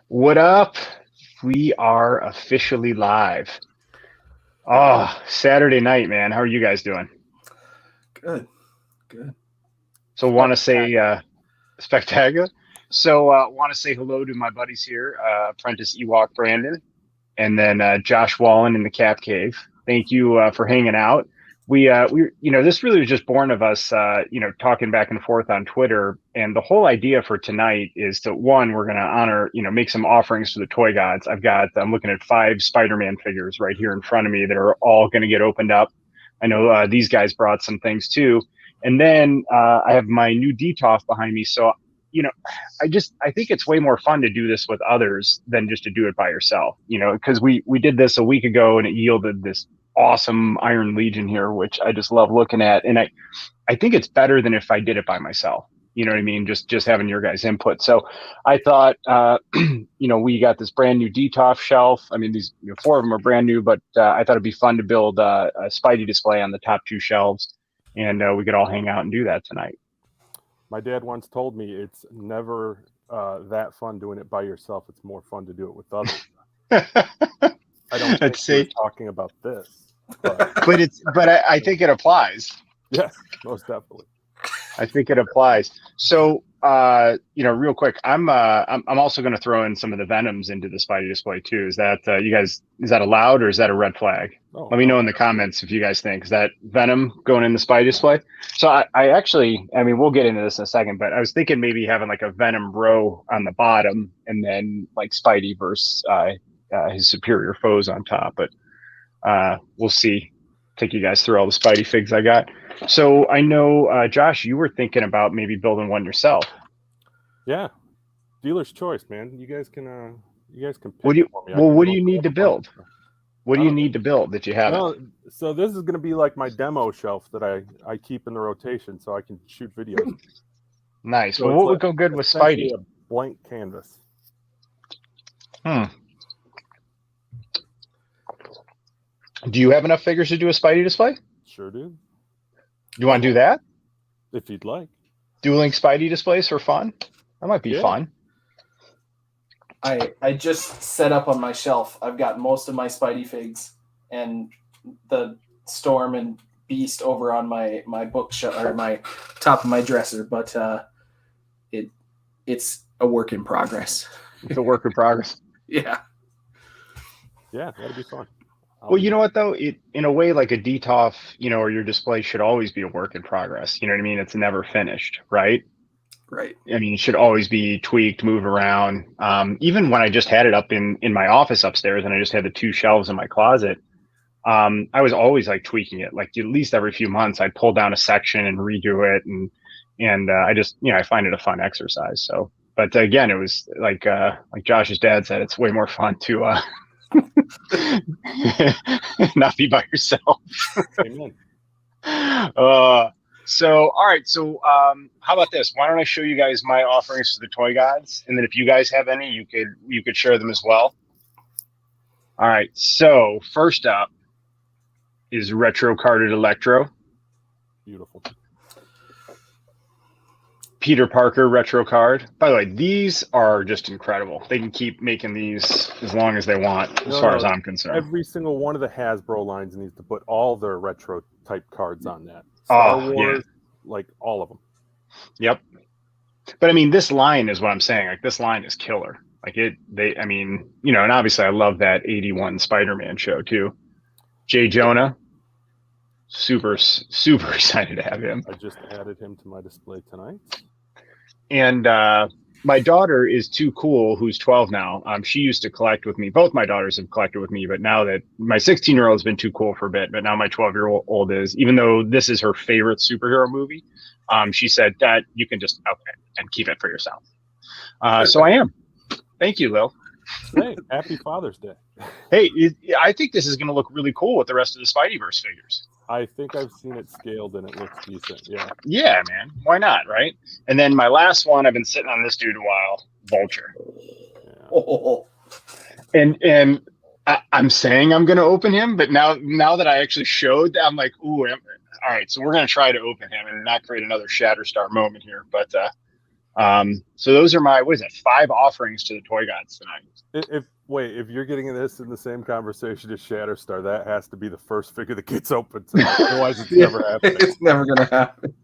What up? We are officially live. Oh, Saturday night, man. How are you guys doing? Good, good. So want to say spectacular. So want to say hello to my buddies here, Apprentice Ewok Brandon, and then Josh Wallen in the Cap Cave. Thank you for hanging out. This really was just born of us, talking back and forth on Twitter. And the whole idea for tonight is to one, we're going to honor, make some offerings to the toy gods. I'm looking at 5 Spider-Man figures right here in front of me that are all going to get opened up. I know these guys brought some things too. And then I have my new Detolf behind me. So, you know, I think it's way more fun to do this with others than just to do it by yourself, because we did this a week ago and it yielded this awesome Iron Legion here, which I just love looking at. And I think it's better than if I did it by myself. You know what I mean? Just having your guys' input. So I thought, we got this brand new Detolf shelf. I mean, these 4 of them are brand new, but I thought it'd be fun to build a Spidey display on the top 2 shelves, and we could all hang out and do that tonight. My dad once told me it's never that fun doing it by yourself. It's more fun to do it with others. I don't think we're talking about this, but I think it applies. Yes, most definitely. I think it applies. So, real quick, I'm also going to throw in some of the Venoms into the Spidey display too. Is that is that allowed or is that a red flag? Let me know in the comments if you guys think, is that Venom going in the Spidey display? So I actually, we'll get into this in a second, but I was thinking maybe having like a Venom row on the bottom and then like Spidey versus his superior foes on top. But we'll see. Take you guys through all the Spidey figs I got. So I know, Josh, you were thinking about maybe building one yourself. Yeah, dealer's choice, man. You guys can pick what do you for me. What do you need to build? What do you need to build that you haven't? Well, so this is going to be like my demo shelf that I keep in the rotation so I can shoot videos. Nice. So well, what would go good with Spidey? A blank canvas. Do you have enough figures to do a Spidey display? Sure do. You want to do that? If you'd like. Dueling Spidey displays for fun? That might be fun. I just set up on my shelf. I've got most of my Spidey figs and the Storm and Beast over on my bookshelf or my top of my dresser, but it's a work in progress. It's a work in progress. Yeah. Yeah, that'd be fun. Well, you know what though? In a way, like a Detolf, or your display should always be a work in progress. You know what I mean? It's never finished, right? Right. I mean, it should always be tweaked, moved around. Even when I just had it up in my office upstairs, and I just had the 2 shelves in my closet, I was always like tweaking it. Like at least every few months, I'd pull down a section and redo it, and I just I find it a fun exercise. So, but again, it was like Josh's dad said, it's way more fun to. Not be by yourself. Amen. So all right, so how about this? Why don't I show you guys my offerings to the toy gods, and then if you guys have any, you could share them as well. All right, so first up is retro carded Electro. Beautiful. Peter Parker retro card. By the way, these are just incredible. They can keep making these as long as they want, as far as I'm concerned. Every single one of the Hasbro lines needs to put all their retro type cards on that. Star Wars, like all of them. Yep. But I mean, this line is what I'm saying. Like this line is killer. Like and obviously I love that 81 Spider-Man show too. Jay Jonah. Super excited to have him. I just added him to my display tonight. And my daughter is too cool, who's 12 now. She used to collect with me. Both my daughters have collected with me, but now that my 16-year-old has been too cool for a bit, but now my 12-year-old is, even though this is her favorite superhero movie, she said, Dad, you can just open it and keep it for yourself. So I am. Thank you, Lil. Hey, happy Father's Day. Hey, I think this is going to look really cool with the rest of the Spideyverse figures. I think I've seen it scaled and it looks decent. Yeah. Yeah, man. Why not, right? And then my last one, I've been sitting on this dude a while, Vulture. Yeah. And I'm saying I'm going to open him, but now that I actually showed, I'm like, ooh, all right. So we're going to try to open him and not create another Shatterstar moment here. But So those are my 5 offerings to the Toy Gods tonight. If you're getting this in the same conversation as Shatterstar, that has to be the first figure that gets opened tonight. Otherwise, it's never happening. It's never gonna happen.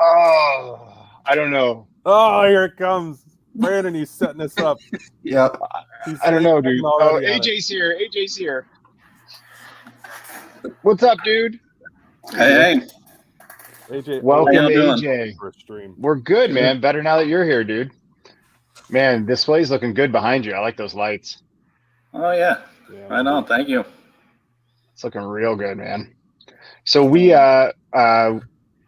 Oh, I don't know. Oh, here it comes. Brandon, he's setting us up. Yep. I don't know, dude. Oh, AJ's here. AJ's here. What's up, dude? Hey. AJ, welcome, AJ. For a stream. We're good, man. Better now that you're here, dude. Man, display's looking good behind you. I like those lights. Oh yeah. I know. Thank you. It's looking real good, man. So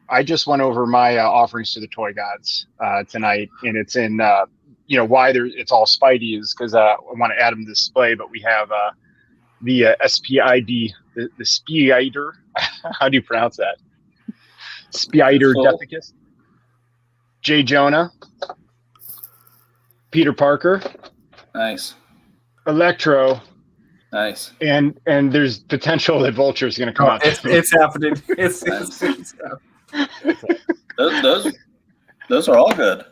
I just went over my offerings to the Toy Gods tonight, and it's in why it's all Spidey is because I want to add them to display, but we have the SPID, the Spider. How do you pronounce that? Spider Defecus. J. Jonah. Peter Parker. Nice. Electro. Nice. And there's potential that Vulture is going to come out. It's happening. It's happening. Those are all good.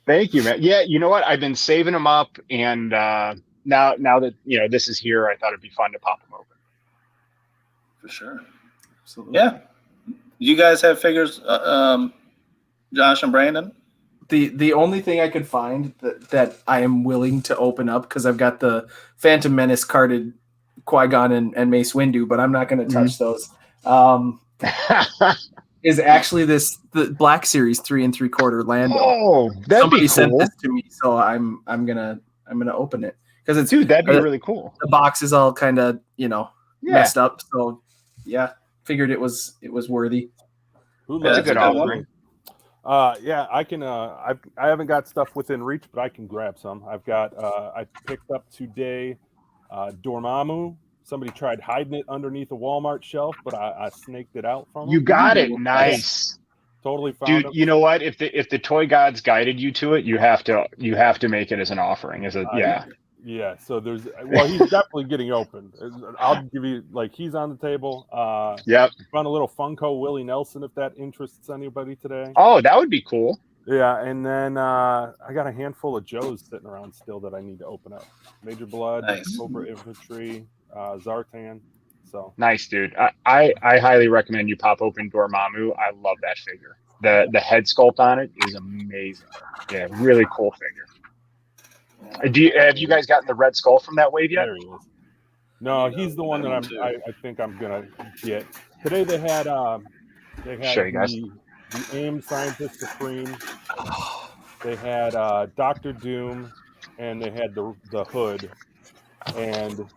Thank you, man. Yeah, you know what? I've been saving them up, and now that this is here, I thought it'd be fun to pop them open. For sure. Absolutely. Yeah. You guys have figures, Josh and Brandon? The only thing I could find that I am willing to open up, because I've got the Phantom Menace carded Qui-Gon and Mace Windu, but I'm not going to touch those. Is actually the Black Series 3 3/4 Lando. Oh, that'd Somebody be cool. sent this to me, so I'm gonna open it because it's that'd be really cool. The box is all kind of messed up, so yeah, figured it was worthy. That's a good offering. I can. I haven't got stuff within reach, but I can grab some. I've got. I picked up today, Dormammu. Somebody tried hiding it underneath a Walmart shelf, but I snaked it out from them. You got it. Nice. Totally found Dude, it. you know what? If the Toy Gods guided you to it, you have to make it as an offering. Yeah. So he's definitely getting opened. I'll give you he's on the table. Yep. Found a little Funko Willie Nelson if that interests anybody today. Oh, that would be cool. Yeah, and then I got a handful of Joes sitting around still that I need to open up. Major Blood, Nice. Cobra Infantry, Zartan. So nice, dude. I highly recommend you pop open Dormammu. I love that figure. The head sculpt on it is amazing. Yeah, really cool figure. Have you guys gotten the Red Skull from that wave yet? There he is. No, he's the one that I think I'm gonna get. Today they had Show you guys. The AIM Scientist Supreme. They had Dr. Doom, and they had the Hood. And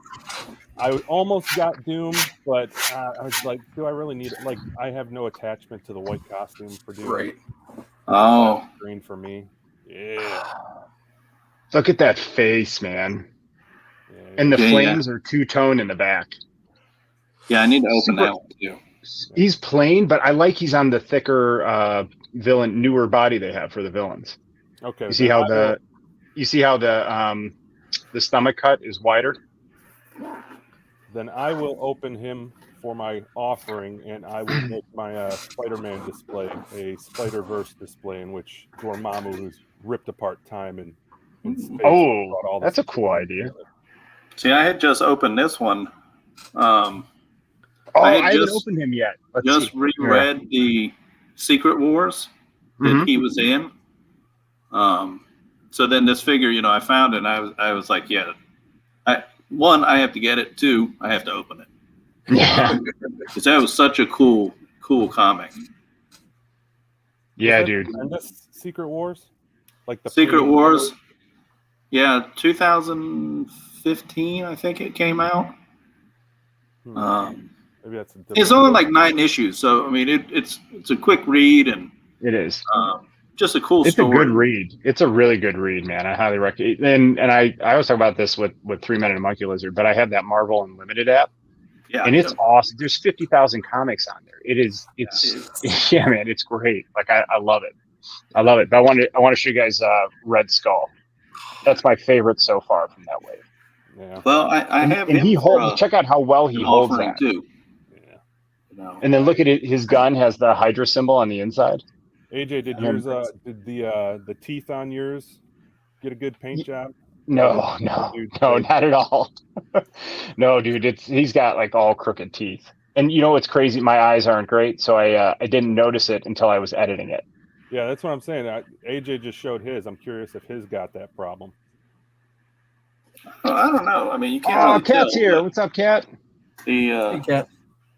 I almost got Doom, but I was like, do I really need it? I have no attachment to the white costume for Doom. Right. Oh. Green for me. Yeah. Look at that face, man. Yeah. And the flames are two-tone in the back. Yeah, I need to open that one too. He's plain, but I like he's on the thicker newer body they have for the villains. Okay. You see how the stomach cut is wider? Then I will open him for my offering, and I will make my Spider-Man display a Spider-Verse display in which Dormammu is ripped apart time and space. Oh, that's a cool idea. See, I had just opened this one. I haven't opened him yet. Let's reread the Secret Wars that he was in. So then this figure, I found it, and I was like, yeah. One, I have to get it. Two, I have to open it. Yeah. Because that was such a cool comic. Yeah, dude. And this Secret Wars? Like the Secret Wars? Yeah, 2015, I think it came out. Maybe that's it's only like 9 issues, so I mean it's a quick read, and it is just a cool story. It's a good read. It's a really good read, man. I highly recommend. And I always talk about this with 3 Men and a Monkey Lizard, but I have that Marvel Unlimited app. Yeah, and it's awesome. There's 50,000 comics on there. It's man, it's great. I love it. I love it. But I want to show you guys Red Skull. That's my favorite so far from that wave. Yeah. Well, I have and him. Check out how well he holds that. Too. Yeah. And then look at it. His gun has the Hydra symbol on the inside. AJ, did yours? Did the teeth on yours get a good paint job? No, not at all. No, dude, he's got like all crooked teeth. And you know what's crazy? My eyes aren't great, so I didn't notice it until I was editing it. Yeah, that's what I'm saying. AJ just showed his. I'm curious if his got that problem. Oh, I don't know. I mean, you can't. Oh, Cat's here. What's up, Cat? Hey, Cat.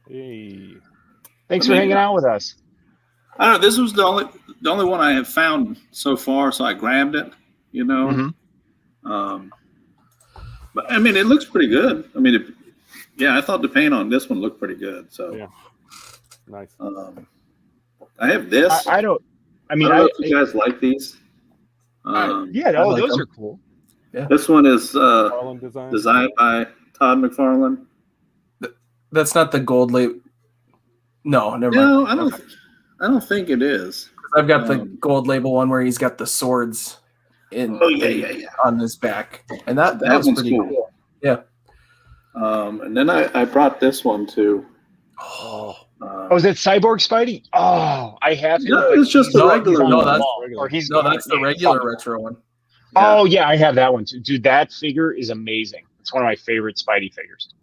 Hey. Thanks for hanging out with us. I don't know. This was the only one I have found so far, so I grabbed it. You know. Mm-hmm. But I mean, it looks pretty good. I mean, I thought the paint on this one looked pretty good. So yeah, nice. I have this. I don't know if you guys like these. Those are cool. Yeah. This one is designed by Todd McFarlane. That's not the gold label. No, never mind. No, I don't think it is. I've got the gold label one where he's got the swords on his back, and that was pretty cool. Yeah. And then I brought this one too. Is it Cyborg Spidey? Oh, I have. No, it's just a regular. That's the regular retro one. Yeah. Oh yeah, I have that one too, dude. That figure is amazing. It's one of my favorite Spidey figures.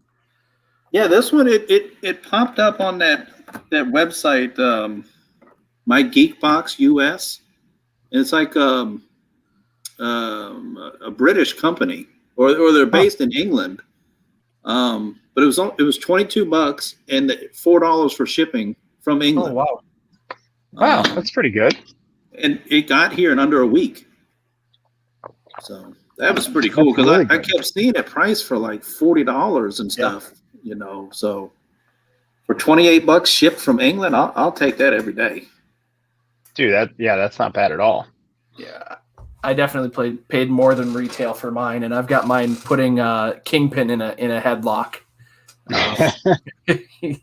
Yeah, this one it popped up on that website, My Geek Box US. It's like a British company, or they're based in England. But it was $22 and $4 for shipping from England. Oh wow, that's pretty good. And it got here in under a week. So that was pretty cool because I kept seeing it priced for like $40 and stuff. You know, so for $28 shipped from England, I'll take that every day. Dude, that's not bad at all. Yeah, I definitely paid more than retail for mine, and I've got mine putting Kingpin in a headlock.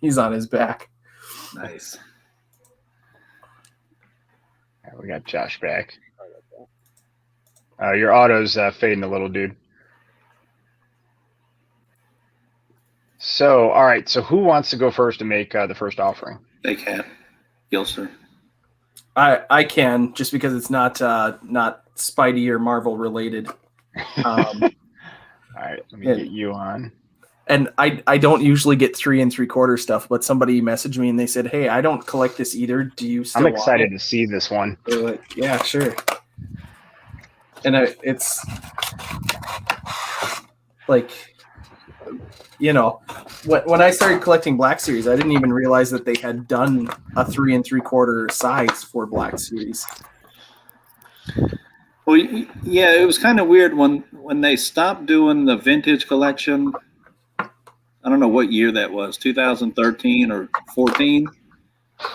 He's on his back. Nice. We got Josh back. Your auto's fading a little, dude. So, all right. So, who wants to go first to make the first offering? They can. Gilster. I can, just because it's not Spidey or Marvel related. All right, let me get you on. And I don't usually get 3 3/4 stuff, but somebody messaged me and they said, "Hey, I don't collect this either. Do you still?" I'm excited to see this one. Like, yeah, sure. And it's like, you know, when I started collecting Black Series, I didn't even realize that they had done a 3 3/4 size for Black Series. Well, yeah, it was kind of weird when they stopped doing the vintage collection. I don't know what year that was, 2013 or 14.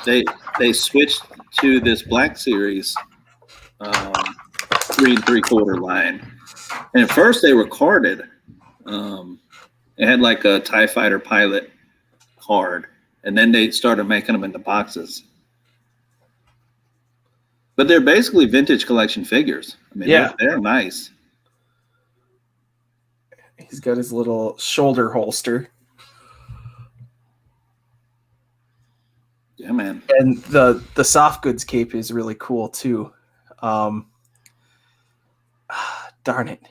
They switched to this Black Series 3 3/4 line, and at first they were carded. It had like a TIE Fighter pilot card, and then they started making them into boxes. But they're basically vintage collection figures. I mean, they're nice. He's got his little shoulder holster. Yeah, man. And the soft goods cape is really cool too. Darn it.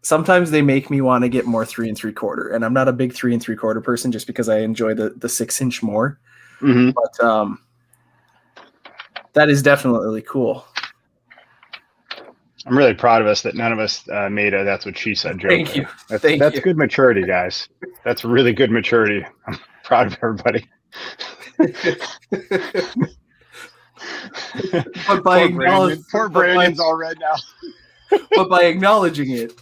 Sometimes they make me want to get more 3 3/4, and I'm not a big 3 3/4 person just because I enjoy the 6-inch more. Mm-hmm. But that is definitely cool. I'm really proud of us that none of us made a "that's what she said" joke. Thank you. That's good maturity, guys. That's really good maturity. I'm proud of everybody. But by poor Brandon's all red now. But by acknowledging it.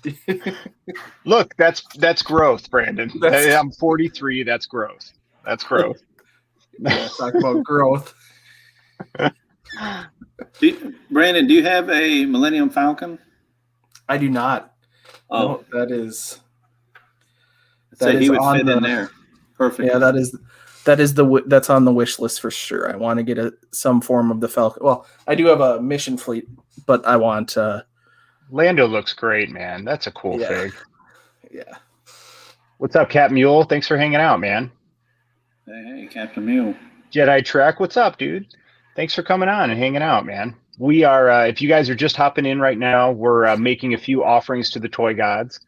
Look, that's growth, Brandon. I'm 43. That's growth. That's growth. Yeah, talk about growth. Brandon, do you have a Millennium Falcon? I do not. Oh, no, that is. So he would fit in there. Perfect. Yeah, that's on the wish list for sure. I want to get some form of the Falcon. Well, I do have a mission fleet, but I want. Lando looks great, man. That's a cool fig. Yeah. What's up, Cap Mule? Thanks for hanging out, man. Hey, Captain Mule. Jedi Trek, what's up, dude? Thanks for coming on and hanging out, man. We are, if you guys are just hopping in right now, we're making a few offerings to the toy gods.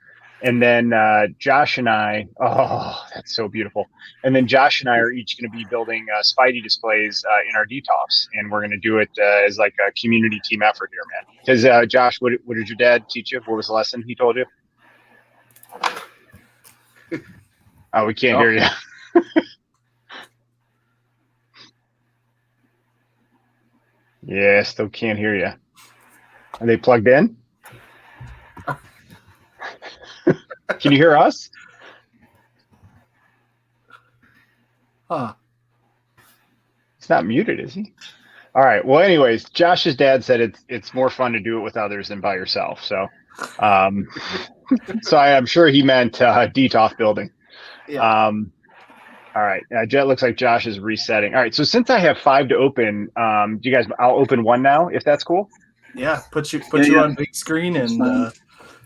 And then Josh and I, oh, that's so beautiful. And then Josh and I are each going to be building Spidey displays in our Detolfs. And we're going to do it as like a community team effort here, man. Because Josh, what did your dad teach you? What was the lesson he told you? Oh, we can't hear you. Yeah, still can't hear you. Are they plugged in? Can you hear us? Huh. He's not muted, is he? All right. Well, anyways, Josh's dad said it's more fun to do it with others than by yourself. So, so I'm sure he meant Detolf building. Yeah. All right. It looks like Josh is resetting. All right. So since I have 5 to open, do you guys? I'll open 1 now, if that's cool. Yeah. Put you on big screen and.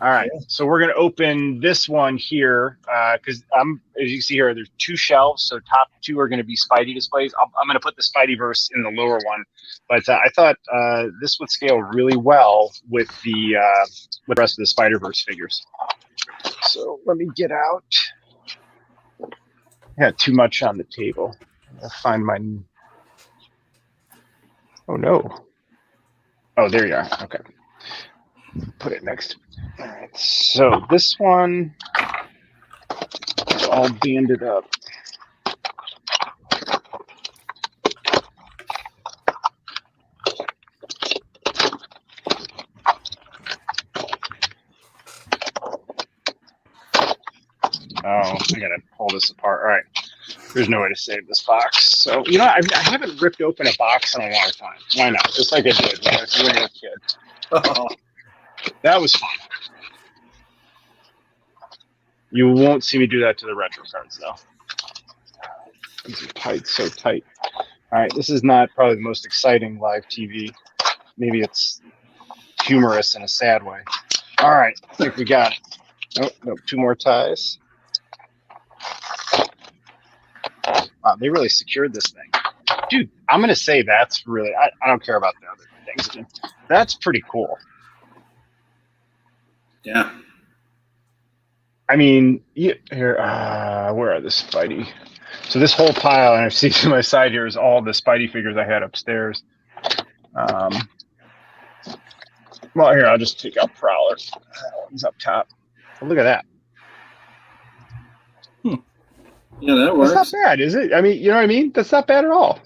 All right, so we're going to open this one here because as you can see here, there's 2 shelves. So top 2 are going to be Spidey displays. I'm going to put the Spideyverse in the lower one, but I thought this would scale really well with the rest of the Spider-Verse figures. So let me get out. I had too much on the table. I'll find my. Oh no. Oh, there you are. Okay. Put it next. All right, so this one is all banded up. Oh, I gotta pull this apart. All right, there's no way to save this box. So, you know, I haven't ripped open a box in a long time. Why not? Just like I did when I was a kid. Oh, that was fun. You won't see me do that to the retro cards, though. These are tight, so tight. All right, this is not probably the most exciting live TV. Maybe it's humorous in a sad way. All right, I think we got it. Nope, nope, 2 more ties. Wow, they really secured this thing. Dude, I'm going to say that's really, I don't care about the other things. Dude. That's pretty cool. Yeah. I mean, here, where are the Spidey? So this whole pile, and I see to my side here, is all the Spidey figures I had upstairs. Well, here, I'll just take out Prowler. He's up top. Oh, look at that. Yeah, that works. That's not bad, is it? I mean, you know what I mean? That's not bad at all.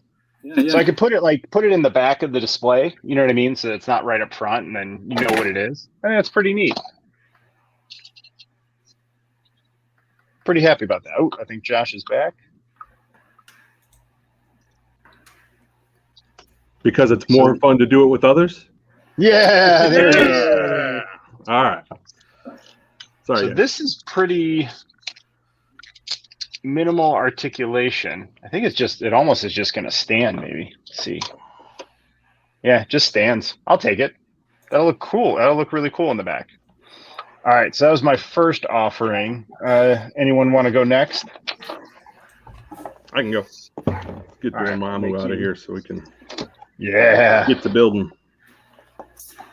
Yeah. So I could put it in the back of the display, you know what I mean? So it's not right up front, and then you know what it is. I think that's pretty neat. Pretty happy about that. Oh, I think Josh is back. Because it's more fun to do it with others? Yeah, there it is. All right. Sorry. So this is pretty minimal articulation. I think it almost is just going to stand, maybe. Let's see. Yeah, it just stands. I'll take it. That'll look cool. That'll look really cool in the back. All right, so that was my first offering. Anyone want to go next? I can go. Get Dormammu out of here so we can get to building.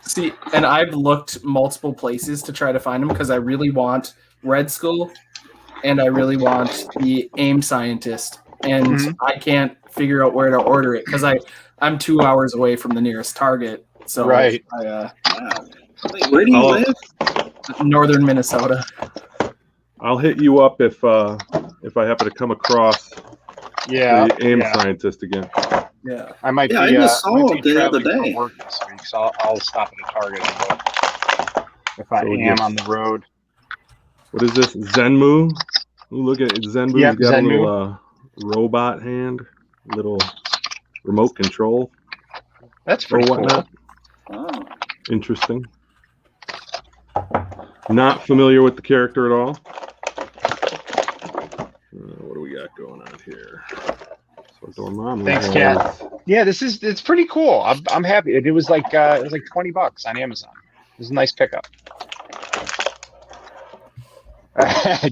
See, and I've looked multiple places to try to find them because I really want Red Skull and I really want the AIM Scientist. And I can't figure out where to order it because I'm 2 hours away from the nearest Target. So right. Where do you live? Northern Minnesota. I'll hit you up if I happen to come across the AIM Scientist again. Yeah, I might be. I just saw it the other day. Work this week, so I'll stop at a Target if I am on the road. What is this? Zenmu? Look at it. Zenmu's got Zenmu. A little robot hand, little remote control. That's pretty cool. Oh. Interesting. Not familiar with the character at all. What do we got going on here? So Dormammu. Thanks, Kat. Yeah, it's pretty cool. I'm happy. It was like $20 on Amazon. It was a nice pickup.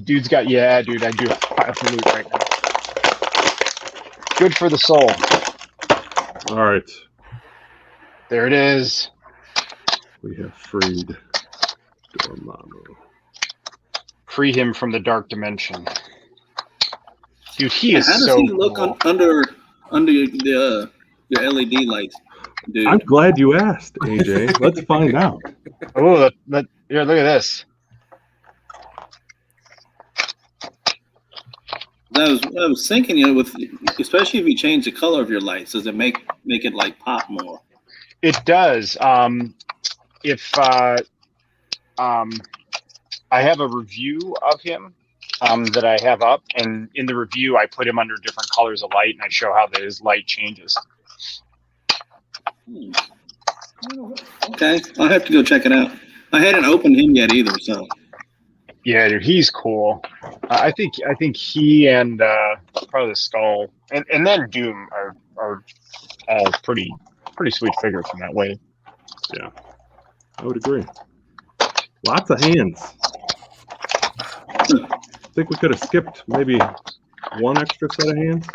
Dude's got dude. I do have a pile of loot right now. Good for the soul. All right. There it is. We have freed Dormammu. Free him from the dark dimension. Dude, he is How does so he look cool. under the your LED lights, dude? I'm glad you asked, AJ. Let's find out. Oh, here, look at this. I was thinking, with especially if you change the color of your lights, does it make it like pop more? It does. I have a review of him that I have up, and in the review I put him under different colors of light, and I show how his light changes. Okay, I'll have to go check it out. I hadn't opened him yet either, so. Yeah, dude, he's cool. I think he and probably the Skull and then Doom are all pretty sweet figures from that wave. Yeah, I would agree. Lots of hands. I think we could have skipped maybe one extra set of hands.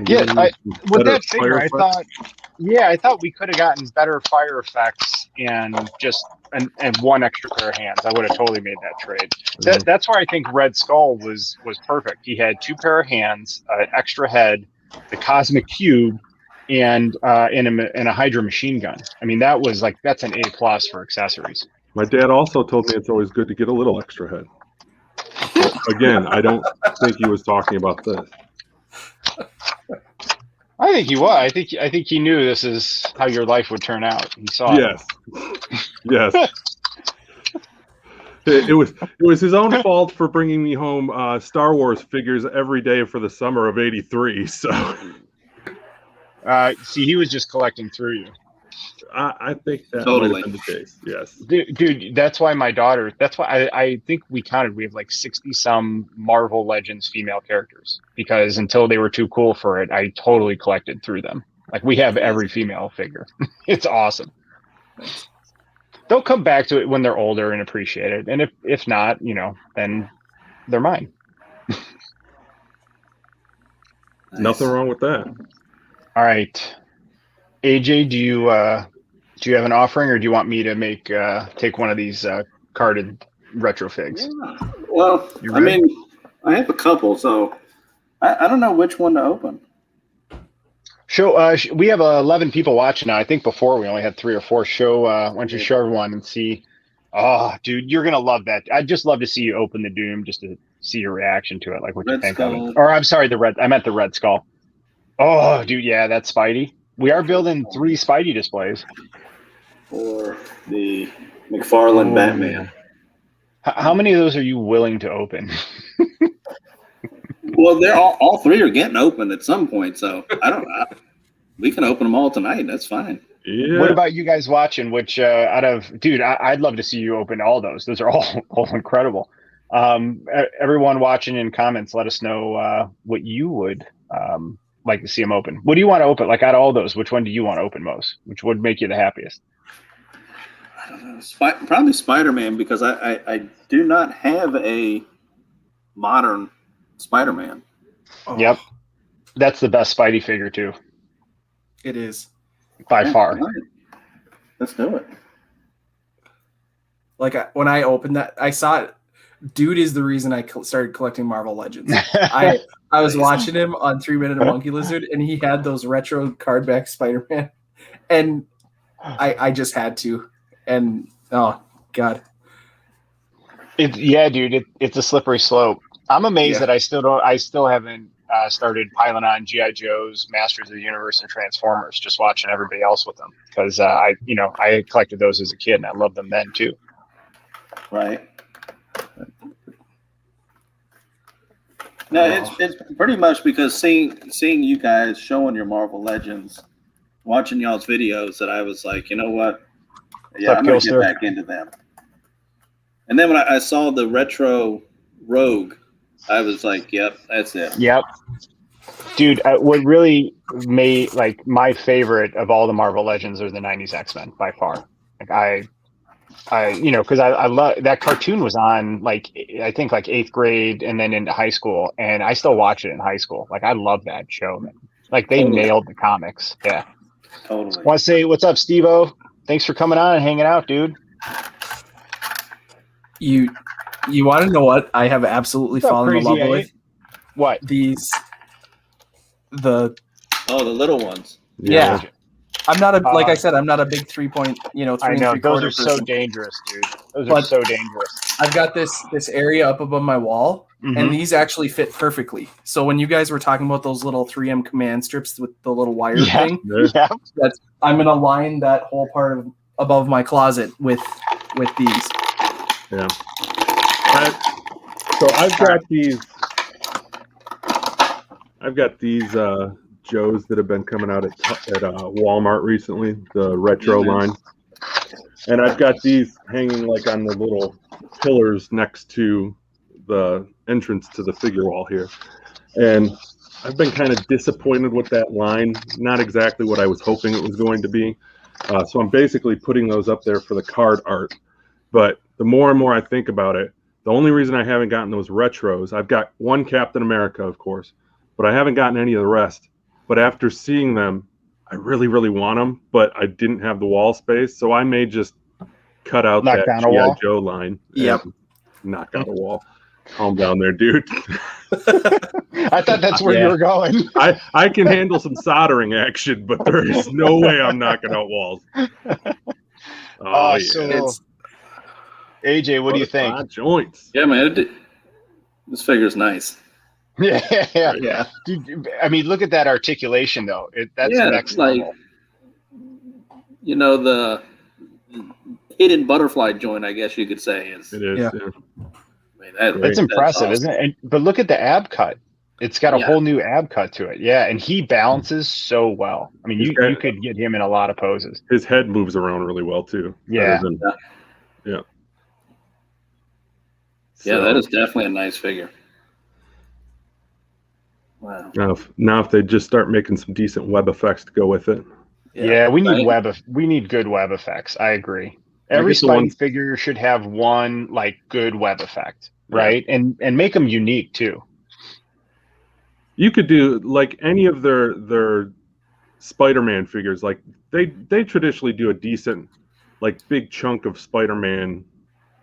Yeah, with that figure, I thought we could have gotten better fire effects and just and one extra pair of hands. I would have totally made that trade. That's where I think Red Skull was perfect. He had 2 pair of hands, an extra head, the Cosmic Cube, and a Hydra machine gun. I mean, that's an A+ for accessories. My dad also told me it's always good to get a little extra head. But again, I don't think he was talking about this. I think he was. I think he knew this is how your life would turn out. He saw it. Yes. It was his own fault for bringing me home Star Wars figures every day for the summer of '83. So, see, he was just collecting through you. I think that Totally. might have been the case. Yes, dude. That's why my daughter. That's why I think we counted. We have like 60-some Marvel Legends female characters because until they were too cool for it, I totally collected through them. Like we have every female figure. It's awesome. They'll come back to it when they're older and appreciate it, and if not, then they're mine. Nothing wrong with that. All right, AJ, do you have an offering, or do you want me to take one of these carded retro figs? Yeah. Well, I mean, I have a couple, so I don't know which one to open. We have 11 people watching now. I think before we only had 3 or 4. Why don't you show everyone and see? Oh, dude, you're gonna love that. I'd just love to see you open the Doom just to see your reaction to it, like what you think of it. Or I'm sorry, I meant the Red Skull. Oh, dude, yeah, that's Spidey. We are building 3 Spidey displays. Or the McFarlane Batman. How many of those are you willing to open? Well, they're all 3 are getting open at some point, so I don't know. We can open them all tonight. That's fine. Yeah. What about you guys watching? Which dude, I'd love to see you open all those. Those are all incredible. Everyone watching in comments, let us know what you would like to see them open. What do you want to open? Like out of all those, which one do you want to open most? Which would make you the happiest? I don't know. Probably Spider-Man, because I do not have a modern Spider-Man. Oh, Yep, that's the best Spidey figure too, it is. by far. Right. Let's do it. Like when I opened that, I saw it. Dude is the reason I started collecting Marvel Legends. I was watching him on 3-Minute Monkey Lizard, and he had those retro cardback Spider-Man, and I just had to. And oh god, dude, it's a slippery slope. I'm amazed that I still haven't started piling on G.I. Joes, Masters of the Universe, and Transformers. Just watching everybody else with them because I collected those as a kid and I loved them then too. Right. No, it's pretty much because seeing you guys showing your Marvel Legends, watching y'all's videos, that I was like, you know what? Yeah, I'm gonna get back into them. And then when I saw the retro Rogue, I was like, yep, that's it. Yep. Dude, what really made my favorite of all the Marvel Legends are the 90s X-Men by far. Like I because I love that cartoon was on I think 8th grade and then into high school, and I still watch it in high school. Like I love that show, man. Like they nailed the comics. Yeah. Totally. Want to say what's up, Steve-O? Thanks for coming on and hanging out, dude. You want to know what I have absolutely What's up, fallen in Crazy love Eight? with? What? The Oh, the little ones. yeah. I'm not a like I said, I'm not a big 3-point, I know, those are so person. dangerous, dude. Those are But so dangerous. I've got this area up above my wall, and these actually fit perfectly. So when you guys were talking about those little 3M command strips with the little wire thing, Yeah. I'm gonna line that whole part above my closet with these. Yeah. So I've got these Joes that have been coming out at Walmart recently, the retro line, and I've got these hanging like on the little pillars next to the entrance to the figure wall here, and I've been kind of disappointed with that line. Not exactly what I was hoping it was going to be. So I'm basically putting those up there for the card art. But the more and more I think about it, the only reason I haven't gotten those retros, I've got one Captain America, of course, but I haven't gotten any of the rest. But after seeing them, I really, really want them, but I didn't have the wall space, so I may just cut out Knock that down a G.I. wall? Joe line. Yep. And knock out a wall. Calm down there, dude. I thought that's where you were going. I can handle some soldering action, but there is no way I'm knocking out walls. So AJ, what do you think? Joints. Yeah, man. This figure's nice. Yeah. Dude, I mean, look at that articulation, though. That's next level. You know, the hidden butterfly joint, I guess you could say. It is. Yeah. I mean, that's impressive, awesome. isn't it? But look at the ab cut. It's got a whole new ab cut to it. Yeah, and he balances so well. I mean, you could get him in a lot of poses. His head moves around really well, too. Yeah. Yeah, So, that is definitely a nice figure. Wow. Now if they just start making some decent web effects to go with it. Yeah, we need we need good web effects. I agree. Every Spidey figure should have one like good web effect, right? And make them unique too. You could do like any of their Spider-Man figures. Like they traditionally do a decent, like big chunk of Spider-Man,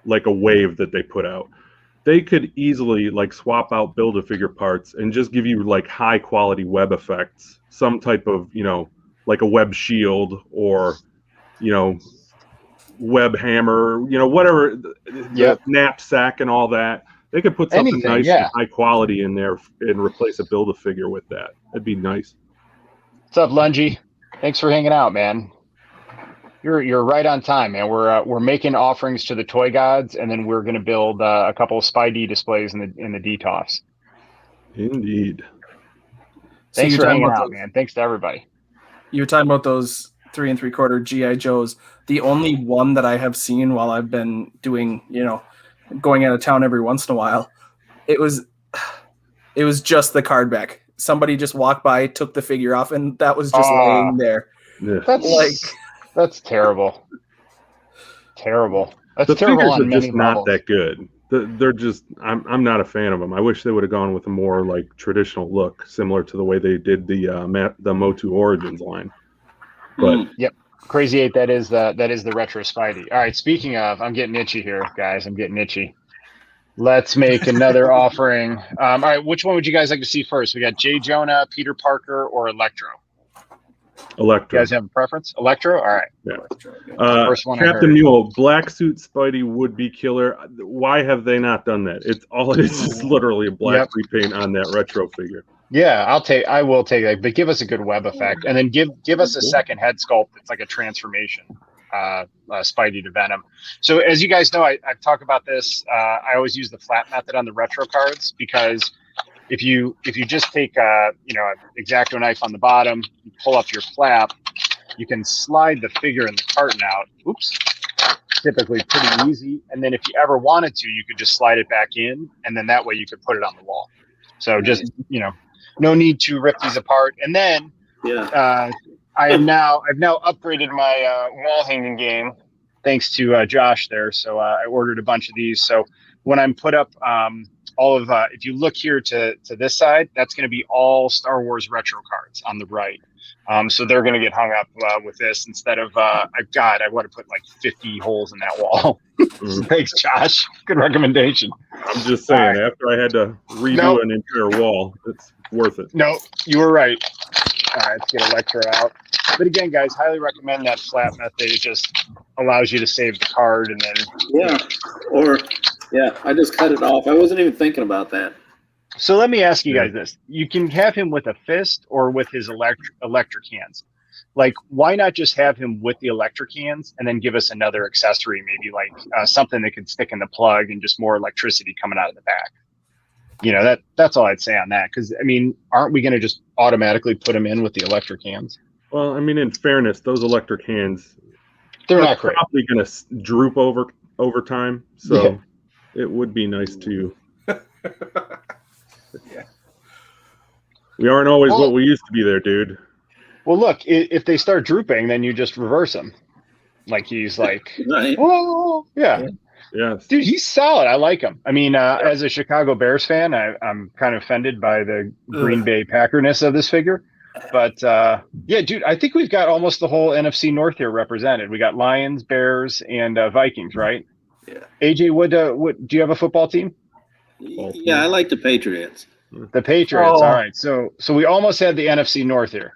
like a wave that they put out. They could easily like swap out Build-A-Figure parts and just give you like high quality web effects, some type of, like a web shield or, web hammer, whatever, the knapsack and all that. They could put something nice and high quality in there and replace a Build-A-Figure with that. That'd be nice. What's up, Lungy? Thanks for hanging out, man. You're right on time, man. We're making offerings to the toy gods, and then we're going to build a couple of Spidey displays in the Detolfs. Indeed. Thanks for hanging out, man. Thanks to everybody. You were talking about those 3 3/4 GI Joes. The only one that I have seen while I've been doing, going out of town every once in a while, it was just the card back. Somebody just walked by, took the figure off, and that was just laying there. Yeah. That's terrible. Terrible. That's the terrible figures on are many just not levels. that good. They're just I'm not a fan of them. I wish they would have gone with a more like traditional look, similar to the way they did the Motu Origins line. But yep, Crazy 8. That is the retro Spidey. All right. Speaking of, I'm getting itchy here, guys. I'm getting itchy. Let's make another offering. All right. Which one would you guys like to see first? We got J. Jonah, Peter Parker, or Electro? Electro. You guys have a preference? Electro? All right. Yeah. First one Captain Mule, black suit Spidey would be killer. Why have they not done that? It's just literally a black repaint on that retro figure. Yeah, I will take that, but give us a good web effect, and then give us a second head sculpt that's like a transformation, Spidey to Venom. So as you guys know, I've talked about this. I always use the flap method on the retro cards because if you just take an X-Acto knife on the bottom, you pull up your flap, you can slide the figure in the carton out. Oops. Typically pretty easy. And then if you ever wanted to, you could just slide it back in, and then that way you could put it on the wall. So just, no need to rip these apart. And then I've now upgraded my wall hanging game thanks to Josh there. So I ordered a bunch of these. So when I'm put up all of, if you look here to this side, that's going to be all Star Wars retro cards on the right. So they're going to get hung up with this instead of, I want to put like 50 holes in that wall. Thanks, Josh. Good recommendation. I'm just saying, after I had to redo an entire wall, it's worth it. No, you were right. All right, let's get Electro out. But again, guys, highly recommend that flat method. It just allows you to save the card and then. I just cut it off. I wasn't even thinking about that. So let me ask you guys this. You can have him with a fist or with his electric hands. Like, why not just have him with the electric hands and then give us another accessory, maybe like something that could stick in the plug and just more electricity coming out of the back? You know, that's all I'd say on that. Because, I mean, aren't we going to just automatically put him in with the electric hands? Well, I mean, in fairness, those electric hands, they're not great. Probably going to droop over time. So it would be nice to. We aren't always what we used to be there, dude. Well, look, if they start drooping, then you just reverse him. Like he's like, oh, yeah. Yes. Dude, he's solid. I like him. I mean, as a Chicago Bears fan, I'm kind of offended by the Green Bay Packerness of this figure. But, yeah, dude, I think we've got almost the whole NFC North here represented. We got Lions, Bears, and Vikings, right? Yeah. AJ, what do you have a football team? Yeah, I like the Patriots. The Patriots. All right. So we almost had the NFC North here.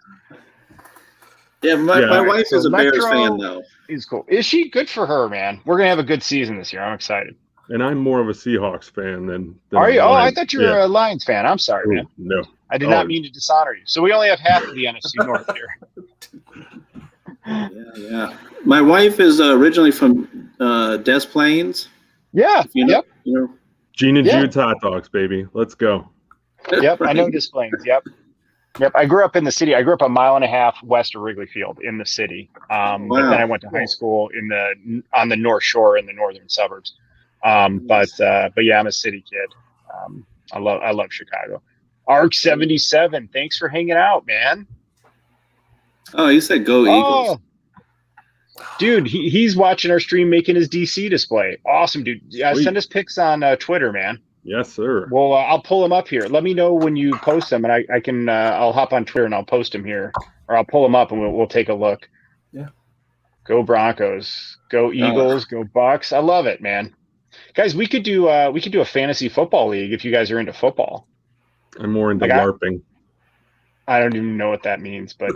Yeah, my wife is a Bears fan, though. He's cool. Is she? Good for her, man. We're gonna have a good season this year. I'm excited. And I'm more of a Seahawks fan than Are you? Oh, I thought you were a Lions fan. I'm sorry, man. No, I did not mean to dishonor you. So we only have half of the NFC North here. Yeah. My wife is originally from Des Plaines. Yeah. You know, Gene and Jude's hot dogs, baby. Let's go. Yep, right. I know Des Plaines. Yep. I grew up in the city. I grew up a mile and a half west of Wrigley Field in the city. But then I went to high school on the North Shore in the northern suburbs. But yeah, I'm a city kid. I love Chicago. Arc 77. Thanks for hanging out, man. Oh, you said go Eagles. Dude, he's watching our stream making his DC display. Awesome, dude. Send us pics on Twitter, man. Yes, sir. Well, I'll pull him up here. Let me know when you post them, and I can. I'll hop on Twitter and I'll post him here, or I'll pull him up and we'll take a look. Yeah. Go Broncos. Go Eagles. Go Bucks. I love it, man. Guys, we could do a fantasy football league if you guys are into football. I'm more into LARPing. I don't even know what that means, but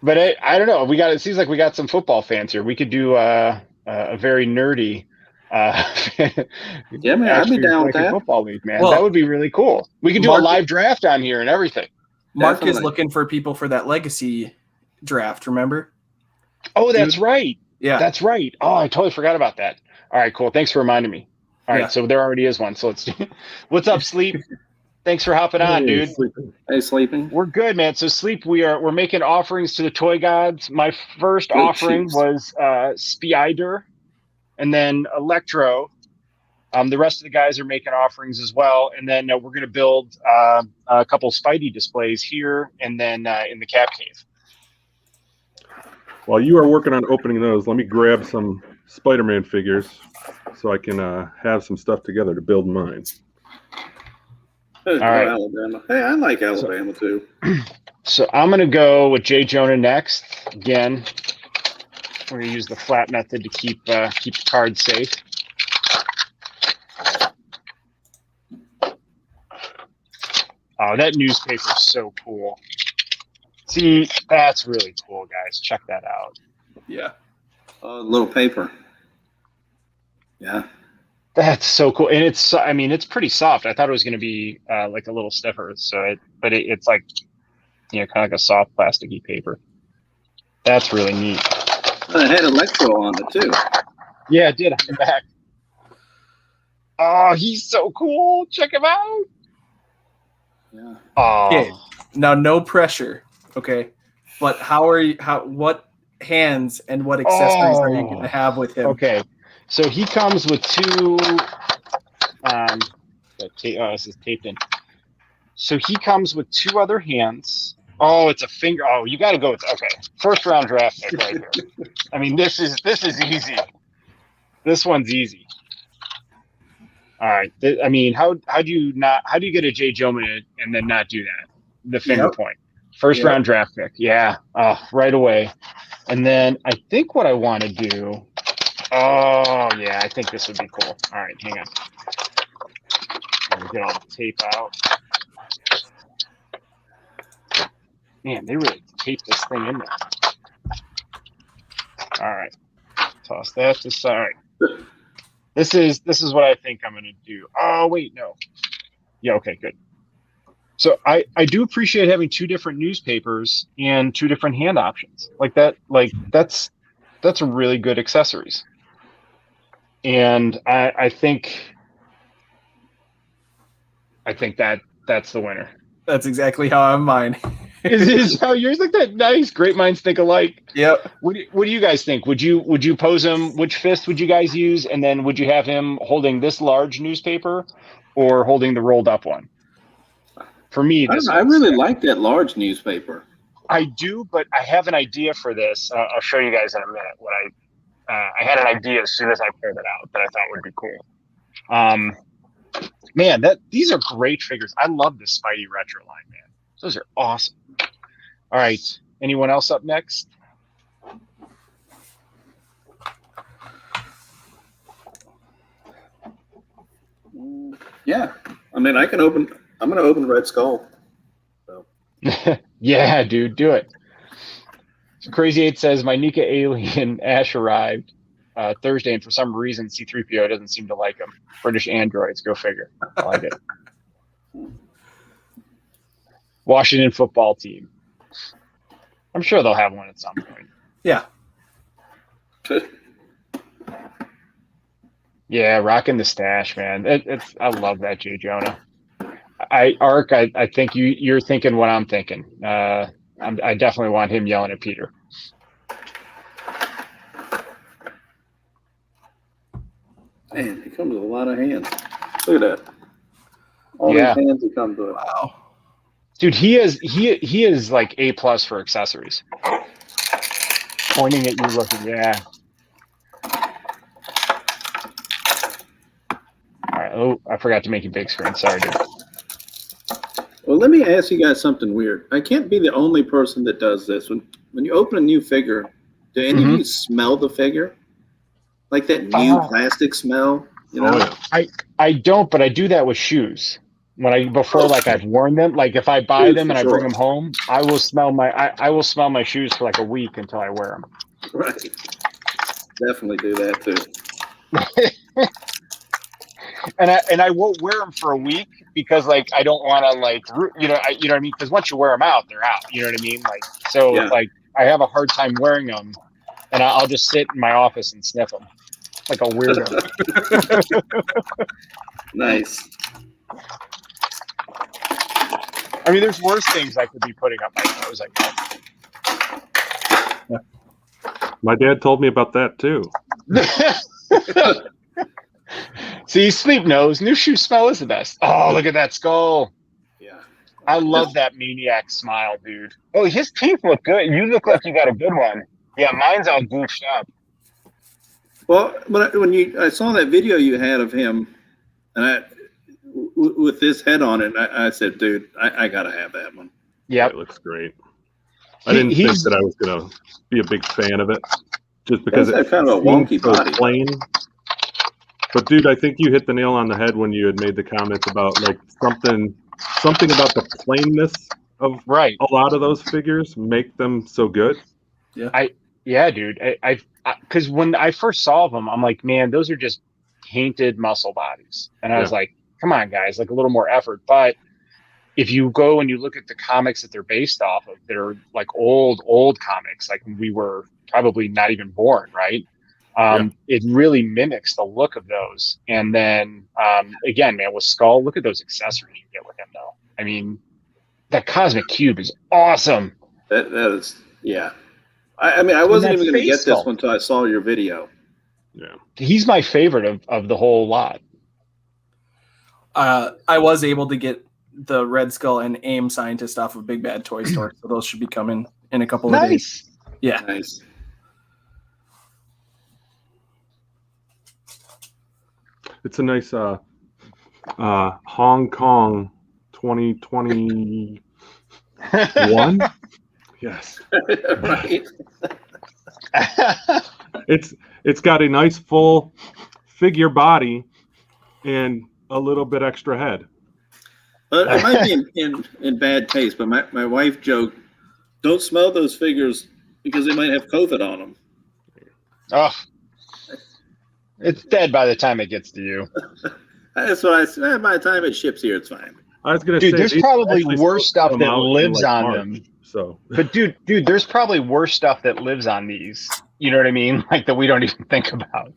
but I don't know. It seems like we got some football fans here. We could do a very nerdy. Yeah, man, I'd be down with that. Football league, man. Well, that would be really cool. We could do a live draft on here and everything. Mark is looking for people for that legacy draft. Remember? Oh, that's right. Yeah, that's right. Oh, I totally forgot about that. All right, cool. Thanks for reminding me. All right, so there already is one. So let's do. What's up, Sleep? Thanks for hopping on, dude. Hey, Sleeping. We're good, man. So Sleep, we're making offerings to the toy gods. My first offering was Spider, and then Electro. The rest of the guys are making offerings as well, and then we're going to build a couple Spidey displays here, and then in the Cap Cave. While you are working on opening those, let me grab some Spider-Man figures so I can have some stuff together to build mine. All right. Alabama. Hey, I like Alabama too. So I'm going to go with J. Jonah next. Again, we're going to use the flat method to keep the cards safe. Oh, that newspaper is so cool. See, that's really cool, guys. Check that out. Yeah. Little paper. Yeah. That's so cool. And it's pretty soft. I thought it was going to be like a little stiffer. But it's like, kind of like a soft plasticky paper. That's really neat. It had Electro on it too. Yeah, it did. I'm back. Oh, he's so cool. Check him out. Yeah. Oh. Okay. Now, no pressure. Okay. But what hands and what accessories are you going to have with him? Okay. So he comes with two. This is taped in. So he comes with two other hands. Oh, it's a finger. Oh, you got to go with first round draft pick right here. I mean, this is easy. This one's easy. All right. I mean, how do you get a J. Jonah and then not do that? The finger point. First round draft pick. Yeah. Right away. And then I think what I want to do. Oh, yeah. I think this would be cool. All right. Hang on. Let me get all the tape out. Man, they really taped this thing in there. All right. Toss that to side. This is what I think I'm going to do. Oh, wait. No. Yeah. Okay. Good. So I do appreciate having two different newspapers and two different hand options like that. Like that's really good accessories. And I think that's the winner. That's exactly how I'm mine. Is how yours like that? Nice, great minds think alike. Yep. What do you guys think? Would you pose him? Which fist would you guys use? And then would you have him holding this large newspaper, or holding the rolled up one? For me, I really like that large newspaper. I do, but I have an idea for this. I'll show you guys in a minute. What I had an idea as soon as I pulled it out that I thought would be cool. Man, these are great figures. I love the Spidey retro line, man. Those are awesome. All right, anyone else up next? Yeah, I mean, I'm going to open Red Skull. So. Yeah, dude, do it. So Crazy 8 says, my Nika alien Ash arrived Thursday, and for some reason C-3PO doesn't seem to like him. British androids, go figure. I like it. Washington football team. I'm sure they'll have one at some point. Yeah. Yeah, rocking the stash, man. I love that, J. Jonah. I think you're thinking what I'm thinking. I definitely want him yelling at Peter. Man, he comes with a lot of hands. Look at that. All these hands that come to it. Wow. Dude, he is like A+ for accessories. Pointing at you, looking, yeah. All right. Oh, I forgot to make you big screen. Sorry, dude. Well, let me ask you guys something weird. I can't be the only person that does this. When you open a new figure, do any of you smell the figure? Like that new plastic smell? You know? I don't, but I do that with shoes. Before I've worn them, like if I buy them and I bring them home, I will smell my shoes for like a week until I wear them. Right. Definitely do that too. And I won't wear them for a week because I don't want to you know what I mean? Because once you wear them out, they're out. You know what I mean? I have a hard time wearing them, and I'll just sit in my office and sniff them like a weirdo. Nice. I mean, there's worse things I could be putting up my nose, I guess. My dad told me about that too. See, sleep nose. New shoe smell is the best. Oh, look at that skull. Yeah. I love that maniac smile, dude. Oh, his teeth look good. You look like you got a good one. Yeah, mine's all goofed up. Well, but when I saw that video you had of him, and with this head on it, I said, dude, I gotta have that one. Yeah, it looks great. I didn't think that I was gonna be a big fan of it, just because it's kind of a wonky body. Plain. But dude, I think you hit the nail on the head when you had made the comments about something about the plainness of a lot of those figures make them so good. Yeah, dude. Because when I first saw them, I'm like, man, those are just painted muscle bodies, and I was like, come on, guys, like a little more effort. But if you go and you look at the comics that they're based off of, they're like old comics, like when we were probably not even born, right? It really mimics the look of those. And then again, man, with Skull, look at those accessories you get with him, though. I mean, that Cosmic Cube is awesome. That is, yeah. I mean, I wasn't even going to get this one until I saw your video. Yeah, he's my favorite of the whole lot. I was able to get the Red Skull and AIM Scientist off of Big Bad Toy Store, so those should be coming in a couple of days. Yeah, nice. It's a nice Hong Kong 2020 One? Yes. Right. It's got a nice full figure body and a little bit extra head. But it might be in bad taste, but my wife joked, don't smell those figures because they might have COVID on them. Oh, it's dead by the time it gets to you. That's what I said. By the time it ships here, it's fine. I was gonna Dude, say, there's these probably actually worse supposed stuff to come that out in, lives like, on March, them. So, But dude, there's probably worse stuff that lives on these. You know what I mean? Like that we don't even think about.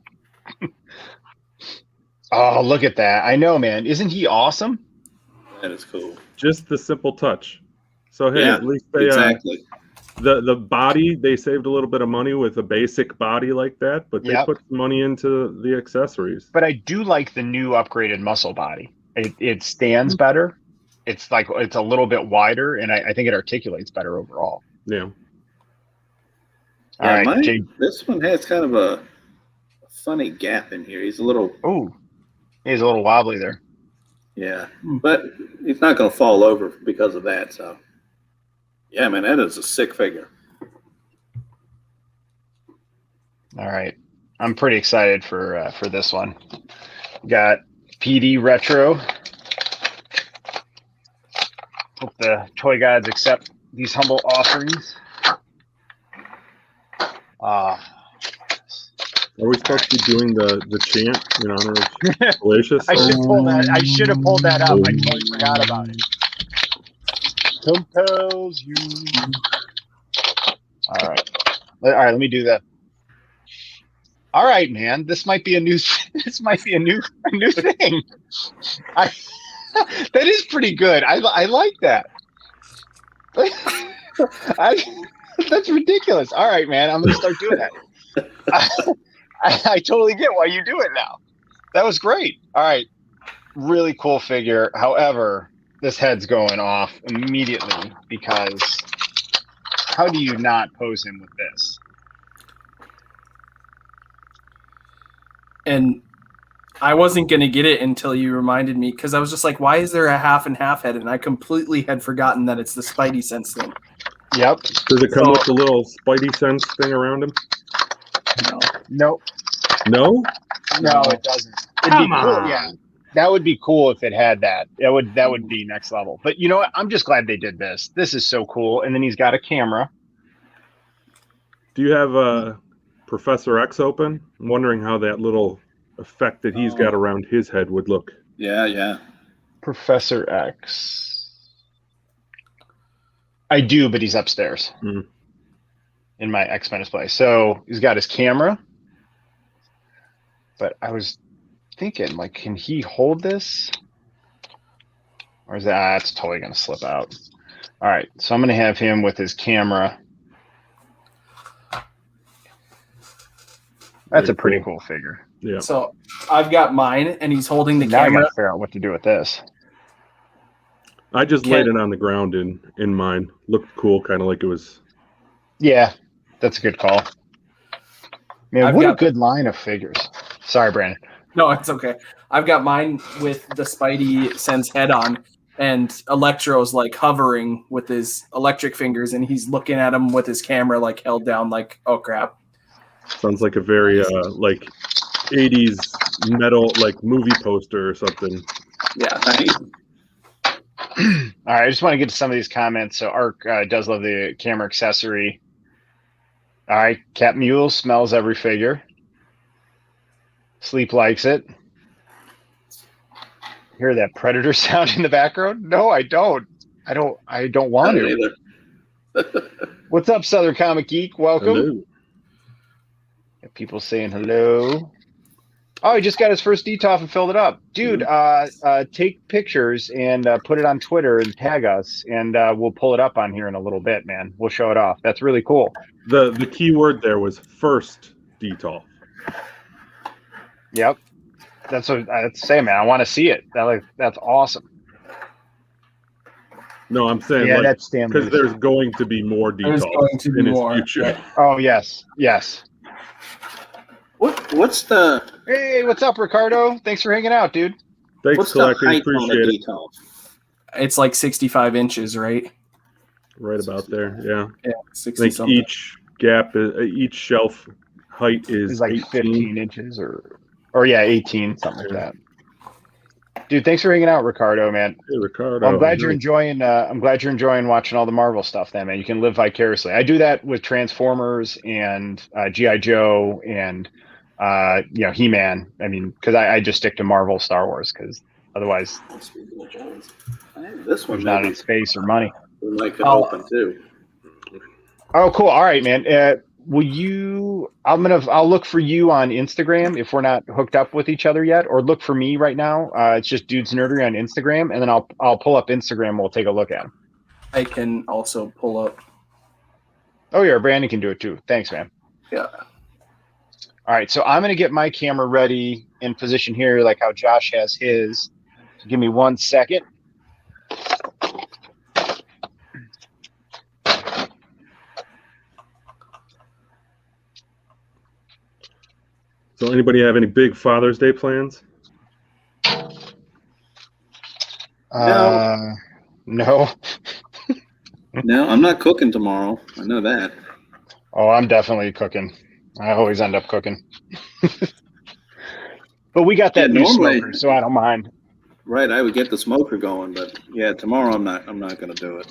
Oh, look at that! I know, man. Isn't he awesome? That is cool. just the simple touch. So hey, Yeah, at least they exactly. the body, they saved a little bit of money with a basic body like that, but they Yep. put some money into the accessories. But I do like the new upgraded muscle body. It stands better. It's like it's a little bit wider, and I think it articulates better overall. Yeah. All right, Jay. this one has kind of a funny gap in here. He's a little, Oh, he's a little wobbly there. yeah, but he's not going to fall over because of that. So, yeah, man, that is a sick figure. All right, I'm pretty excited for this one. Got PD Retro. Hope the toy gods accept these humble offerings. Are we supposed to be doing the chant in honor of Salacious? I should have pulled that up. I totally forgot about it. Compels you. All right. Let me do that. All right, man. This might be a new. This might be a new thing. That is pretty good. I like that. That's ridiculous. All right, man. I'm gonna start doing that. I totally get why you do it now. That was great. All right. Really cool figure. However, this head's going off immediately because how do you not pose him with this? And I wasn't going to get it until you reminded me, because I was just like, why is there a half and half head? And I completely had forgotten that it's the Spidey Sense thing. Yep. Does it come with the little Spidey Sense thing around him? Nope. No? No, it doesn't. It'd be cool. Yeah. That would be cool if it had that. That would be next level. But you know what? I'm just glad they did this. This is so cool. And then he's got a camera. Do you have Professor X open? I'm wondering how that little effect that he's got around his head would look. Yeah. Professor X. I do, but he's upstairs in my X-Men display. So he's got his camera. But I was thinking, like, can he hold this? Or is that's totally going to slip out. All right, so I'm going to have him with his camera. That's a pretty cool figure. Yeah. So I've got mine, and he's holding the Now I camera. got to figure out what to do with this. I just laid it on the ground in mine. Looked cool, kind of like it was. Yeah, that's a good call. Man, I've what a got- good line of figures. Sorry, Brandon. No, it's okay. I've got mine with the Spidey Sense head on, and Electro's like hovering with his electric fingers, and he's looking at him with his camera like held down, like, oh crap. Sounds like a very like 80s metal like movie poster or something. Yeah. Right? All right, I just want to get to some of these comments. So Ark does love the camera accessory. All right, Cap Mule smells every figure. Sleep likes it. Hear that Predator sound in the background? No, I don't. I don't want to. What's up, Southern Comic Geek? Welcome. Hello. Got people saying hello. Oh, he just got his first Detolf and filled it up. Dude, take pictures and put it on Twitter and tag us, and we'll pull it up on here in a little bit, man. We'll show it off. That's really cool. The key word there was first Detolf. Yep. That's what I'd say, man. I want to see it. That's awesome. No, I'm saying Yeah, like, that's damn because good. there's going to be more There's Detolf going to be in his more. future. Yeah. Oh, yes. What's the Hey, what's up, Ricardo? Thanks for hanging out, dude. Thanks, what's the Collecting. height on a Appreciate it. Detolf? It's like 65 inches, right? right about there. Yeah, Yeah, I 60 think something. each shelf height is It's like 18. 15 inches or yeah, 18, something like that. Dude, thanks for hanging out, Ricardo, man. Hey, Ricardo. Well, I'm glad you're enjoying. I'm glad you're enjoying watching all the Marvel stuff. Then, man, you can live vicariously. I do that with Transformers and GI Joe and He-Man. I mean, because I just stick to Marvel, Star Wars, because otherwise This one there's not maybe enough space or money. we might could open too. Oh, cool. All right, man. Will you? I'll look for you on Instagram if we're not hooked up with each other yet, or look for me right now. It's just Dudes Nerdery on Instagram, and then I'll pull up Instagram. And we'll take a look at them. I can also pull up. Oh yeah, Brandon can do it too. Thanks, man. Yeah. All right, so I'm gonna get my camera ready in position here, like how Josh has his. So give me 1 second. So, anybody have any big Father's Day plans? No. No, I'm not cooking tomorrow. I know that. Oh, I'm definitely cooking. I always end up cooking. But we got that new normally- smoker, so I don't mind. Right, I would get the smoker going, but yeah, tomorrow I'm not going to do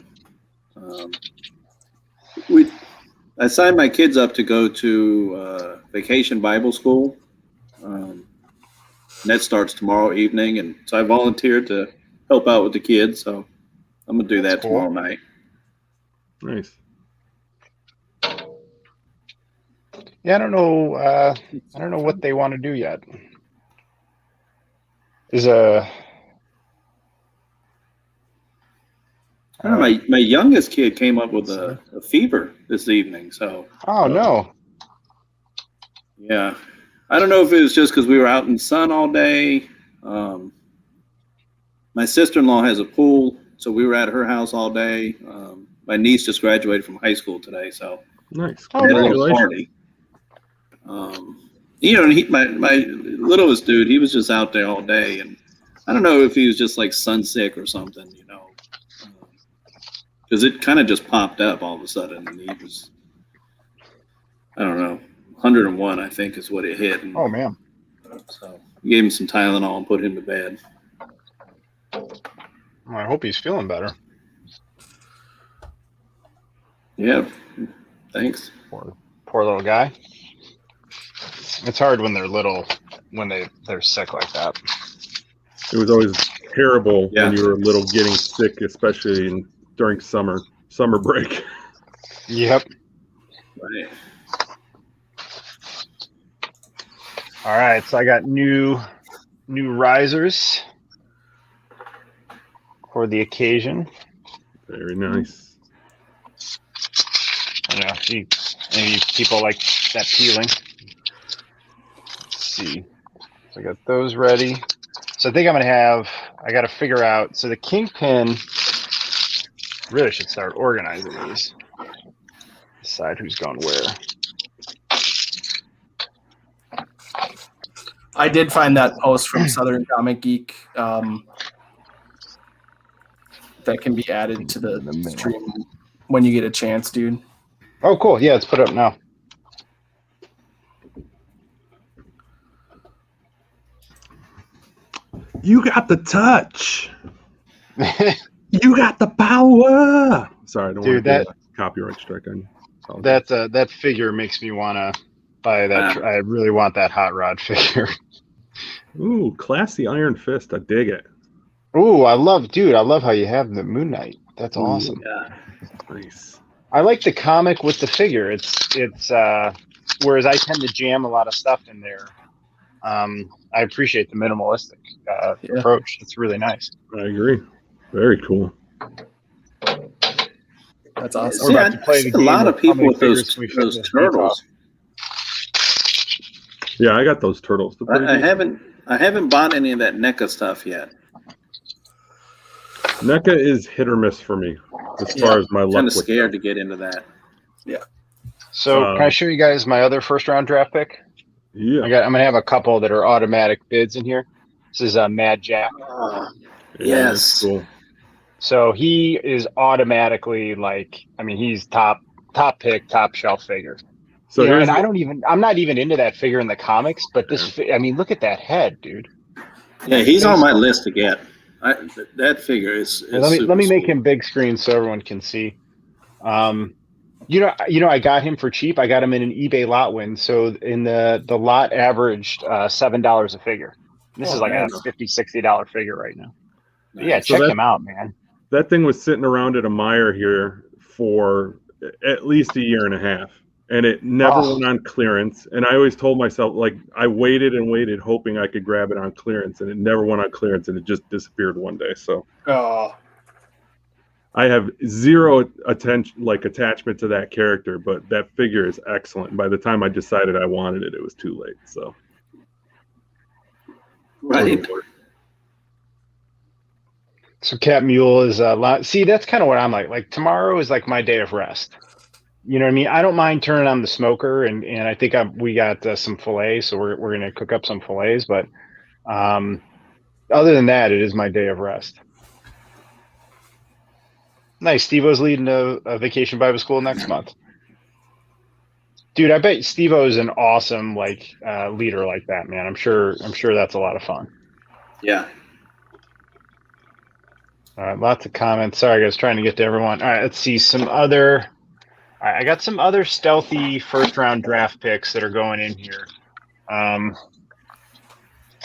it. I signed my kids up to go to Vacation Bible School. And that starts tomorrow evening, and so I volunteered to help out with the kids. So I'm gonna do that cool. tomorrow night. Nice. Yeah, I don't know. I don't know what they want to do yet. I don't know, my youngest kid came up with a fever this evening. So Oh no. yeah, I don't know if it was just because we were out in the sun all day. My sister-in-law has a pool, so we were at her house all day. My niece just graduated from high school today, so Nice. Oh, we had a little Congratulations. party. And my littlest dude, he was just out there all day, and I don't know if he was just like sunsick or something, because it kind of just popped up all of a sudden, and he was, I don't know, 101, I think, is what it hit. And Oh man. so we gave him some Tylenol and put him to bed. Well, I hope he's feeling better. Yeah, thanks. Poor little guy. It's hard when they're little, when they're sick like that. It was always terrible Yeah. when you were little getting sick, especially during summer break. Yep. Right. All right, so I got new risers for the occasion. Very nice. I don't know, maybe people like that peeling. Let's see. So I got those ready. So I think I got to figure out, so the Kingpin, really should start organizing these. Decide who's going where. I did find that post from Southern Comic Geek that can be added to the stream when you get a chance, dude. Oh, cool. Yeah, let's put it up now. You got the touch. You got the power. Sorry, I don't want to get a copyright strike on you. That figure makes me want to buy that. I really want that Hot Rod figure. Ooh, classy Iron Fist. I dig it. Ooh, I love how you have the Moon Knight. That's awesome. Yeah. Nice. I like the comic with the figure. It's whereas I tend to jam a lot of stuff in there. I appreciate the minimalistic approach. It's really nice. I agree. Very cool. That's awesome. See, We're about to play I see the a game lot of of how people many with figures can we fit in those this turtles. Yeah, I got those turtles. They're pretty good. I haven't bought any of that NECA stuff yet. NECA is hit or miss for me as far as my luck. Kind of with scared them. to get into that. So can I show you guys my other first round draft pick? Yeah. I'm gonna have a couple that are automatic bids in here. This is Mad Jack. Yeah, Yes. that's cool. So he is automatically like, I mean, he's top pick, top shelf figure. So you know, here's and I'm not even into that figure in the comics, but I mean, look at that head, dude. Yeah, he's on my list to get. That figure is let me make sweet. him big screen so everyone can see. You know, I got him for cheap. I got him in an eBay lot win. So in the lot averaged $7 a figure. This is like a $50-$60 figure right now. Nice. Yeah, check him out, man. That thing was sitting around at a Meijer here for at least a year and a half, and it never went on clearance. And I always told myself, like, I waited and waited, hoping I could grab it on clearance, and it never went on clearance, and it just disappeared one day. So I have zero attachment to that character, but that figure is excellent. And by the time I decided I wanted it, it was too late. So right. So Cat Mule is a lot. See, that's kind of what I'm like. Like tomorrow is like my day of rest. You know what I mean? I don't mind turning on the smoker, and I think we got some filet, so we're gonna cook up some fillets. But other than that, it is my day of rest. Nice. Steve-O's leading a vacation Bible school next month. Dude, I bet Steve-O is an awesome leader like that, man. I'm sure that's a lot of fun. Yeah. All right, lots of comments. Sorry, guys, trying to get to everyone. All right, let's see some other. All right, I got some other stealthy first-round draft picks that are going in here. I'll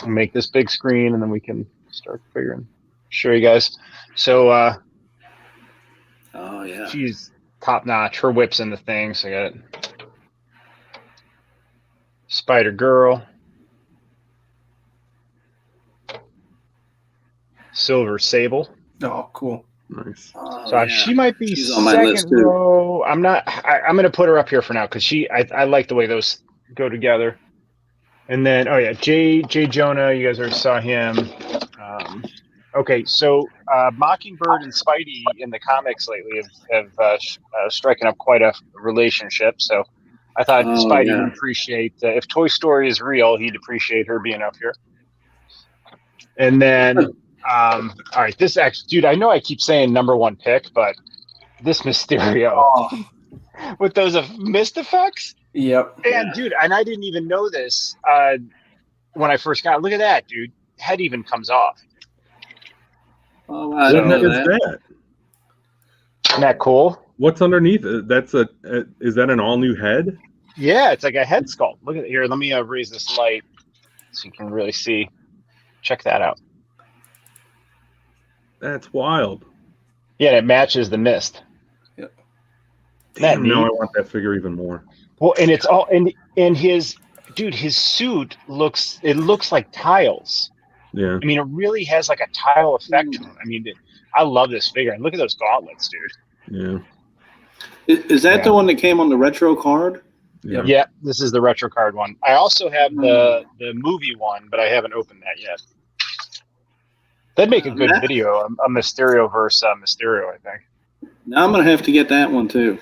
make this big screen, and then we can start show you guys. So, oh yeah, she's top notch. Her whip's in the thing, so I got it. Spider Girl, Silver Sable. Oh, cool. Nice. So she might be second row. I'm not. I'm going to put her up here for now because I like the way those go together. And then Jay Jonah. You guys already saw him. Okay, so Mockingbird and Spidey in the comics lately have striken up quite a relationship. So I thought Spidey would appreciate if Toy Story is real, he'd appreciate her being up here. And then. All right, this dude, I know I keep saying number one pick, but this Mysterio with those mist effects. Yep. And dude, and I didn't even know this when I first got. Look at that, dude. Head even comes off. Oh, what head is that? Isn't that cool? What's underneath it? Is that an all new head? Yeah, it's like a head sculpt. Look at it here. Let me raise this light so you can really see. Check that out. That's wild. Yeah, it matches the mist. Yep. Damn, now I want that figure even more. Well, and it's all and his suit looks like tiles. Yeah. I mean, it really has like a tile effect to him. I mean, I love this figure. And look at those gauntlets, dude. Yeah. Is that the one that came on the retro card? Yeah. Yeah, this is the retro card one. I also have the movie one, but I haven't opened that yet. That'd make a good video, a Mysterio versus Mysterio, I think. Now I'm gonna have to get that one too.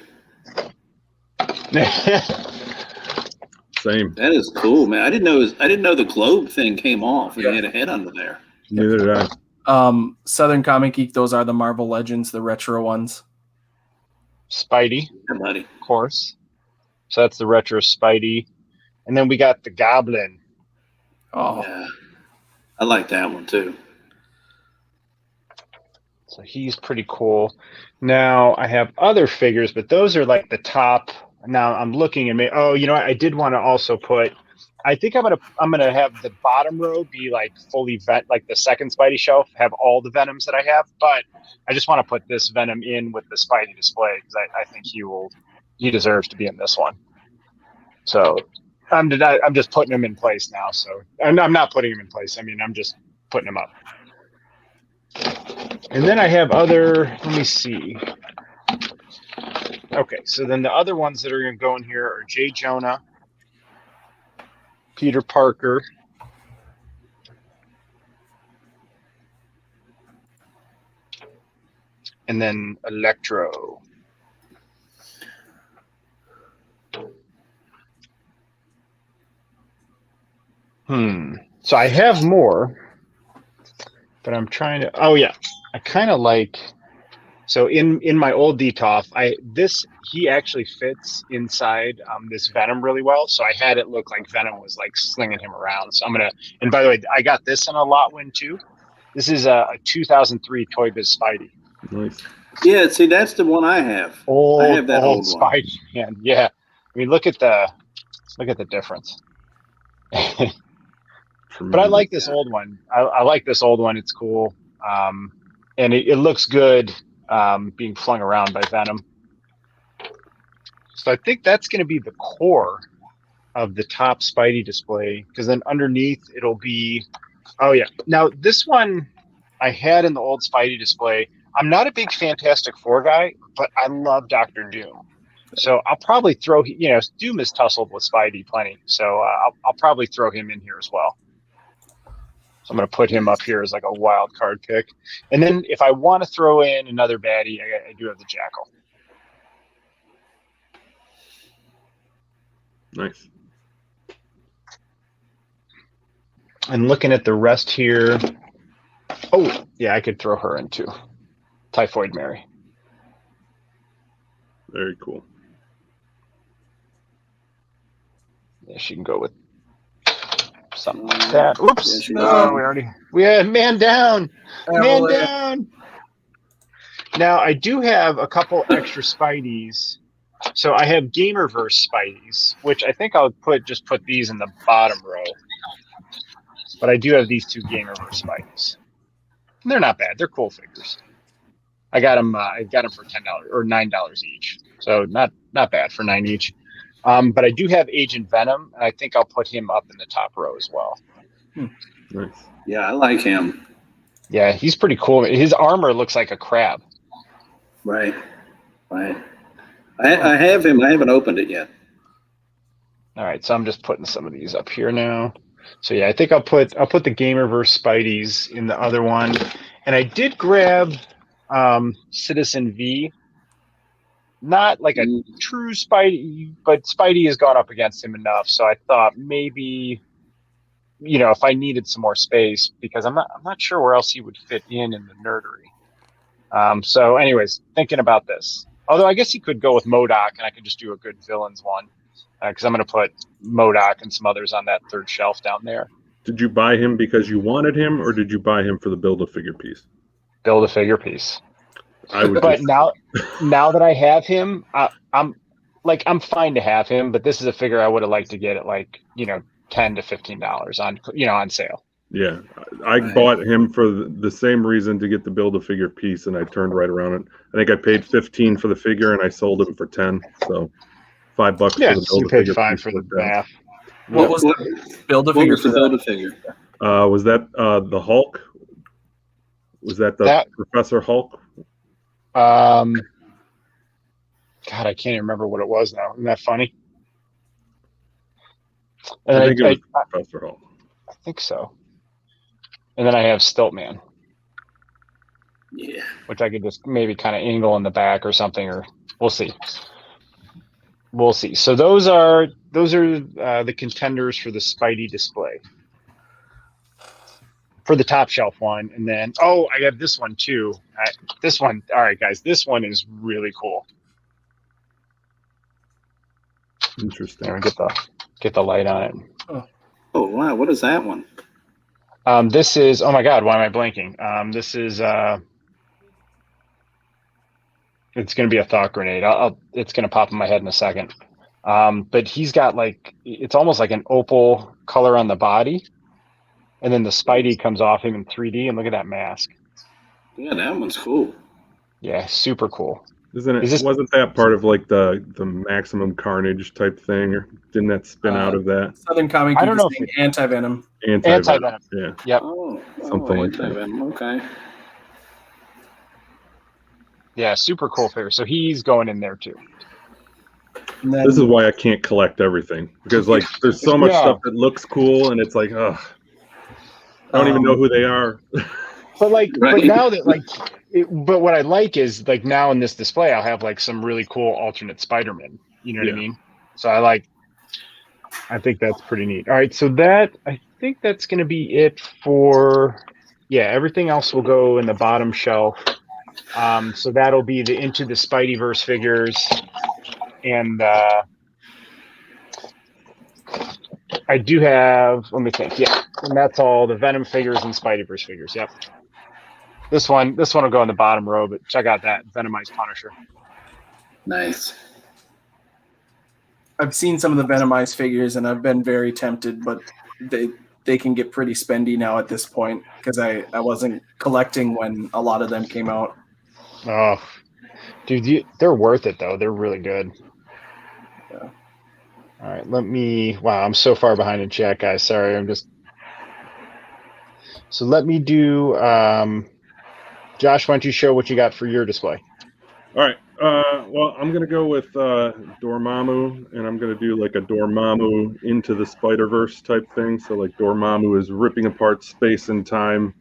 Same. That is cool, man. I didn't know the globe thing came off and they had a head under there. Neither did I. Southern Comic Geek, those are the Marvel Legends, the retro ones. Spidey, buddy. Of course. So that's the retro Spidey. And then we got the Goblin. Oh. Yeah. I like that one too. So he's pretty cool. Now I have other figures, but those are like the top. Now I'm looking and you know what? I did want to also put. I think I'm gonna have the bottom row be like fully like the second Spidey shelf have all the Venoms that I have, but I just want to put this Venom in with the Spidey display because I think he deserves to be in this one. So I'm just putting him in place now. So I'm not putting him in place. I mean I'm just putting him up. And then I have let me see. Okay, so then the other ones that are going to go in here are Jay Jonah, Peter Parker, and then Electro. So I have more, but I'm trying to. Oh yeah, I kind of like. So in my old Detolf, he actually fits inside this Venom really well. So I had it look like Venom was like slinging him around. So and by the way, I got this in a lot win too. This is a 2003 Toy Biz Spidey. Nice. Yeah, see, that's the one I have. I have that old one. Spidey, man. Yeah, I mean, look at the difference. But I like this old one. I like this old one. It's cool, and it looks good being flung around by Venom. So I think that's going to be the core of the top Spidey display, because then underneath it'll be. Oh yeah. Now this one I had in the old Spidey display. I'm not a big Fantastic Four guy, but I love Dr. Doom. So I'll probably throw, Doom is tussled with Spidey plenty. So I'll probably throw him in here as well. So I'm going to put him up here as like a wild card pick. And then if I want to throw in another baddie, I do have the Jackal. Nice. And looking at the rest here. Oh, yeah, I could throw her in too. Typhoid Mary. Very cool. Yeah, she can go with something like that. Oops. We had man down. Man down. Now, I do have a couple extra Spideys. So I have Gamerverse Spideys, which I think I'll just put these in the bottom row. But I do have these two Gamerverse Spideys. And they're not bad. They're cool figures. I got them for $10 or $9 each. So not bad for $9 each. But I do have Agent Venom, and I think I'll put him up in the top row as well. Nice. Yeah, I like him. Yeah, he's pretty cool. His armor looks like a crab. Right. I have him. I haven't opened it yet. All right, so I'm just putting some of these up here now. So yeah, I think I'll put the Gamerverse Spideys in the other one, and I did grab Citizen V. Not like a true Spidey, but Spidey has gone up against him enough. So I thought maybe, if I needed some more space, because I'm not sure where else he would fit in the Nerdery. So anyways, thinking about this. Although I guess he could go with MODOK, and I could just do a good villains one, because I'm going to put MODOK and some others on that third shelf down there. Did you buy him because you wanted him, or did you buy him for the Build-A-Figure piece? Build-A-Figure piece. But now that I have him, I'm fine to have him. But this is a figure I would have liked to get at $10 to $15 on sale. Yeah, I bought him for the same reason, to get the Build-A-Figure piece, and I turned right around it. I think I paid $15 for the figure, and I sold him for $10. So $5 yeah, for the Build-A-Figure. You paid $5 for the math. What was the Build-A-Figure for Build-A-Figure? Was that the Hulk? Was that Professor Hulk? God, I can't even remember what it was now. Isn't that funny? And I think it was Professor Hulk. I think so. And then I have Stiltman. Yeah. Which I could just maybe kind of angle in the back or something, or we'll see. We'll see. So those are the contenders for the Spidey display. For the top shelf one, and then I have this one too. This one, all right, guys, this one is really cool. Interesting. There, get the light on it. Oh wow, what is that one? This is, oh my God, why am I blanking? This is it's going to be a thought grenade. It's going to pop in my head in a second. But he's got it's almost like an opal color on the body. And then the Spidey comes off him in 3D, and look at that mask. Yeah, that one's cool. Yeah, super cool. Isn't it? Wasn't that part of the Maximum Carnage type thing, or didn't that spin out of that? Southern Comic. I don't know. Anti-Venom. Anti-Venom. Yeah. Yep. Something like that. Okay. Yeah, super cool figure. So he's going in there too. Then, this is why I can't collect everything, because there's so much stuff that looks cool, and it's like, ugh. I don't even know who they are. But right. but now that but what I like is now in this display, I'll have some really cool alternate Spider-Man. You know what I mean? So I think that's pretty neat. All right, so I think that's going to be it for, everything else will go in the bottom shelf. So that'll be the Into the Spideyverse figures, and I do have. Let me think. Yeah, and that's all the Venom figures and Spideyverse figures. Yep. This one will go in the bottom row, but check out that Venomized Punisher. Nice. I've seen some of the Venomized figures, and I've been very tempted, but they can get pretty spendy now at this point because I wasn't collecting when a lot of them came out. Oh, dude, they're worth it though. They're really good. Yeah. All right, wow, I'm so far behind in chat, guys. Sorry, so let me do, Josh, why don't you show what you got for your display? All right. Well, I'm going to go with Dormammu, and I'm going to do like a Dormammu into the Spider-Verse type thing. So like Dormammu is ripping apart space and time,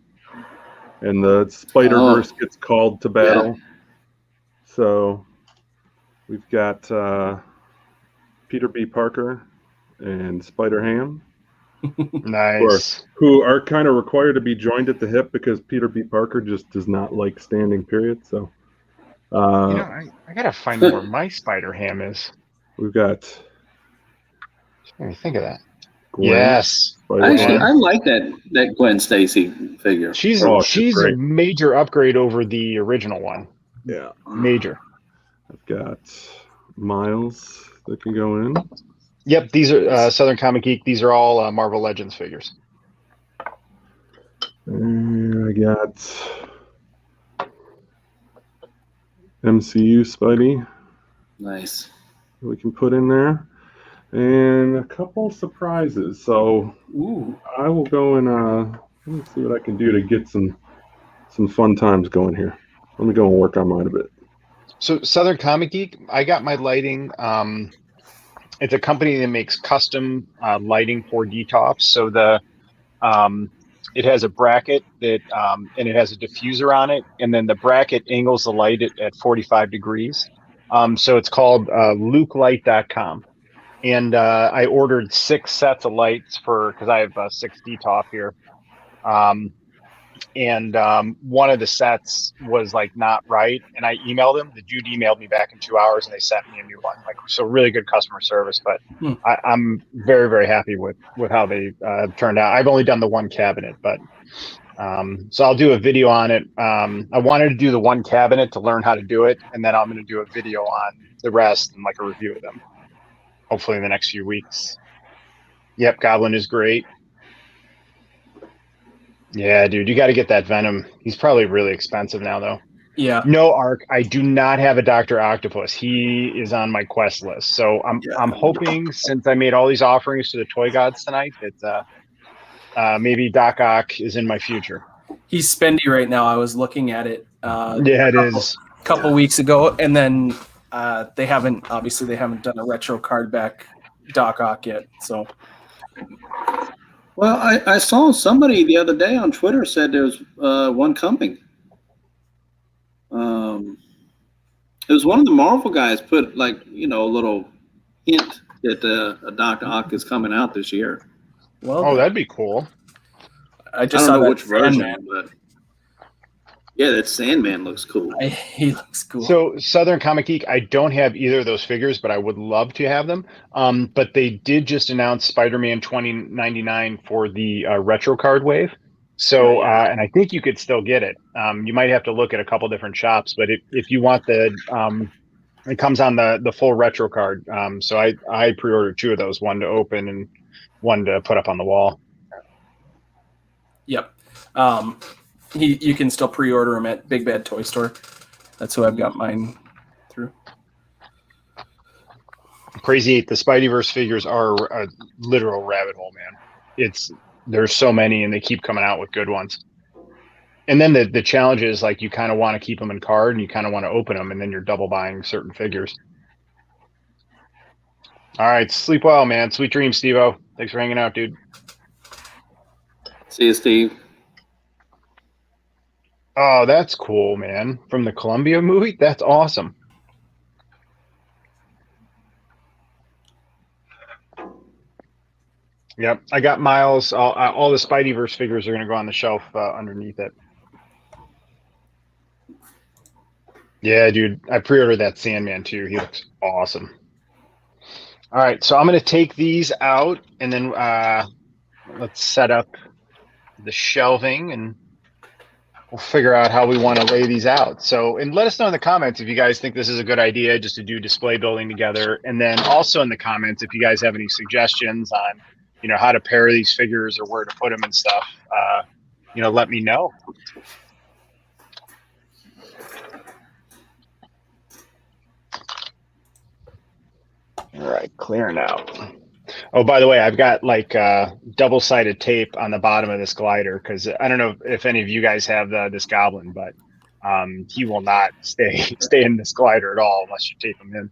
and the Spider-Verse gets called to battle. Yeah. So we've got Peter B. Parker and Spider-Ham. Nice. Who are kind of required to be joined at the hip because Peter B. Parker just does not like standing, period. So I gotta find where my Spider-Ham is. we've got. Let me think of that. Gwen, Yes. Actually, I like that Gwen Stacy figure. She's a major upgrade over the original one. Yeah. Major. I've got Miles that can go in. Yep, these are Southern Comic Geek. These are all Marvel Legends figures. And I got MCU Spidey. Nice. We can put in there. And a couple surprises. So I will go and let me see what I can do to get some fun times going here. Let me go and work on mine a bit. So Southern Comic Geek, I got my lighting. It's a company that makes custom lighting for Detolf. So it has a bracket that and it has a diffuser on it, and then the bracket angles the light at 45 degrees. So it's called LukeLight.com. And I ordered 6 sets of lights because I have 6 Detolf here. And one of the sets was like not right, and I emailed them. The dude emailed me back in 2 hours, and they sent me a new one. So really good customer service. But I'm very, very happy with how they turned out. I've only done the one cabinet, but so I'll do a video on it. I wanted to do the one cabinet to learn how to do it, and then I'm going to do a video on the rest and like a review of them. Hopefully in the next few weeks. Yep, Goblin is great. Yeah, dude, you got to get that Venom. He's probably really expensive now, though. Yeah. No, Ark, I do not have a Dr. Octopus. He is on my quest list. So I'm hoping, since I made all these offerings to the toy gods tonight, that maybe Doc Ock is in my future. He's spendy right now. I was looking at it. Yeah, it is. A couple weeks ago, and then they haven't done a retro card back Doc Ock yet. So. Well, I saw somebody the other day on Twitter said there's one coming. It was one of the Marvel guys put a little hint that a Dr. Ock is coming out this year. Well, that'd be cool. I don't know which version, but yeah, that Sandman looks cool. He looks cool. So Southern Comic Geek, I don't have either of those figures, but I would love to have them. But they did just announce Spider-Man 2099 for the retro card wave. So, and I think you could still get it. You might have to look at a couple different shops, but if you want it comes on the full retro card. So I pre-ordered 2 of those, one to open and one to put up on the wall. Yep. You can still pre-order them at Big Bad Toy Store. That's who I've got mine through. Crazy 8, the Spideyverse figures are a literal rabbit hole, man. There's so many, and they keep coming out with good ones. And then the challenge is, like, you kind of want to keep them in card, and you kind of want to open them, and then you're double buying certain figures. All right, sleep well, man. Sweet dreams, Steve-O. Thanks for hanging out, dude. See you, Steve. Oh, that's cool, man. From the Columbia movie? That's awesome. Yep, I got Miles. All the Spideyverse figures are going to go on the shelf underneath it. Yeah, dude. I pre-ordered that Sandman too. He looks awesome. All right, so I'm going to take these out, and then let's set up the shelving, and we'll figure out how we want to lay these out. So, and let us know in the comments if you guys think this is a good idea just to do display building together. And then also in the comments, if you guys have any suggestions on, how to pair these figures or where to put them and stuff, let me know. All right, clearing out. Oh, by the way, I've got like double-sided tape on the bottom of this glider because I don't know if any of you guys have this goblin, but he will not stay in this glider at all unless you tape him in.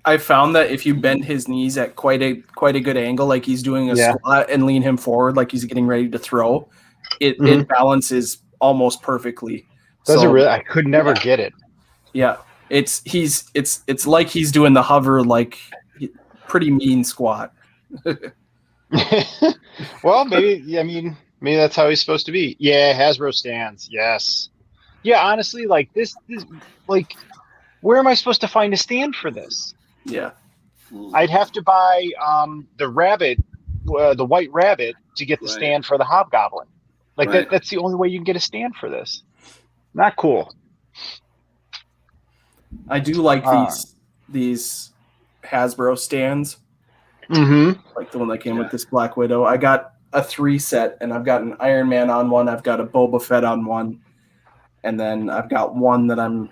I found that if you bend his knees at quite a good angle, like he's doing a squat, and lean him forward like he's getting ready to throw, it balances almost perfectly. Does it really? I could never get it. Yeah, it's like he's doing the hover, like pretty mean squat. Well, maybe. I mean, maybe that's how he's supposed to be. Yeah, Hasbro stands. Yes. Yeah, honestly, like this, like, where am I supposed to find a stand for this? Yeah, I'd have to buy the rabbit, the white rabbit, to get the stand for the hobgoblin. Like that's the only way you can get a stand for this. Not cool. I do like these Hasbro stands. Mm-hmm. Like the one that came with this Black Widow. I got a 3 set, and I've got an Iron Man on one. I've got a Boba Fett on one, and then I've got one that I'm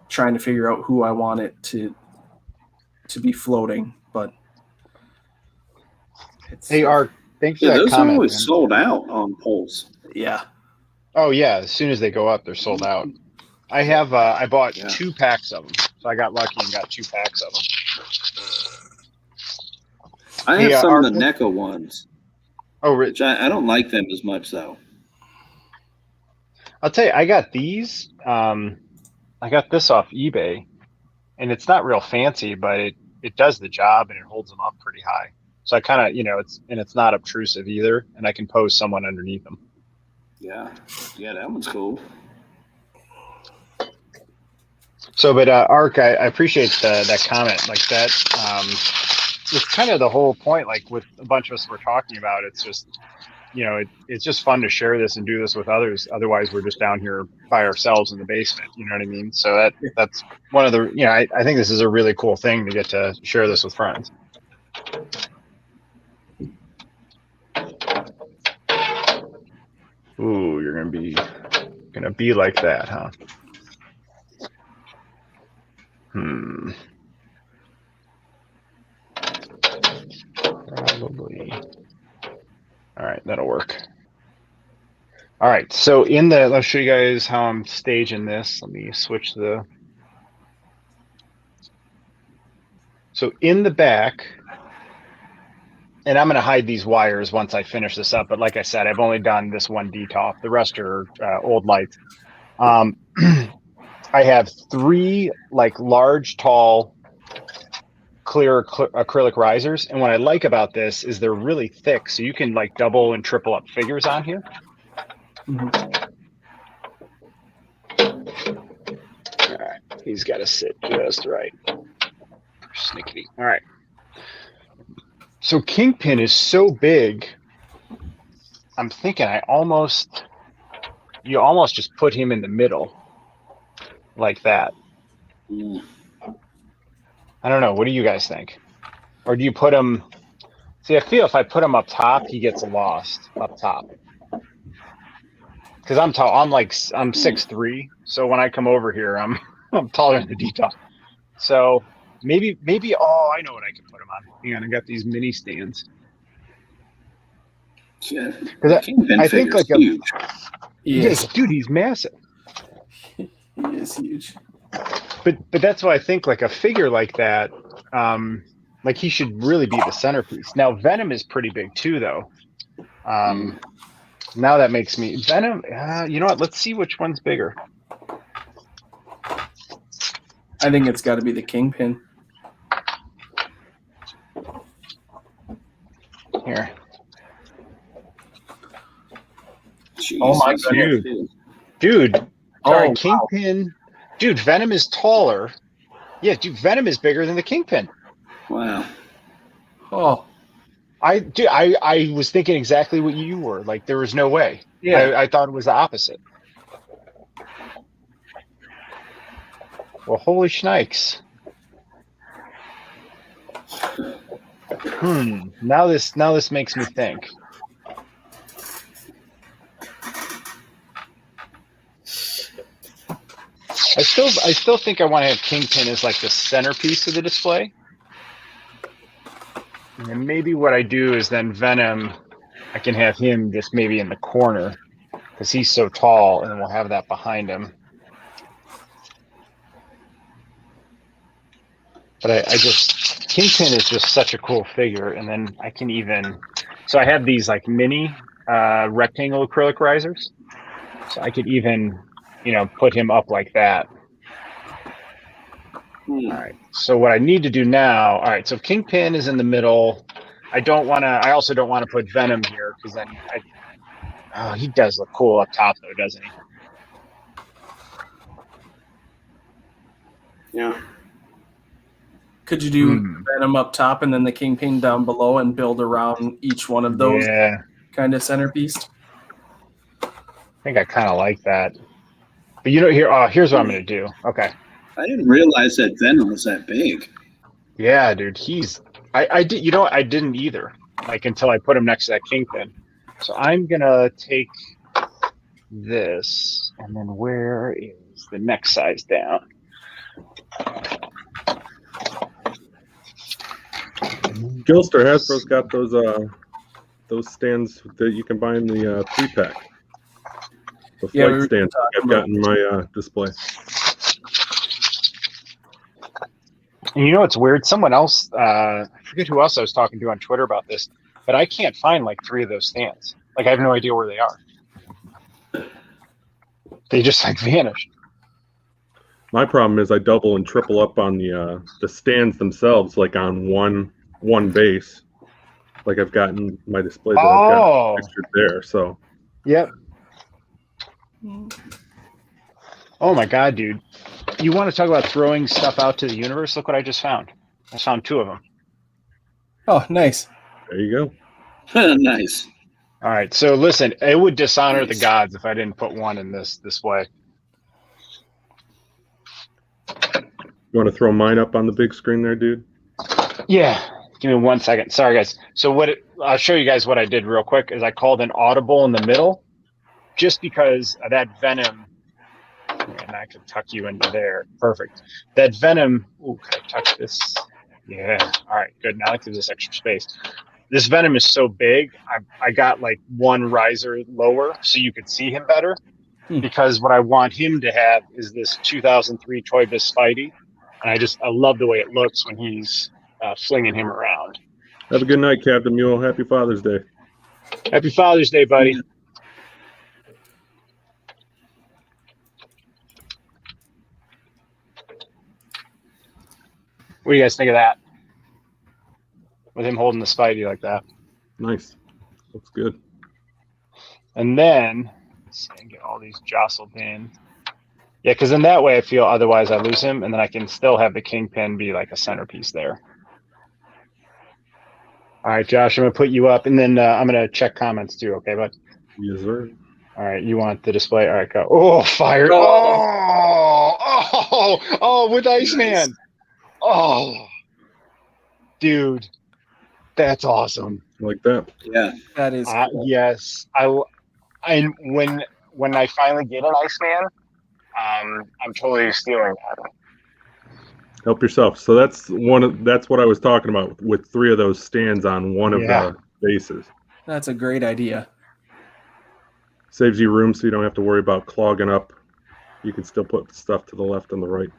trying to figure out who I want it to be floating. But hey, Art, thanks for that those comment. are always sold out on polls. Yeah. Oh yeah, as soon as they go up, they're sold out. I have I bought 2 packs of them, so I got lucky and got 2 packs of them. I have some of the NECA ones. Oh, which I don't like them as much, though. I'll tell you, I got these. I got this off eBay, and it's not real fancy, but it does the job and it holds them up pretty high. So I kind of, it's not obtrusive either, and I can pose someone underneath them. Yeah, that one's cool. So, but Ark, I appreciate that comment. Like that, it's kind of the whole point. Like with a bunch of us we're talking about, it's just, it's just fun to share this and do this with others. Otherwise, we're just down here by ourselves in the basement. You know what I mean? So that's one of the, I think this is a really cool thing to get to share this with friends. Ooh, you're gonna be like that, huh? Probably. All right, that'll work. All right, so let's show you guys how I'm staging this. Let me switch so in the back, and I'm going to hide these wires once I finish this up. But like I said, I've only done this one Detolf. The rest are old lights. I have 3 like large, tall, clear acrylic risers. And what I like about this is they're really thick. So you can like double and triple up figures on here. Mm-hmm. All right. He's got to sit just right. Snickety. All right. So Kingpin is so big, I'm thinking you almost just put him in the middle like that. I don't know. What do you guys think? Or do you put him? See, I feel if I put him up top, he gets lost up top. Because I'm tall. I'm 6'3", so when I come over here, I'm taller than the Detolf. So maybe. Oh, I know what I can put him on. Hang on, I got these mini stands. Yeah, I think like huge. Yes, dude, he's massive. He is huge. But that's why I think like a figure like that, like he should really be the centerpiece. Now Venom is pretty big too, though. Now that makes me Venom. You know what? Let's see which one's bigger. I think it's got to be the Kingpin. Here. Jeez, oh my goodness, dude! Sorry, Kingpin. Wow. Dude, Venom is taller. Yeah, dude, Venom is bigger than the Kingpin. Wow. Oh, I was thinking exactly what you were. Like, there was no way. yeah. I thought it was the opposite. Well, holy shnikes. Now this makes me think. I still think I want to have Kingpin as like the centerpiece of the display. And maybe what I do is then Venom, I can have him just maybe in the corner because he's so tall, and then we'll have that behind him. But Kingpin is just such a cool figure, and then I can even, so I have these like mini rectangle acrylic risers, so I could even, put him up like that. All right, so what I need to do now, all right, so Kingpin is in the middle. I also don't want to put Venom here, because then he does look cool up top though, doesn't he? Yeah. Could you do Venom up top and then the Kingpin down below and build around each one of those kind of centerpiece? I think I kind of like that. But here's what I'm going to do. Okay. I didn't realize that Venom was that big. Yeah, dude. I didn't either. Like, until I put him next to that Kingpin. So I'm going to take this, and then where is the next size down? Gilster, Hasbro's got those stands that you can buy in the 3-pack. The flight stands I've got in my display. And what's weird? Someone else, I forget who else I was talking to on Twitter about this, but I can't find like 3 of those stands. Like, I have no idea where they are. They just like vanished. My problem is I double and triple up on the stands themselves, like on one base. Like I've gotten my display that I've got pictured there. So. Yep. Oh my God, dude! You want to talk about throwing stuff out to the universe? Look what I just found. I found 2 of them. Oh, nice. There you go. Nice. All right. So listen, it would dishonor the gods if I didn't put one in this display. You want to throw mine up on the big screen there, dude? Yeah. Give me 1 second. Sorry, guys. So I'll show you guys what I did real quick. Is I called an audible in the middle, just because of that Venom. And I could tuck you into there. Perfect. That Venom. Ooh, can I touch this? Yeah. All right. Good. Now I give this extra space. This Venom is so big. I got like 1 riser lower so you could see him better. Because what I want him to have is this 2003 Toy Biz Spidey. And I love the way it looks when he's flinging him around. Have a good night, Captain Mule. Happy Father's Day. Happy Father's Day, buddy. Yeah. What do you guys think of that? With him holding the Spidey like that. Nice. Looks good. And then, let's see, get all these jostled in. Yeah, because in that way I feel otherwise I lose him, and then I can still have the Kingpin be like a centerpiece there. All right, Josh, I'm going to put you up, and then I'm going to check comments too, okay, bud? Yes, sir. All right, you want the display? All right, go. Oh, fire. Oh, with Iceman. Oh, dude, that's awesome. Like that? Yeah, that is cool. Yes, when I finally get an Iceman, I'm totally stealing that. Help yourself. So that's what I was talking about with 3 of those stands on one of the bases. That's a great idea. Saves you room, so you don't have to worry about clogging up. You can still put stuff to the left and the right.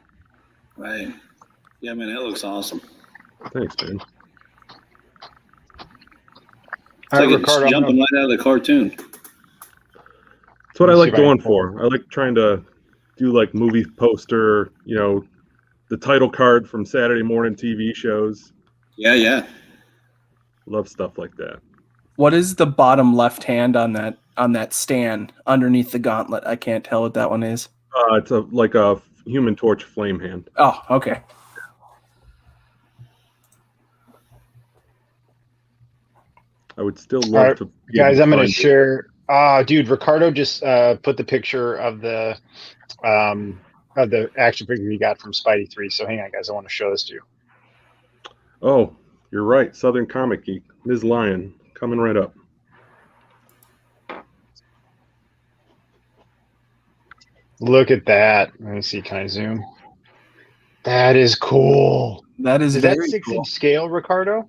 Right. Yeah, man, that looks awesome. Thanks, man. It's like it's jumping right out of the cartoon. That's what I like going for. I like trying to do like movie poster, the title card from Saturday morning TV shows. Yeah. Love stuff like that. What is the bottom left hand on that stand underneath the gauntlet? I can't tell what that one is. It's like a Human Torch Flame Hand. Oh, okay. I would still All love right, to be guys, able I'm to going to find it. share. Dude, Ricardo just put the picture of the action figure he got from Spidey 3. So hang on, guys. I want to show this to you. Oh, you're right. Southern Comic Geek. Ms. Lion coming right up. Look at that. Let me see. Can I zoom? That is cool. That is Is that very 6 cool. inch scale, Ricardo?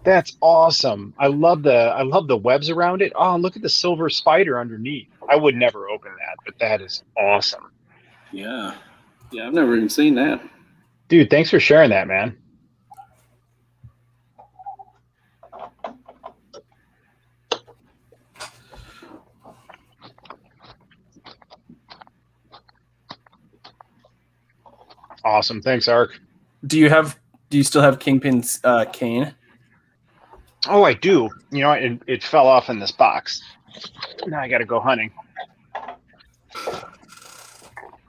That's awesome. I love the webs around it. Oh, look at the silver spider underneath. I would never open that, but that is awesome. Yeah. Yeah, I've never even seen that. Dude, thanks for sharing that, man. Awesome. Thanks, Ark. Do you still have Kingpin's cane? Oh, I do. You know, it fell off in this box. Now I got to go hunting.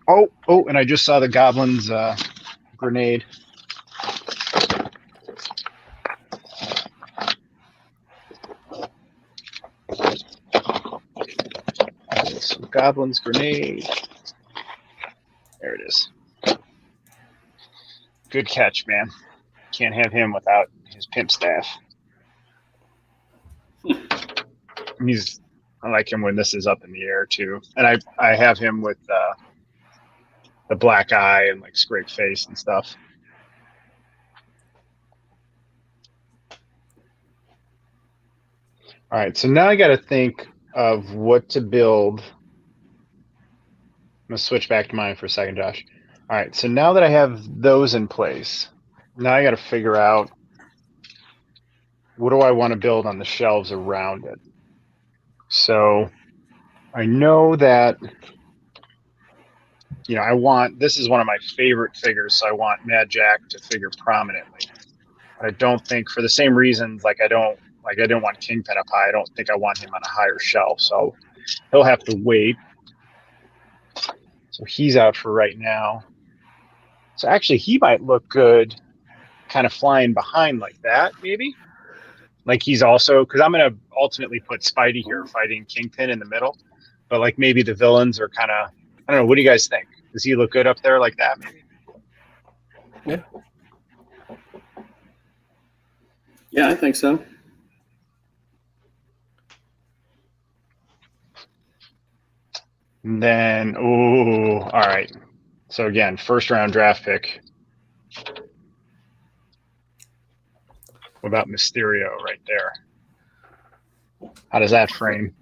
Oh, and I just saw the goblin's grenade. So goblin's grenade. There it is. Good catch, man. Can't have him without his pimp staff. I like him when this is up in the air too, and I have him with the black eye and like scraped face and stuff. All right, so now I got to think of what to build. I'm gonna switch back to mine for a second, Josh. All right, so now that I have those in place, now I got to figure out what do I want to build on the shelves around it. So I know that, you know, this is one of my favorite figures, so I want Mad Jack to figure prominently. But I don't think, for the same reasons, I didn't want Kingpin up high. I don't think I want him on a higher shelf, so he'll have to wait. So he's out for right now. So actually, he might look good kind of flying behind like that, maybe. Like he's also, because I'm going to ultimately put Spidey here fighting Kingpin in the middle. But like maybe the villains are kind of, I don't know, what do you guys think? Does he look good up there like that, maybe? Yeah. Yeah, I think so. And then, all right. So again, first round draft pick. What about Mysterio right there? How does that frame?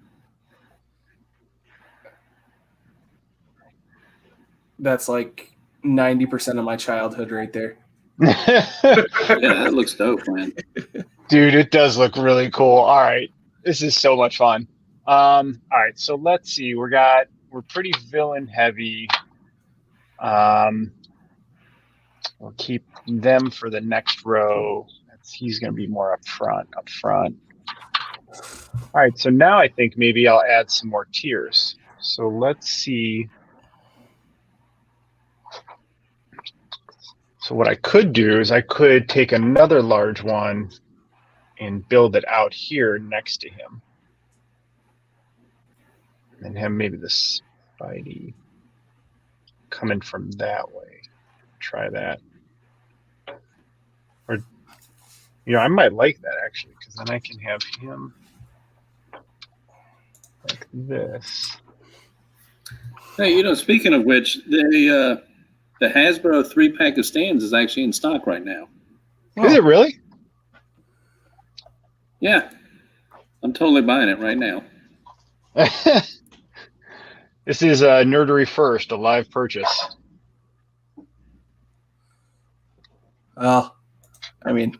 That's like 90% of my childhood right there. Yeah, that looks dope, man. Dude, it does look really cool. All right. This is so much fun. All right, so let's see. We're pretty villain heavy. We'll keep them for the next row. He's going to be more up front. All right, so now I think maybe I'll add some more tiers. So let's see. So what I could do is I could take another large one and build it out here next to him. And have maybe the Spidey coming from that way. Try that. Or, you know, I might like that actually, because then I can have him like this. Hey, you know, speaking of which, the Hasbro 3-pack of stands is actually in stock right now. Is it really? Yeah, I'm totally buying it right now. This is Nerdery First, a live purchase. Well, I mean,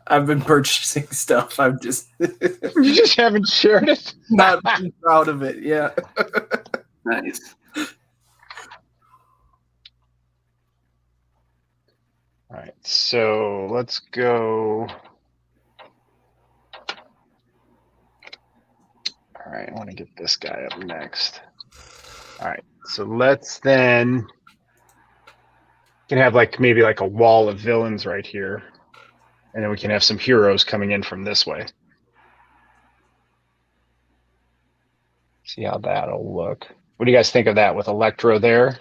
I've been purchasing stuff. I'm just You just haven't shared it? not being proud of it. Yeah. Nice. All right, so let's go. All right, I want to get this guy up next. All right. So let's then can have like maybe like a wall of villains right here, and then we can have some heroes coming in from this way. See how that'll look. What do you guys think of that with Electro there?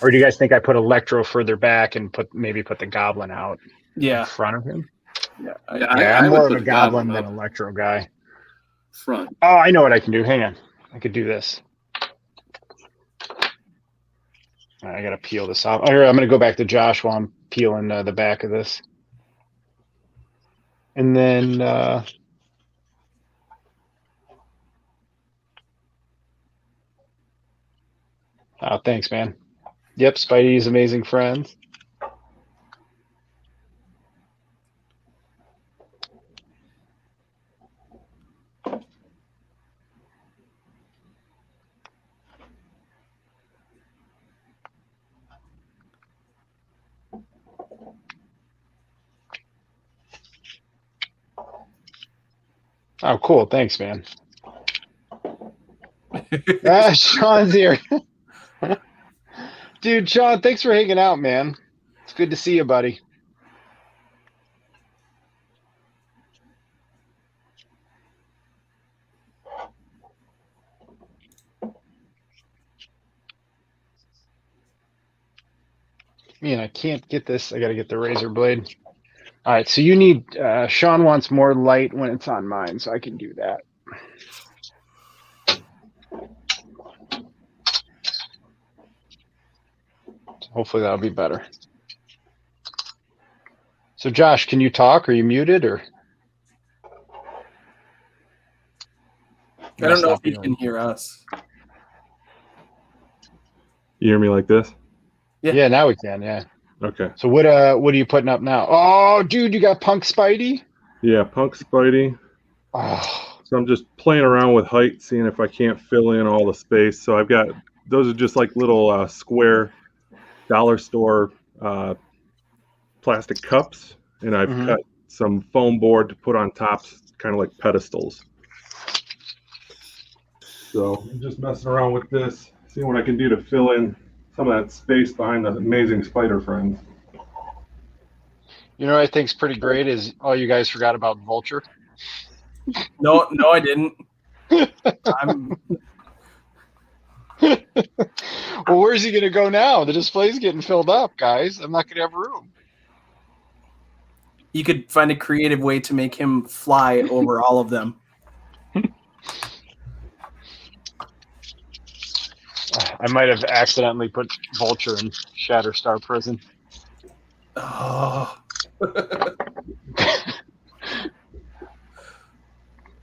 Or do you guys think I put Electro further back and maybe put the Goblin out in front of him? Yeah, I'm I more would of a put Goblin than up Electro guy. front. Oh, I know what I can do. Hang on. I could do this. All right, I got to peel this off. All right, I'm going to go back to Josh while I'm peeling the back of this. And then... oh, thanks, man. Yep, Spidey's Amazing Friends. Oh, cool. Thanks, man. Sean's here. Dude, Sean, thanks for hanging out, man. It's good to see you, buddy. Man, I can't get this. I got to get the razor blade. All right, so you need... Sean wants more light when it's on mine, so I can do that. Hopefully that'll be better. So, Josh, can you talk? Are you muted or? I don't know if you can hear us. You hear me like this? Yeah, now we can. Yeah. Okay. So what are you putting up now? Oh, dude, you got Punk Spidey? Yeah, Punk Spidey. Oh. So I'm just playing around with height, seeing if I can't fill in all the space. So I've got, those are just like little square dollar store plastic cups, and I've cut some foam board to put on tops, kind of like pedestals. So I'm just messing around with this, seeing what I can do to fill in some of that space behind the amazing spider friends. You know what I think's pretty great is all you guys forgot about Vulture. No, I didn't. Well, where's he gonna go now? The display's getting filled up, guys. I'm not gonna have room. You could find a creative way to make him fly over all of them. I might have accidentally put Vulture in Shatterstar Prison. Oh.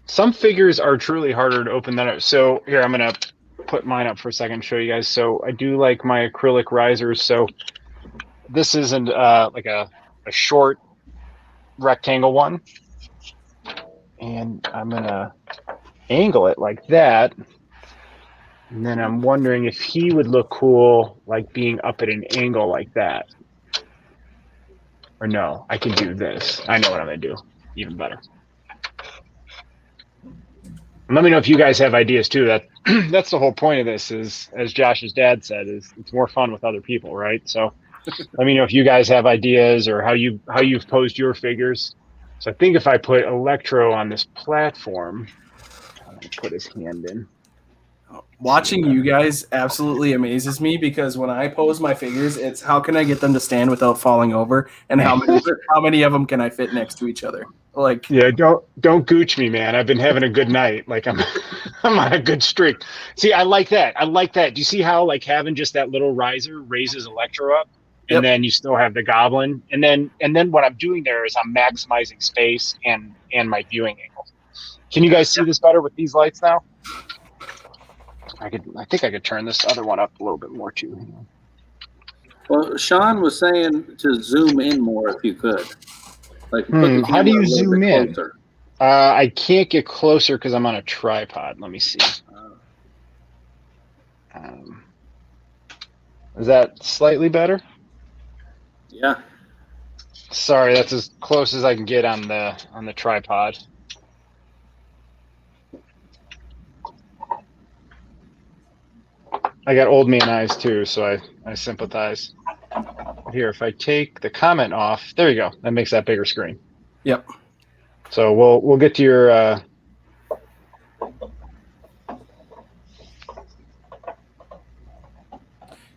Some figures are truly harder to open than others. So here, I'm going to put mine up for a second and show you guys. So I do like my acrylic risers. So this isn't like a short rectangle one. And I'm going to angle it like that. And then I'm wondering if he would look cool like being up at an angle like that. Or no, I can do this. I know what I'm going to do. Even better. And let me know if you guys have ideas too. That's the whole point of this is, as Josh's dad said, is it's more fun with other people, right? So let me know if you guys have ideas or how you've posed your figures. So I think if I put Electro on this platform, I'm going to put his hand in. Watching you guys absolutely amazes me because when I pose my figures, it's how can I get them to stand without falling over, and how many of them can I fit next to each other? Like, yeah, don't gooch me, man. I've been having a good night. Like I'm on a good streak. See, I like that. Do you see how like having just that little riser raises Electro up, and then you still have the Goblin, and then what I'm doing there is I'm maximizing space and my viewing angle. Can you guys see this better with these lights now? I think I could turn this other one up a little bit more too. Well, Sean was saying to zoom in more if you could. Like, how do you zoom in? I can't get closer because I'm on a tripod. Let me see. Is that slightly better? Yeah. Sorry, that's as close as I can get on the tripod. I got old man eyes too, so I sympathize. Here, if I take the comment off, there you go. That makes that bigger screen. Yep. So we'll get to your.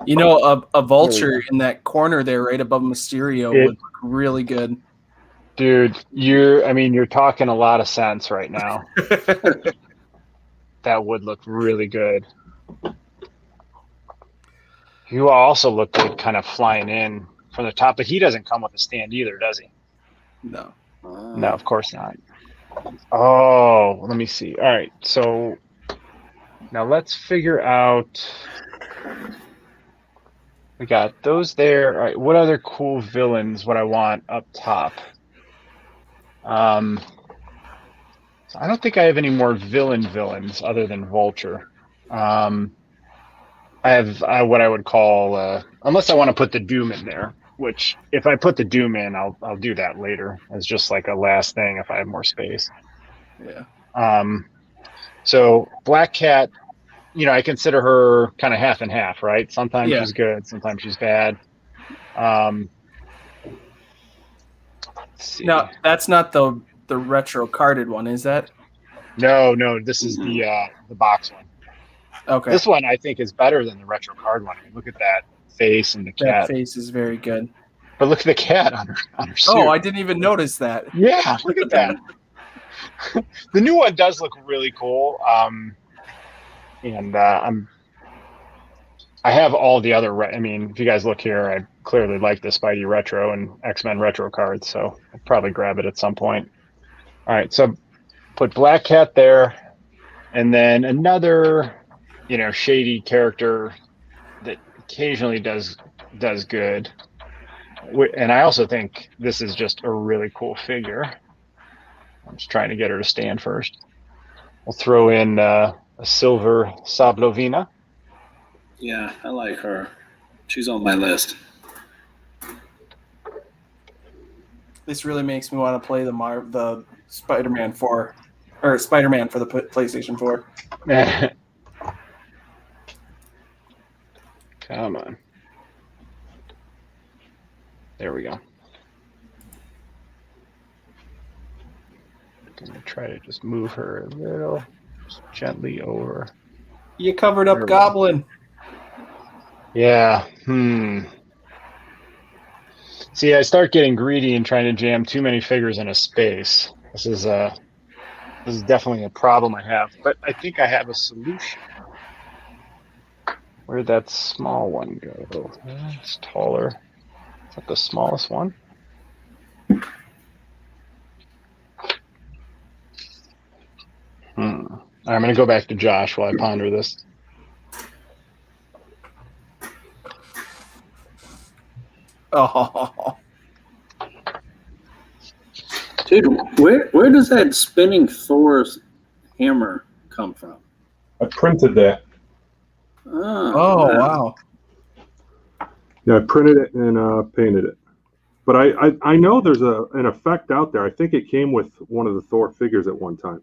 You know, a vulture in that corner there, right above Mysterio, would look really good. Dude, you're talking a lot of sense right now. That would look really good. You also look good kind of flying in from the top, but he doesn't come with a stand either, does he? No. No, of course not. Oh, let me see. All right, so now let's figure out. We got those there. All right, what other cool villains would I want up top? So I don't think I have any more villains other than Vulture. I have what I would call, unless I want to put the Doom in there, which if I put the Doom in, I'll do that later as just like a last thing if I have more space. Yeah. So Black Cat, I consider her kind of half and half, right? Sometimes she's good, sometimes she's bad. No, that's not the retro carded one, is that? No, this is the box one. Okay. This one I think is better than the retro card one. I mean, look at that face and the cat. That face is very good. But look at the cat on her suit. Oh, I didn't even notice that. Yeah, look at that. The new one does look really cool. And I have all the other. If you guys look here, I clearly like the Spidey retro and X-Men retro cards, so I'll probably grab it at some point. All right, so put Black Cat there, and then another, shady character that occasionally does good. And I also think this is just a really cool figure. I'm just trying to get her to stand first. We'll throw in a silver Sablovina. Yeah, I like her. She's on my list. This really makes me want to play the Spider-Man 4 or Spider-Man for the PlayStation 4. Come on. There we go. I'm going to try to just move her a little, just gently over. You covered up Goblin. Yeah. See, I start getting greedy and trying to jam too many figures in a space. This is definitely a problem I have, but I think I have a solution. Where'd that small one go? It's taller. Is that the smallest one? I'm going to go back to Josh while I ponder this. Oh, dude, where does that spinning Thor's hammer come from? I printed that. Oh wow. Yeah, I printed it and painted it. But I know there's an effect out there. I think it came with one of the Thor figures at one time.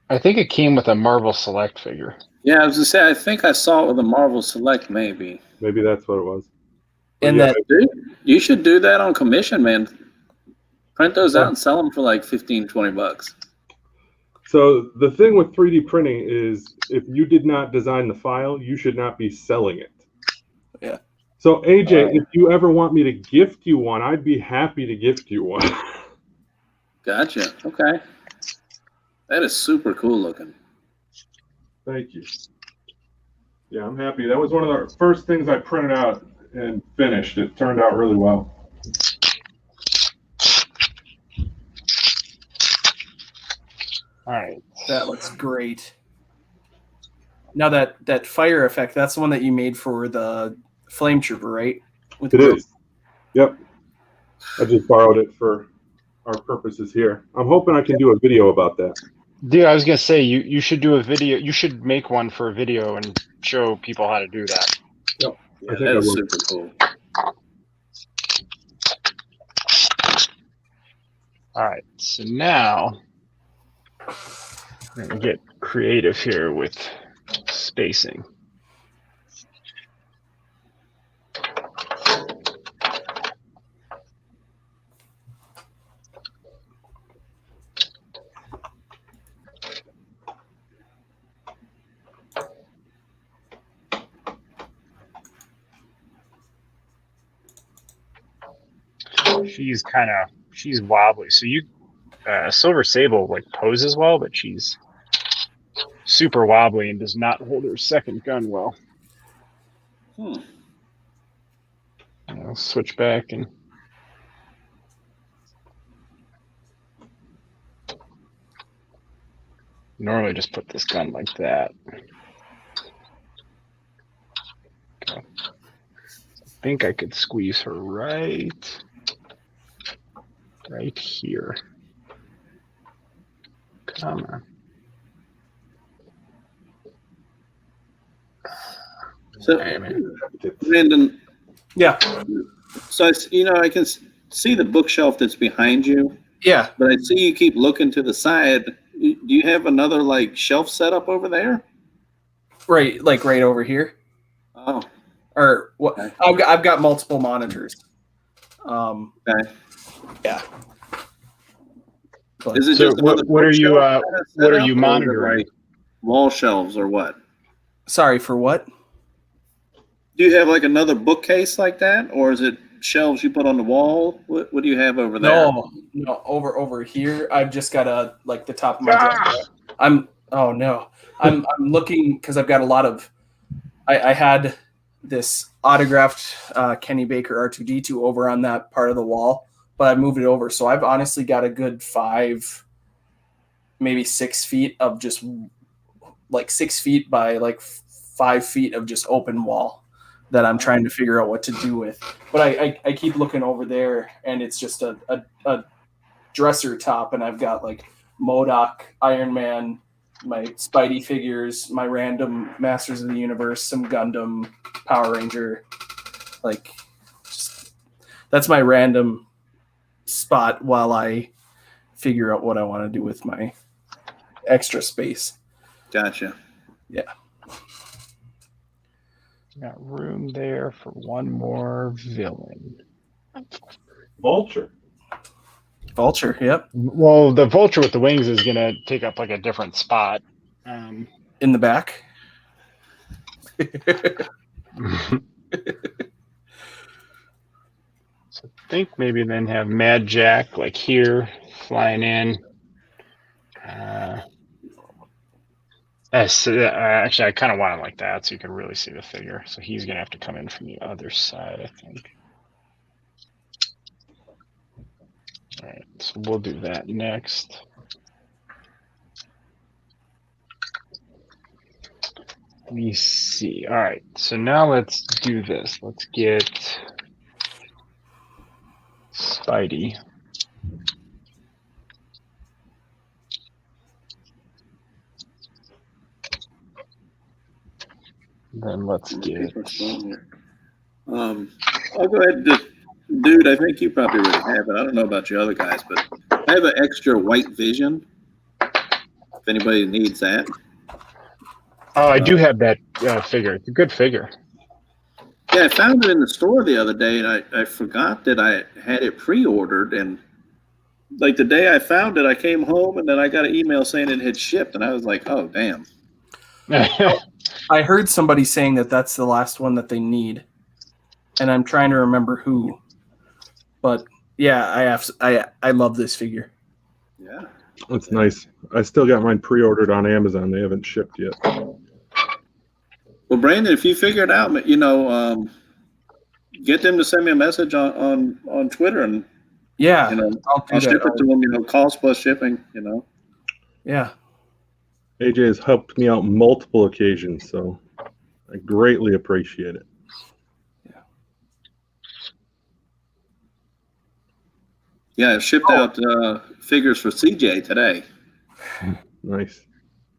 I think it came with a Marvel Select figure. Yeah, I was gonna say I think I saw it with a Marvel Select, maybe. Maybe that's what it was. And yeah, dude, you should do that on commission, man. Print those out and sell them for like $15-20. So the thing with 3D printing is if you did not design the file, you should not be selling it. Yeah. So AJ, if you ever want me to gift you one, I'd be happy to gift you one. Gotcha. Okay. That is super cool looking. Thank you. Yeah, I'm happy. That was one of the first things I printed out and finished. It turned out really well. All right. that looks great. Now that fire effect, that's the one that you made for the Flame Trooper, right? With it is. Yep. I just borrowed it for our purposes here. I'm hoping I can do a video about that. Dude, I was gonna say you should do a video. You should make one for a video and show people how to do that. Yep. Yeah, that is super cool. All right, so now I'm gonna get creative here with spacing. she's wobbly. So Silver Sable like poses well, but she's super wobbly and does not hold her second gun well. I'll switch back and normally just put this gun like that. Okay. I think I could squeeze her right here. Come on. So, Brandon. Yeah. So I can see the bookshelf that's behind you. Yeah. But I see you keep looking to the side. Do you have another like shelf set up over there? Right, like right over here. Oh. Or what? Okay. I've got multiple monitors. Okay. Yeah. But, Is it So just another what are you bookshelf what are setup, you or is it, monitoring? like, wall shelves or what? sorry, for what? Do you have like another bookcase like that, or is it shelves you put on the wall? What do you have over there? No, over here. I've just got the top of my desk. I'm looking because I've got a lot of. I had this autographed Kenny Baker R2D2 over on that part of the wall, but I moved it over, so I've honestly got a good 5, maybe 6 feet of just like 6 feet by like 5 feet of just open wall that I'm trying to figure out what to do with. But I keep looking over there, and it's just a dresser top, and I've got like MODOK, Iron Man, my Spidey figures, my random Masters of the Universe, some Gundam, Power Ranger. Like, that's my random spot while I figure out what I want to do with my extra space. Gotcha. Yeah. Got room there for one more villain. Vulture. Yep. Well, the vulture with the wings is gonna take up like a different spot. In the back. So I think maybe then have Mad Jack like here flying in. Actually, I kind of want it like that so you can really see the figure. So he's gonna have to come in from the other side, I think. All right, so we'll do that next. Let me see. All right, so now let's do this. Let's get Spidey. Then let's get. I'll go ahead and dude, I think you probably already have it. I don't know about you other guys, but I have an extra white vision. If anybody needs that. Oh, I do have that figure. It's a good figure. Yeah, I found it in the store the other day, and I forgot that I had it pre-ordered. And like the day I found it, I came home, and then I got an email saying it had shipped, and I was like, oh, damn. I heard somebody saying that that's the last one that they need, and I'm trying to remember who. But yeah, I love this figure. Yeah, That's nice. I still got mine pre-ordered on Amazon. They haven't shipped yet. Well, Brandon, if you figure it out, get them to send me a message on Twitter, and Yeah, I'll ship it to them. Cost plus shipping. Yeah. AJ has helped me out multiple occasions, so I greatly appreciate it. Yeah, I shipped out figures for CJ today. Nice.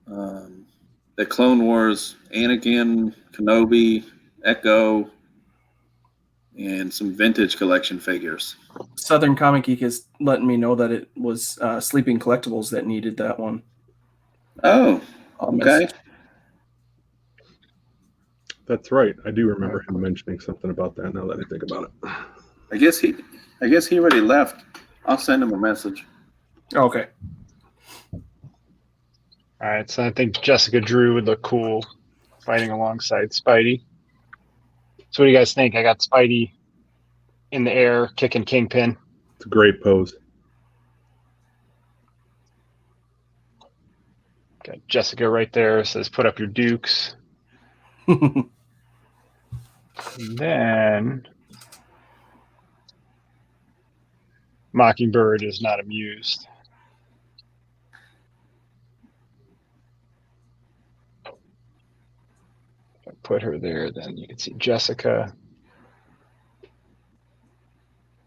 The Clone Wars, Anakin, Kenobi, Echo, and some vintage collection figures. Southern Comic Geek is letting me know that it was Sleeping Collectibles that needed that one. Oh, okay. That's right. I do remember him mentioning something about that now that I think about it. I guess he already left. I'll send him a message. Okay. All right, so I think Jessica Drew would look cool fighting alongside Spidey. So what do you guys think? I got Spidey in the air kicking Kingpin. It's a great pose. Got Jessica right there. Says, "Put up your dukes." And then Mockingbird is not amused. If I put her there, then you can see Jessica.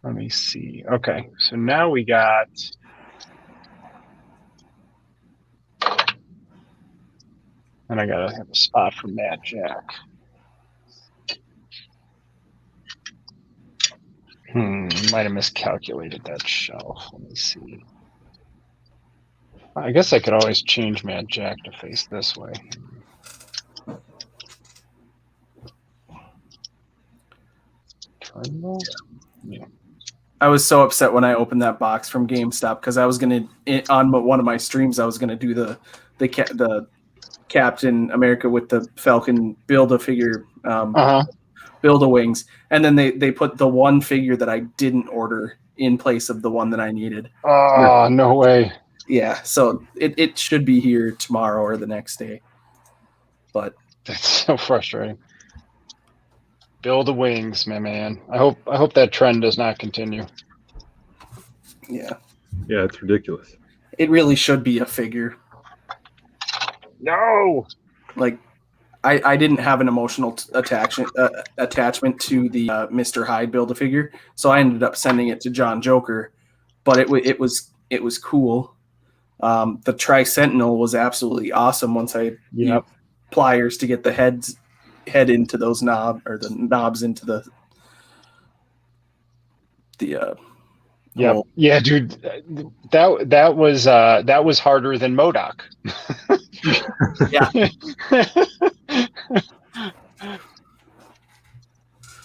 Let me see. Okay, so now we got. And I gotta have a spot for Mad Jack. Might have miscalculated that shelf. Let me see. I guess I could always change Mad Jack to face this way. Turnbull? Yeah. I was so upset when I opened that box from GameStop because I was gonna on one of my streams I was gonna do the Captain America with the Falcon Build-A-Figure Build-A-Wings, and then they put the one figure that I didn't order in place of the one that I needed. Oh, no way. Yeah, so it should be here tomorrow or the next day. But that's so frustrating. Build-A-Wings, my man. I hope that trend does not continue. Yeah. Yeah, it's ridiculous. It really should be a figure. No. Like, I didn't have an emotional attachment to the Mr. Hyde Build-A-Figure, so I ended up sending it to John Joker. But it was cool. The Tri-Sentinel was absolutely awesome once I used pliers to get the head into those the knobs into the hole. Yeah, dude, that was harder than MODOK. Yeah.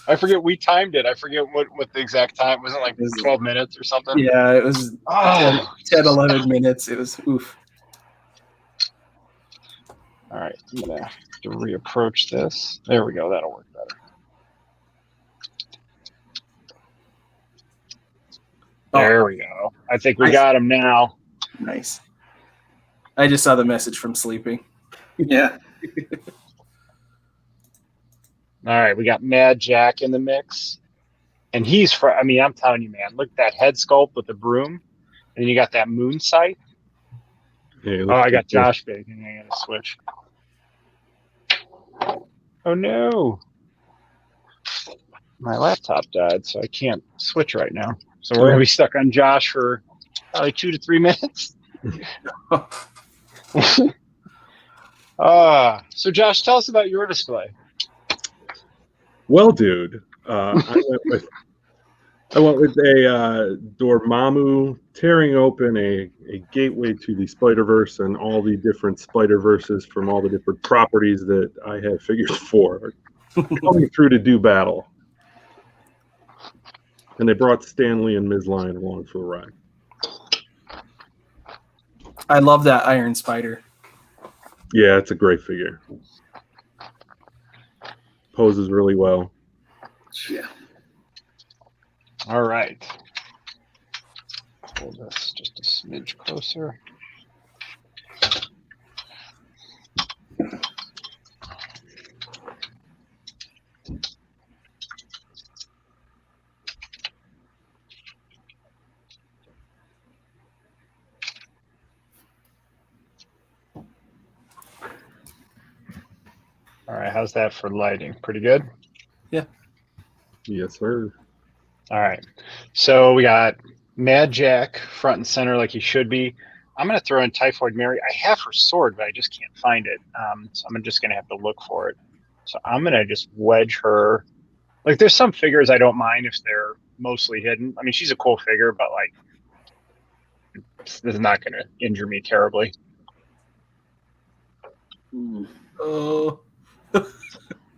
I forget we timed it. I forget what the exact time was. It like 12 minutes or something? Yeah, it was 10, 11 minutes. It was oof. All right, I'm gonna have to reapproach this. There we go. That'll work better. There we go. I think we got him now. Nice. I just saw the message from Sleeping. Yeah. All right, we got Mad Jack in the mix. And I'm telling you, man, look at that head sculpt with the broom. And then you got that moon sight. Hey, I got Josh baking. I gotta switch. Oh no. My laptop died, so I can't switch right now. So we're gonna be stuck on Josh for probably 2 to 3 minutes. So Josh, tell us about your display. Well, dude, I went with a Dormammu tearing open a gateway to the Spider-Verse and all the different Spider-Verses from all the different properties that I have figures for coming through to do battle. And they brought Stan Lee and Ms. Lion along for the ride. I love that Iron Spider. Yeah, it's a great figure. Poses really well. Yeah. All right. Pull this just a smidge closer. All right, how's that for lighting? Pretty good? Yeah. Yes, sir. All right. So we got Mad Jack front and center like he should be. I'm going to throw in Typhoid Mary. I have her sword, but I just can't find it. So I'm just going to have to look for it. So I'm going to just wedge her. Like, there's some figures I don't mind if they're mostly hidden. I mean, she's a cool figure, but, like, this is not going to injure me terribly. Oh.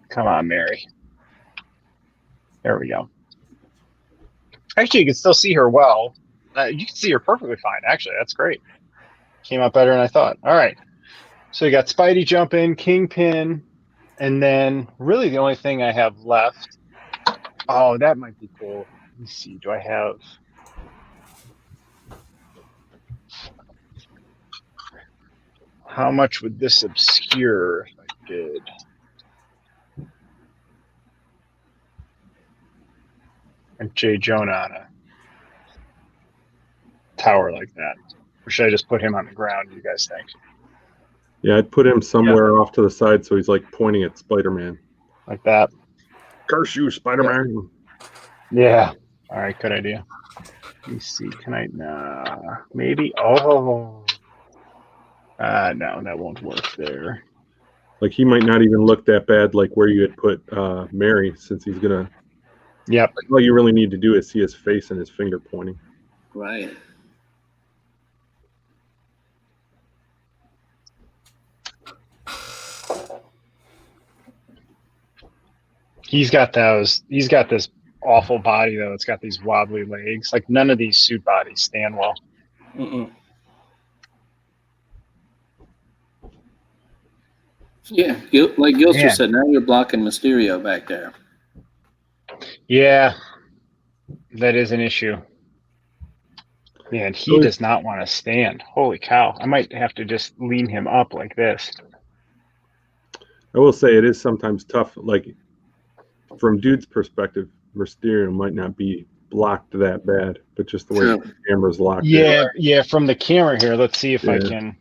Come on, Mary. There we go. Actually, you can still see her well. You can see her perfectly fine, actually. That's great. Came out better than I thought. All right. So you got Spidey jumping, Kingpin, and then really the only thing I have left. Oh, that might be cool. Let me see. Do I have... how much would this obscure if I did? And J. Jonah on a tower like that. Or should I just put him on the ground, you guys think? Yeah, I'd put him somewhere off to the side so he's like pointing at Spider-Man. Like that? Curse you, Spider-Man. Yeah. All right, good idea. Let me see. Can I? Maybe. Oh. No, that won't work there. Like he might not even look that bad like where you had put Mary, since he's gonna. Yep. Like, all you really need to do is see his face and his finger pointing. Right. He's got this awful body though. It's got these wobbly legs. Like none of these suit bodies stand well. Mm-mm. Yeah, like Gilster Man. said, now you're blocking Mysterio back there. Yeah, that is an issue. Man, he does not want to stand. Holy cow. I might have to just lean him up like this. I will say it is sometimes tough. Like from dude's perspective, Mysterio might not be blocked that bad, but just the way the camera's locked in. Yeah, from the camera here, let's see if I Yeah. can.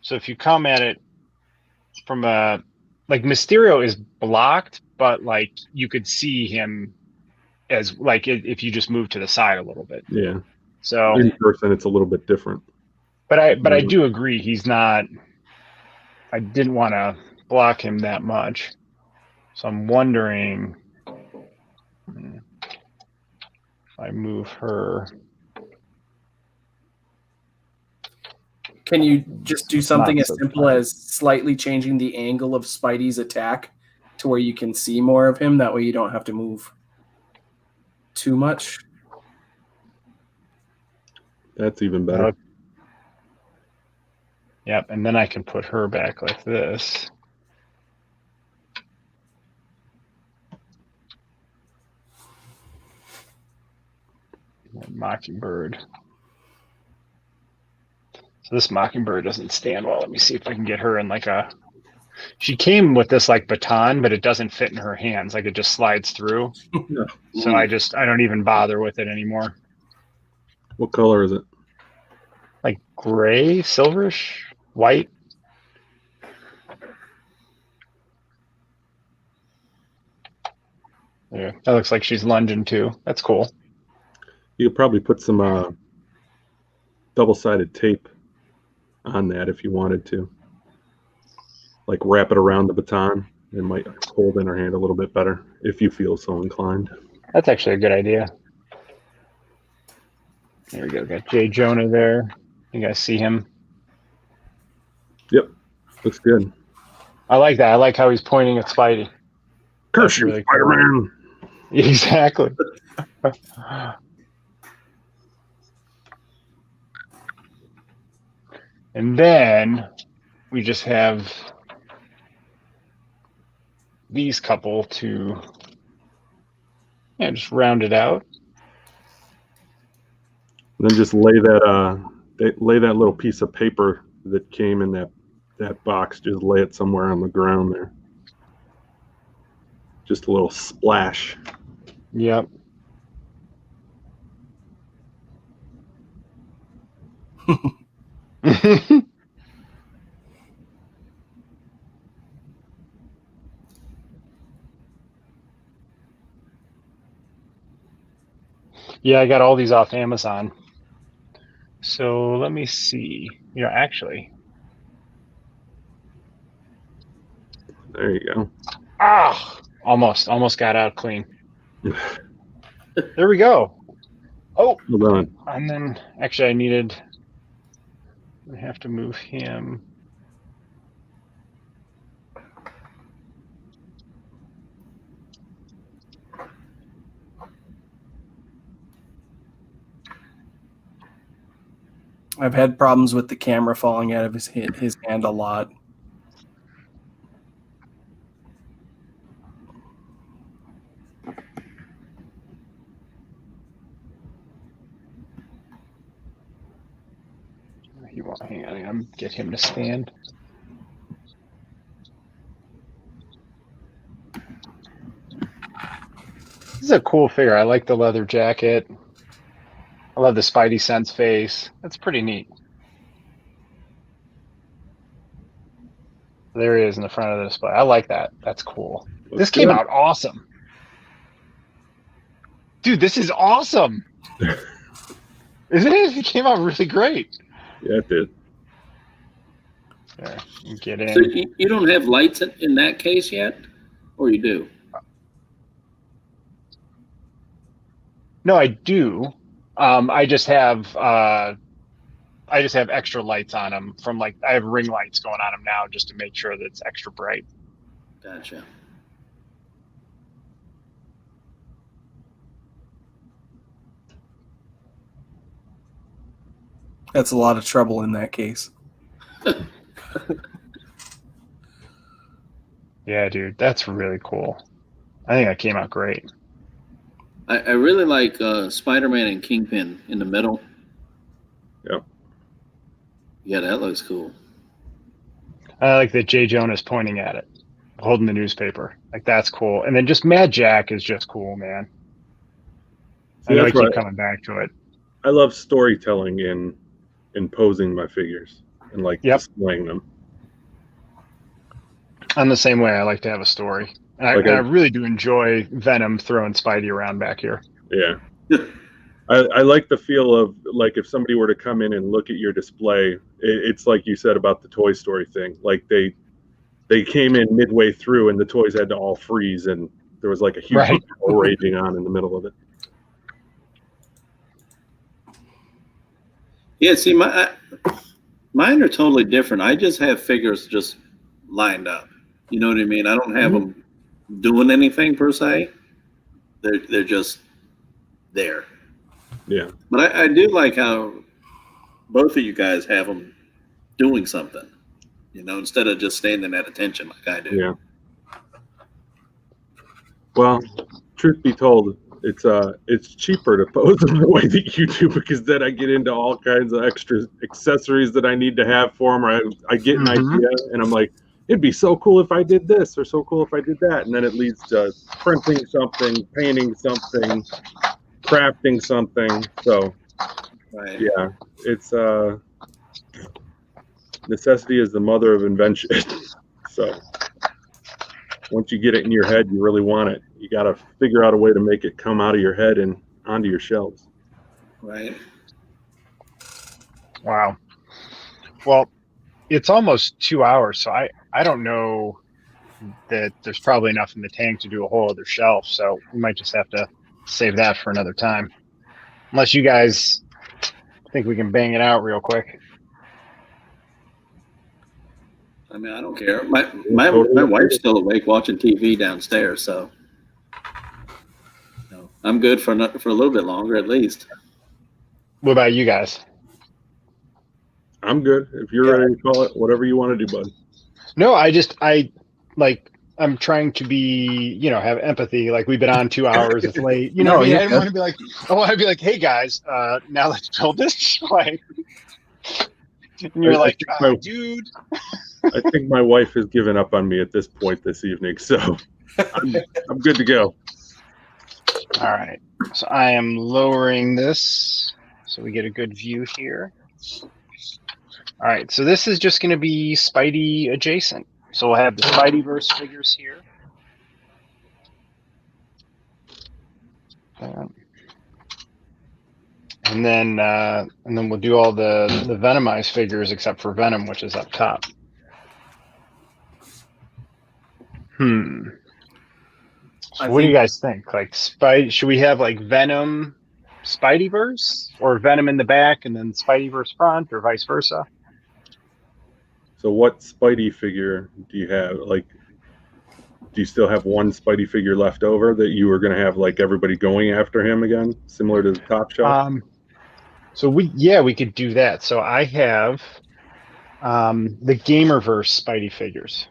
So if you come at it from like Mysterio is blocked, but like you could see him as like if you just move to the side a little bit. Yeah. So In person, it's a little bit different. But I do agree he's not. I didn't want to block him that much, so I'm wondering if I move her. Can you just do something as simple as slightly changing the angle of Spidey's attack to where you can see more of him? That way you don't have to move too much. That's even better. Yep, and then I can put her back like this. Mockingbird. So this Mockingbird doesn't stand well. Let me see if I can get her in like a. She came with this like baton, but it doesn't fit in her hands. Like it just slides through. Yeah. So I don't even bother with it anymore. What color is it? Like gray, silverish, white. Yeah, that looks like she's lunging too. That's cool. You could probably put some double-sided tape on that if you wanted to. Like wrap it around the baton. It might hold in her hand a little bit better if you feel so inclined. That's actually a good idea. There we go. Got J. Jonah there. You guys see him? Yep. Looks good. I like that. I like how he's pointing at Spidey. Curse you, really Spider-Man. Cool. Exactly. And then we just have these couple to just round it out. And then just lay that little piece of paper that came in that box. Just lay it somewhere on the ground there. Just a little splash. Yep. Yeah, I got all these off Amazon. So let me see. Actually. There you go. Almost got out clean. There we go. Oh, Hold on. and then actually I have to move him. I've had problems with the camera falling out of his hand a lot. he won't hang on. I'm get him to stand. This is a cool figure. I like the leather jacket. I love the Spidey Sense face. That's pretty neat. There he is in the front of the display. I like that. That's cool. This came out awesome. Dude, this is awesome. Isn't it? It came out really great. Yeah, it did. There, you get in. So you don't have lights in that case yet? Or you do? No, I do. I just have extra lights on them from like I have ring lights going on them now just to make sure that it's extra bright. Gotcha. That's a lot of trouble in that case. Yeah, dude, that's really cool. I think that came out great. I really like Spider-Man and Kingpin in the middle. Yep. Yeah, that looks cool. I like that Jay Jonah is pointing at it, holding the newspaper. Like, that's cool. And then just Mad Jack is just cool, man. I know I keep coming back to it. I love storytelling in posing my figures and like displaying them. I'm the same way. I like to have a story. And I really do enjoy Venom throwing Spidey around back here. Yeah. I like the feel of, like, if somebody were to come in and look at your display, it's like you said about the Toy Story thing. Like, they came in midway through and the toys had to all freeze and there was like a huge battle raging on in the middle of it. Yeah, see, mine are totally different. I just have figures just lined up. You know what I mean? I don't have them doing anything per se. They're just there. Yeah. But I do like how both of you guys have them doing something, you know, instead of just standing at attention like I do. Yeah. Well, truth be told, it's cheaper to pose them the way that you do, because then I get into all kinds of extra accessories that I need to have for them, or I get an idea and I'm like, it'd be so cool if I did this, or so cool if I did that, and then it leads to printing something, painting something, crafting something. So yeah, it's necessity is the mother of invention. So once you get it in your head, you really want it. You got to figure out a way to make it come out of your head and onto your shelves. Right. Wow. Well, it's almost 2 hours, so I don't know that there's probably enough in the tank to do a whole other shelf, so we might just have to save that for another time. Unless you guys think we can bang it out real quick. I mean, I don't care. My wife's still awake watching TV downstairs, so I'm good for a little bit longer at least. What about you guys? I'm good. If you're ready to call it, whatever you want to do, bud. No, I'm trying to be, have empathy. Like, we've been on 2 hours. It's late. I don't want to be like, I want to be like, hey guys, now let's build this display. And you're like, dude. I think my wife has given up on me at this point this evening, so I'm good to go. All right. So I am lowering this so we get a good view here. All right. So this is just going to be Spidey adjacent. So we'll have the Spideyverse figures here. And then we'll do all the Venomized figures except for Venom, which is up top. So what do you guys think? Like, should we have like Venom Spideyverse, or Venom in the back and then Spideyverse front, or vice versa? So what Spidey figure do you have? Like, do you still have one Spidey figure left over that you were going to have like everybody going after him again, similar to the Top Shelf? So we could do that. So I have the Gamerverse Spidey figures,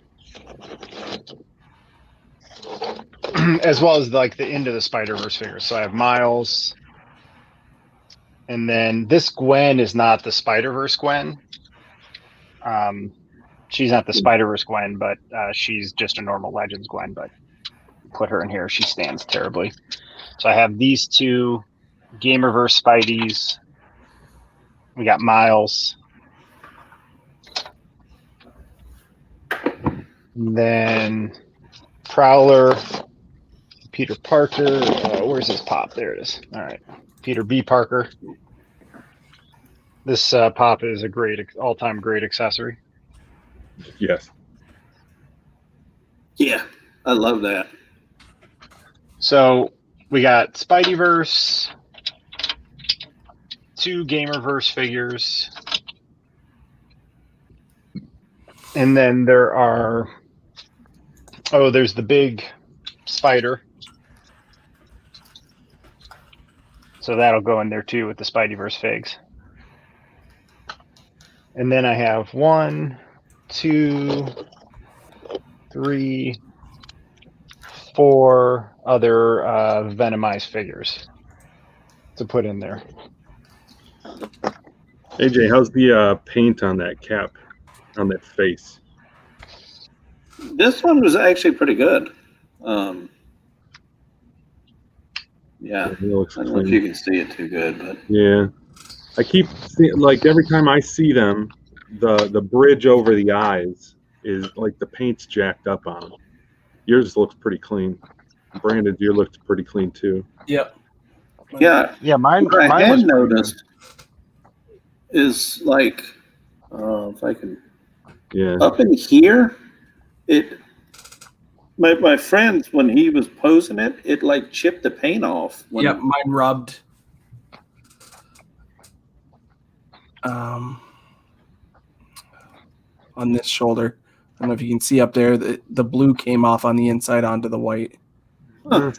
as well as like the Into the Spider-Verse figures. So I have Miles, And then this Gwen is not the Spider-Verse Gwen. She's not the Spider-Verse Gwen, but she's just a normal Legends Gwen. But put her in here, she stands terribly. So I have these two Gamerverse Spideys. We got Miles. And then Prowler, Peter Parker. Where's his pop? There it is. All right. Peter B. Parker. This pop is a great, all-time great accessory. Yes. Yeah, I love that. So we got Spideyverse, 2 Gamerverse figures, and then there are, there's the big spider. So that'll go in there too with the Spideyverse figs. And then I have 1, 2, 3, 4 other Venomized figures to put in there. AJ, how's the paint on that cap, on that face? This one was actually pretty good. Yeah, It looks I don't know if you can see it too good, but yeah. I keep seeing, like, every time I see them, the bridge over the eyes is like the paint's jacked up on them. Yours looks pretty clean. Brandon, yours looks pretty clean too. Yep. yeah. Mine What I had was noticed is like, if I can, Yeah. up in here, my friend, when he was posing it, it like chipped the paint off. Yep, mine rubbed. On this shoulder. I don't know if you can see up there, the blue came off on the inside onto the white. Huh.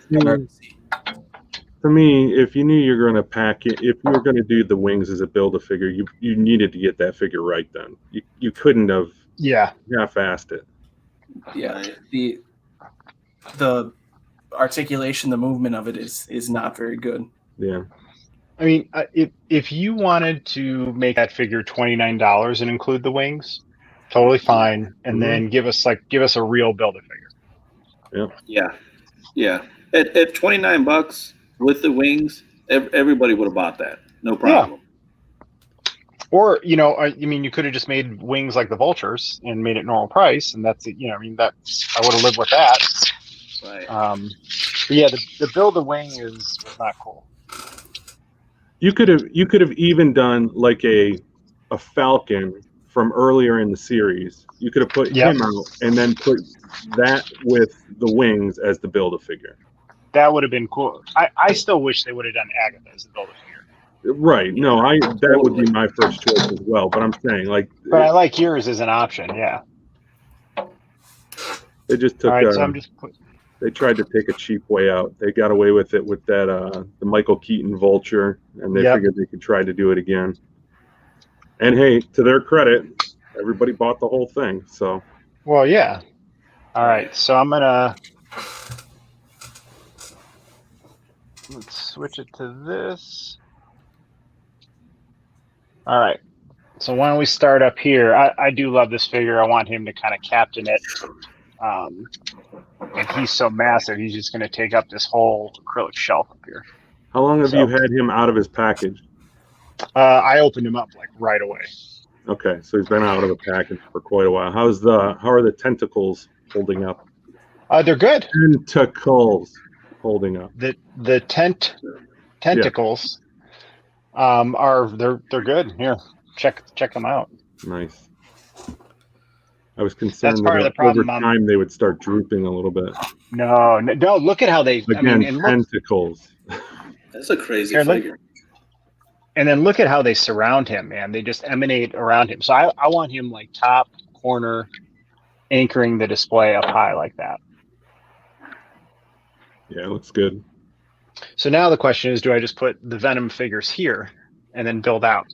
For me, if you knew you were going to pack it, if you were going to do the wings as a Build-A-Figure, you needed to get that figure right then. You couldn't have half-assed it. Yeah, the articulation, the movement of it is not very good. Yeah. I mean, if you wanted to make that figure $29 and include the wings, totally fine, and then give us a real Build-A-Figure. Yeah. At $29 with the wings, everybody would have bought that. No problem. Yeah. Or, you could have just made wings like the Vultures and made it normal price, and that's it. I would have lived with that. Right. But yeah, the Build-A-Wing was not cool. You could have even done like a Falcon from earlier in the series. You could have put him out and then put that with the wings as the Build-A-Figure. That would have been cool. I still wish they would have done Agatha as the Build-A-Figure. Right. No, that would be my first choice as well. But I'm saying, like, but I like yours as an option. Yeah. They just took. All right, so they tried to take a cheap way out. They got away with it with that the Michael Keaton Vulture, and they figured they could try to do it again. And hey, to their credit, everybody bought the whole thing. So. Well, yeah. All right, so I'm gonna. Let's switch it to this. All right. So why don't we start up here? I do love this figure. I want him to kind of captain it. And he's so massive, he's just going to take up this whole acrylic shelf up here. How long have you had him out of his package? I opened him up like right away. Okay, so he's been out of the package for quite a while. How are the tentacles holding up? They're good. Tentacles holding up. The tentacles they're good. Here, check them out. Nice. I was concerned That's part of the problem. Over time they would start drooping a little bit. No. Look at how they. Tentacles. That's a crazy figure. And then look at how they surround him, man. They just emanate around him. So I want him like top corner, anchoring the display up high like that. Yeah, it looks good. So now the question is, do I just put the Venom figures here and then build out?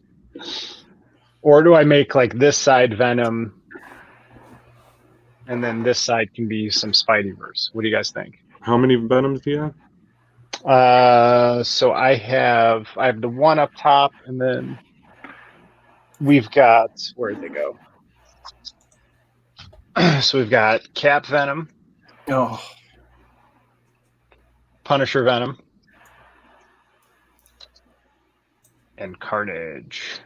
Or do I make like this side Venom and then this side can be some Spideyverse? What do you guys think? How many Venoms do you have? So I have the one up top, and then we've got, where'd they go? So we've got Cap Venom, Oh, Punisher Venom, and Carnage.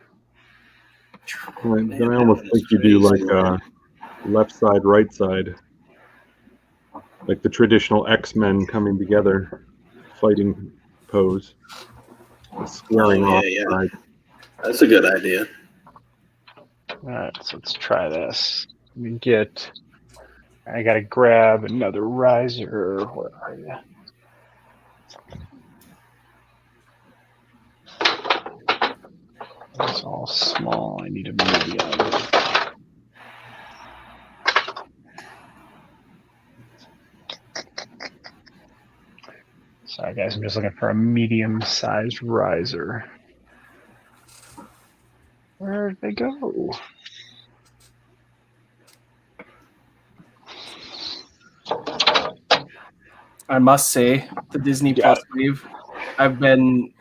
Then I almost think you do like left side, right side, like the traditional X-Men coming together, fighting pose, squaring off. Yeah. Side. That's a good idea. All right, so let's try this. Let me get. I gotta grab another riser. Where are you? It's all small. I need a medium. Sorry, guys. I'm just looking for a medium-sized riser. Where'd they go? I must say, the Disney Plus wave, I've been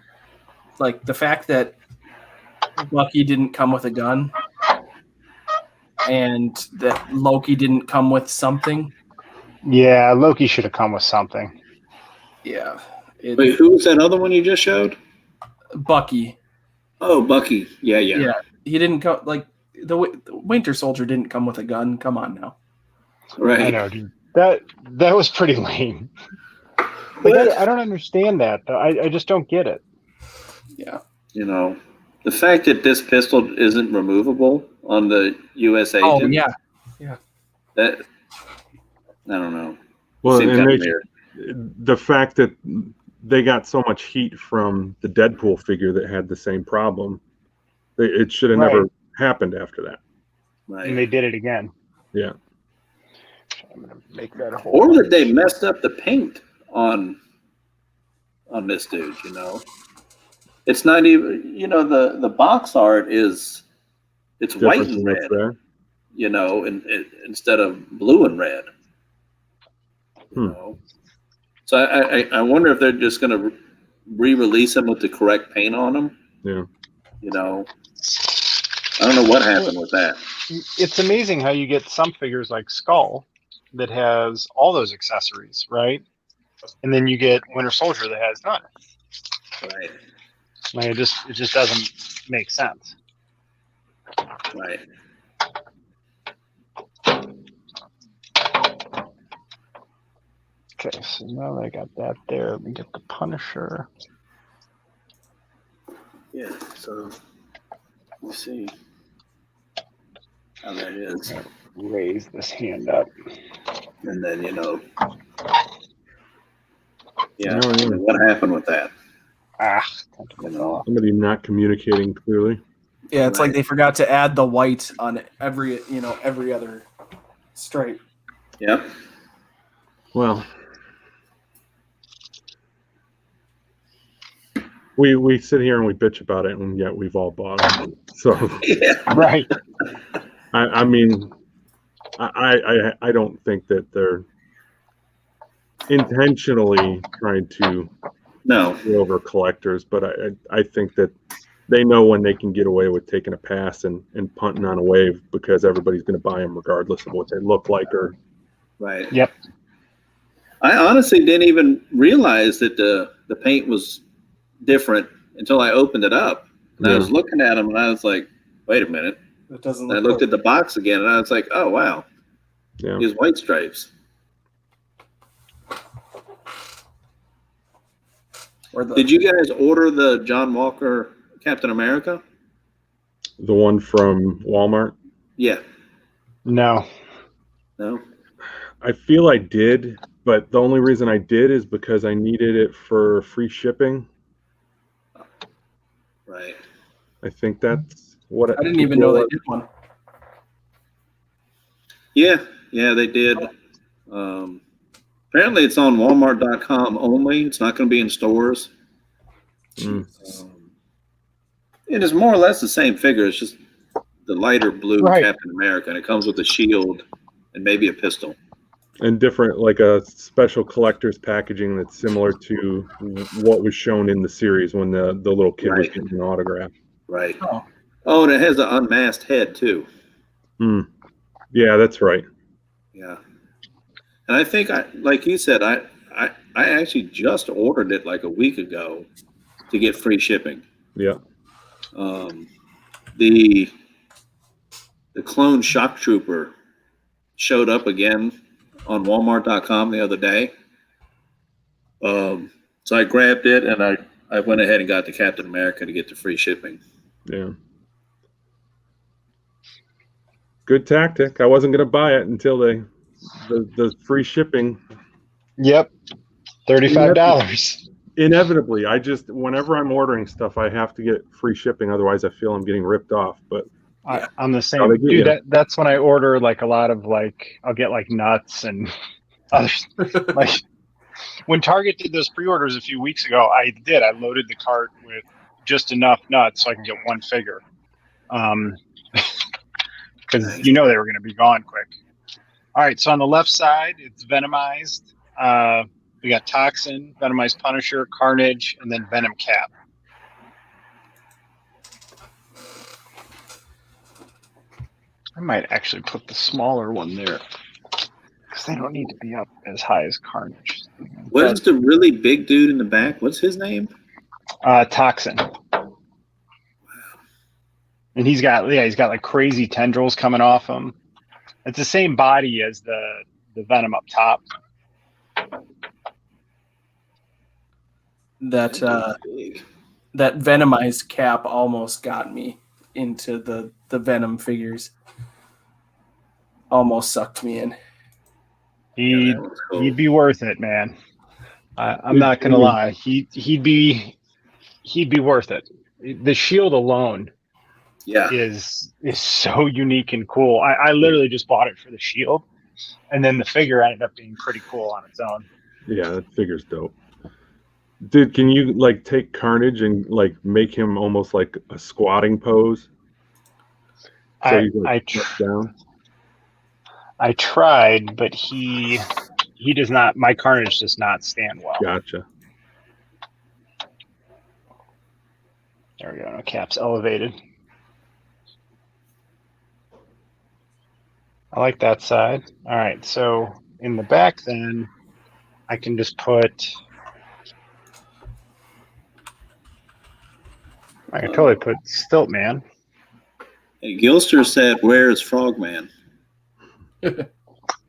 like the fact that Bucky didn't come with a gun and that Loki didn't come with something. Yeah, Loki should have come with something. Yeah. Wait, who was that other one you just showed? Bucky. Oh, Bucky. Yeah. Yeah. He didn't come, like, the Winter Soldier didn't come with a gun. Come on now. Right. I know, dude. That was pretty lame. Like, I don't understand that, though. I just don't get it. Yeah. You know, the fact that this pistol isn't removable on the U.S. agent. Oh, yeah. Yeah. That, I don't know. Well, Seems and kind of weird. the fact that they got so much heat from the Deadpool figure that had the same problem, it should have never happened after that. Right. And they did it again. Yeah. I'm gonna make that a whole. Or that they messed up the paint on this dude, you know. It's not even, you know, the box art is, it's white and red, you know, instead of blue and red. You know? So I wonder if they're just going to re-release them with the correct paint on them. Yeah. You know, I don't know what happened with that. It's amazing how you get some figures like Skull that has all those accessories, right? And then you get Winter Soldier that has none. Right. Like it just doesn't make sense. Right. Okay, so now I got that there. Let me get the Punisher. Yeah, so we'll see how that is. Raise this hand up. And then, you know, what happened with that? Somebody not communicating clearly. Yeah, it's like they forgot to add the white on every other stripe. Yep. Well, we sit here and we bitch about it, and yet we've all bought it. So yeah, right. I mean, I don't think that they're intentionally trying to go over collectors, but I think that they know when they can get away with taking a pass and punting on a wave because everybody's going to buy them regardless of what they look like or. Right. Yep. I honestly didn't even realize that the paint was different until I opened it up. And I was looking at them and I was like, wait a minute. It doesn't. And I looked at the box again and I was like, oh wow. Yeah. These white stripes. Did you guys order the John Walker Captain America? The one from Walmart? Yeah. No. I feel I did, but the only reason I did is because I needed it for free shipping. Right. I think that's what I didn't even know they did one. Yeah, they did. Apparently it's on Walmart.com only. It's not going to be in stores. It is more or less the same figure. It's just the lighter blue Captain America, and it comes with a shield and maybe a pistol. And different, like a special collector's packaging that's similar to what was shown in the series when the little kid was getting an autograph. Right. Oh, and it has an unmasked head too. Yeah, that's right. Yeah. And I think like you said, I actually just ordered it like a week ago to get free shipping. Yeah. The clone shock trooper showed up again on Walmart.com the other day. So I grabbed it and I went ahead and got the Captain America to get the free shipping. Yeah. Good tactic. I wasn't going to buy it until the free shipping. Yep. $35. Inevitably, whenever I'm ordering stuff, I have to get free shipping. Otherwise, I feel I'm getting ripped off. But I'm the same. Dude, that's when I order like a lot of I'll get like nuts and others. Like when Target did those pre-orders a few weeks ago, I loaded the cart with just enough nuts so I can get one figure. Because they were going to be gone quick. All right, so on the left side, it's Venomized. We got Toxin, Venomized Punisher, Carnage, and then Venom Cap. I might actually put the smaller one there because they don't need to be up as high as Carnage. What is the really big dude in the back? What's his name? Toxin. And he's got like crazy tendrils coming off him. It's the same body as the Venom up top. That Venomized Cap almost got me into the Venom figures. Almost sucked me in. He'd be worth it, man. I'm not gonna lie. He'd be worth it. The shield alone, is so unique and cool. I literally just bought it for the shield, and then the figure ended up being pretty cool on its own. Yeah, that figure's dope. Dude, can you take Carnage and make him almost like a squatting pose? So I tried, but he does not. My Carnage does not stand well. Gotcha. There we go. No, Cap's elevated. I like that side. All right, so in the back, then I can just put. I can totally put Stiltman. Hey, Gilster said, "Where's Frogman?"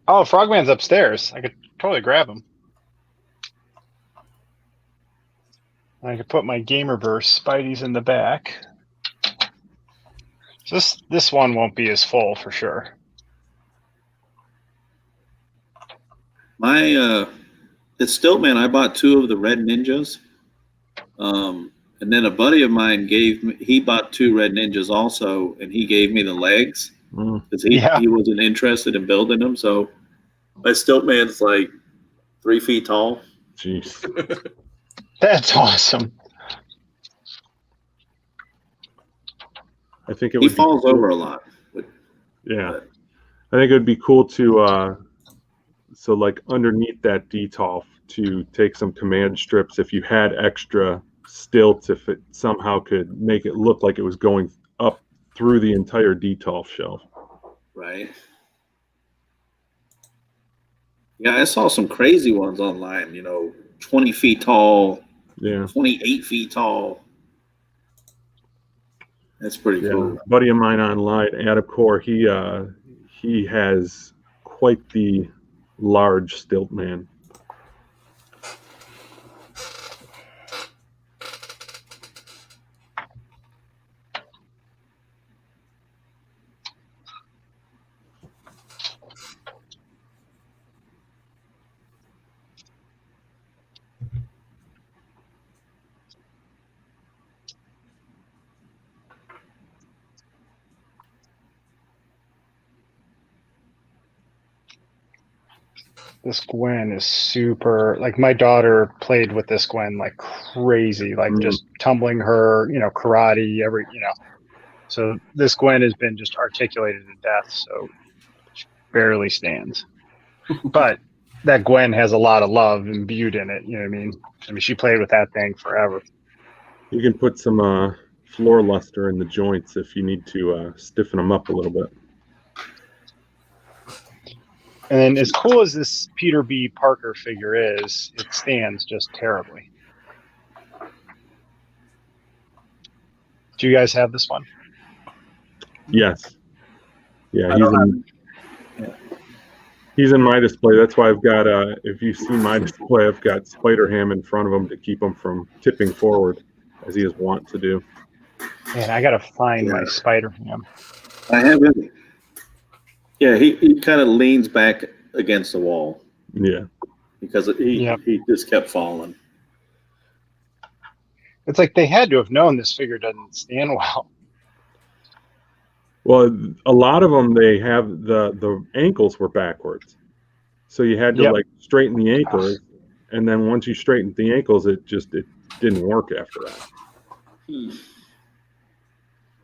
Oh, Frogman's upstairs. I could totally grab him. I could put my Gamerverse Spidey's in the back. So this one won't be as full for sure. It's Stiltman. I bought 2 of the Red Ninjas. And then a buddy of mine he bought 2 Red Ninjas also, and he gave me the legs because he wasn't interested in building them. So my Stiltman's like 3 feet tall. Jeez. That's awesome. I think he falls over a lot. Yeah. I think it would be cool to underneath that Detolf to take some command strips if you had extra stilts, if it somehow could make it look like it was going up through the entire Detolf shelf. Right. Yeah, I saw some crazy ones online, 20 feet tall, 28 feet tall. That's pretty cool. A buddy of mine online, Adam Core, he has quite the large Stiltman. This Gwen is super, my daughter played with this Gwen like crazy, just tumbling her, karate, so this Gwen has been just articulated to death, so she barely stands. But that Gwen has a lot of love imbued in it. You know what I mean? I mean, she played with that thing forever. You can put some floor luster in the joints if you need to stiffen them up a little bit. And then, as cool as this Peter B. Parker figure is, it stands just terribly. Do you guys have this one? Yes. Yeah, he's in my display. That's why I've got, if you've seen my display, I've got Spider-Ham in front of him to keep him from tipping forward, as he is wont to do. Man, I got to find my Spider-Ham. I have it. Yeah, he kind of leans back against the wall. Yeah. Because he just kept falling. It's like they had to have known this figure doesn't stand well. Well, a lot of them, they have the ankles were backwards. So you had to like straighten the ankles. And then once you straightened the ankles, it didn't work after that.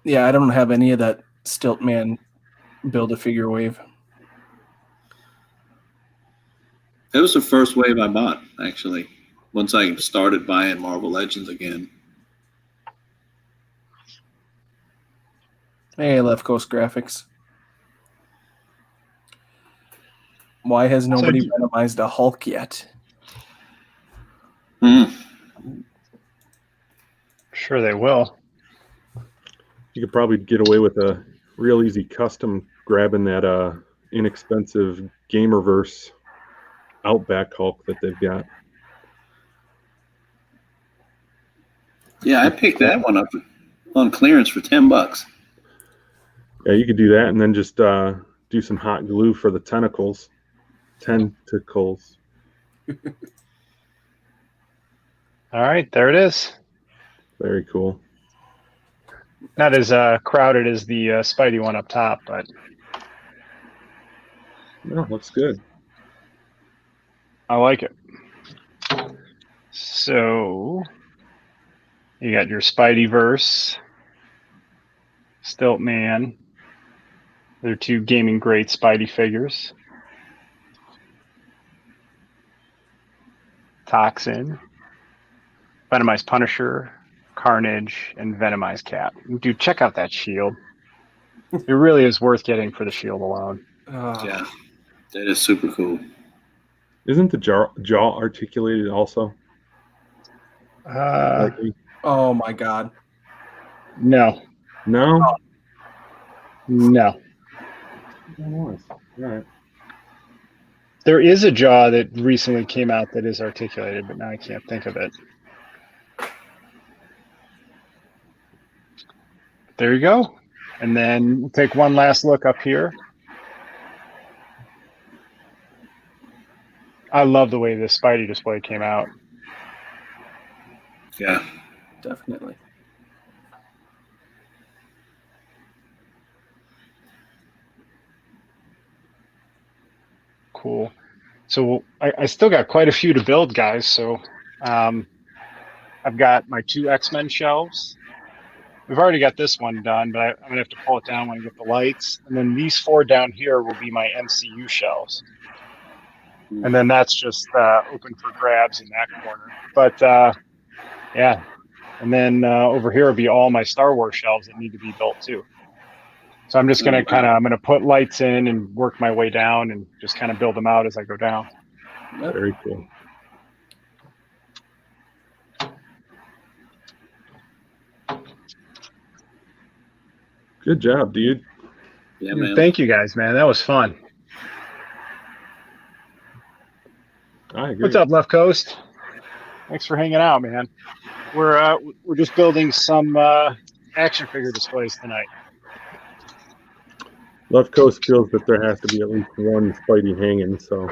Yeah, I don't have any of that Stilt Man Build-A-Figure wave. That was the first wave I bought, actually. Once I started buying Marvel Legends again. Hey, Left Coast Graphics. Why has nobody randomized a Hulk yet? Sure they will. You could probably get away with a real easy custom grabbing that inexpensive Gamerverse Outback Hulk that they've got. Yeah, I picked that one up on clearance for $10. Yeah, you could do that and then just do some hot glue for the tentacles. Tentacles. All right, there it is. Very cool. Not as crowded as the Spidey one up top, but no, looks good. I like it. So you got your Spideyverse, Stilt Man. They're two gaming great Spidey figures. Toxin, Venomized Punisher, Carnage, and Venomized Cap. Dude, check out that shield. It really is worth getting for the shield alone. Yeah, that is super cool. Isn't the jaw articulated also? Oh my god. No. No? No. All right. There is a jaw that recently came out that is articulated, but now I can't think of it. There you go. And then we'll take one last look up here. I love the way this Spidey display came out. Yeah. Definitely. Cool. So I still got quite a few to build, guys. So I've got my 2 X-Men shelves. We've already got this one done, but I'm going to have to pull it down when I get the lights. And then these 4 down here will be my MCU shelves. And then that's just open for grabs in that corner. But yeah. And then over here will be all my Star Wars shelves that need to be built too. So I'm just going to I'm going to put lights in and work my way down and just kind of build them out as I go down. Very cool. Good job, dude. Yeah, man. Thank you guys, man. That was fun. I agree. What's up, Left Coast? Thanks for hanging out, man. We're just building some action figure displays tonight. Left Coast feels that there has to be at least one Spidey hanging, so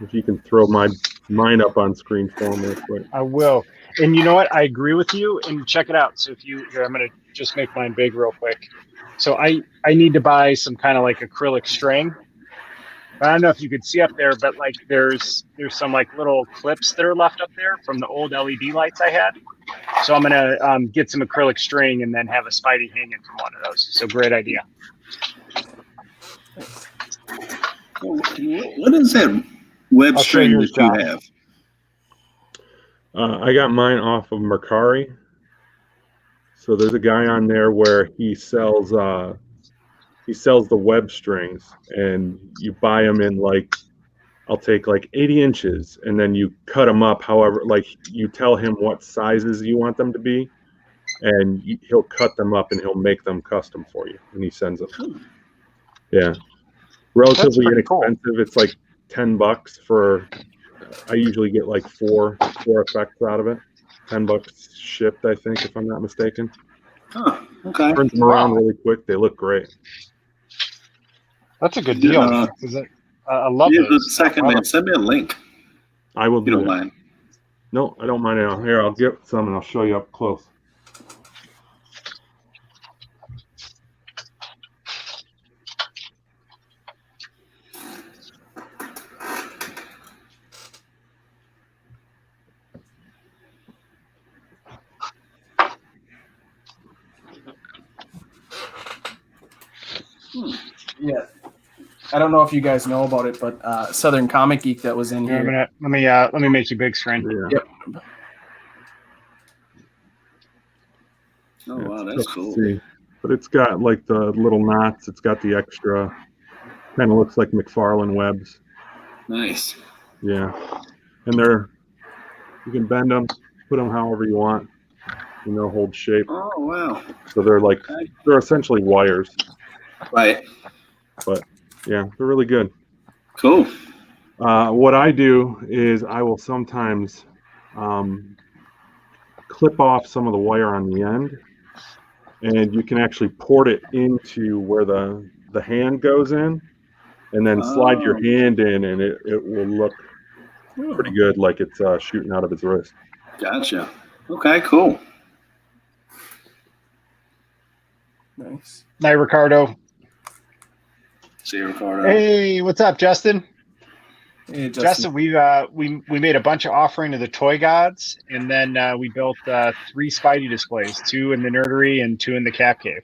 if you can throw mine up on screen for me real quick. I will. And you know what? I agree with you. And check it out. So here, I'm going to just make mine big real quick. So I need to buy some kind of like acrylic string. I don't know if you could see up there, but like there's some like little clips that are left up there from the old LED lights I had. So I'm gonna get some acrylic string and then have a Spidey hanging from one of those. So great idea. What is that web I'll show string yours, that you Josh. have? I got mine off of Mercari. So there's a guy on there where he sells the web strings, and you buy them in like, I'll take like 80 inches, and then you cut them up. However, like you tell him what sizes you want them to be, and he'll cut them up and he'll make them custom for you, and he sends them. Yeah, relatively inexpensive. Cool. It's like $10 for. I usually get like four effects out of it. $10 shipped, I think, if I'm not mistaken. Oh, okay. Turns them around really quick. They look great. That's a good deal. I love those. A second, man. Send me a link. I will do you don't that. mind. No, I don't mind at all. Here, I'll get some and I'll show you up close. Yeah. I don't know if you guys know about it, but Southern Comic Geek that was in here. Let me make you big screen. Yeah. Yep. Oh wow, that's cool. See. But it's got like the little knots. It's got the extra. Kind of looks like McFarlane webs. Nice. Yeah, and you can bend them, put them however you want, and they'll hold shape. Oh wow. So they're essentially wires. Right. But yeah, they're really good. Cool. What I do is I will sometimes clip off some of the wire on the end, and you can actually port it into where the hand goes in, and then slide your hand in, and it will look pretty good, like it's shooting out of his wrist. Gotcha. Okay, cool. Nice. Night, Ricardo. See you, Ricardo. Hey, what's up, Justin? Hey, Justin, we made a bunch of offering to the toy gods, and then we built 3 Spidey displays, 2 in the Nerdery and 2 in the Cap Cave.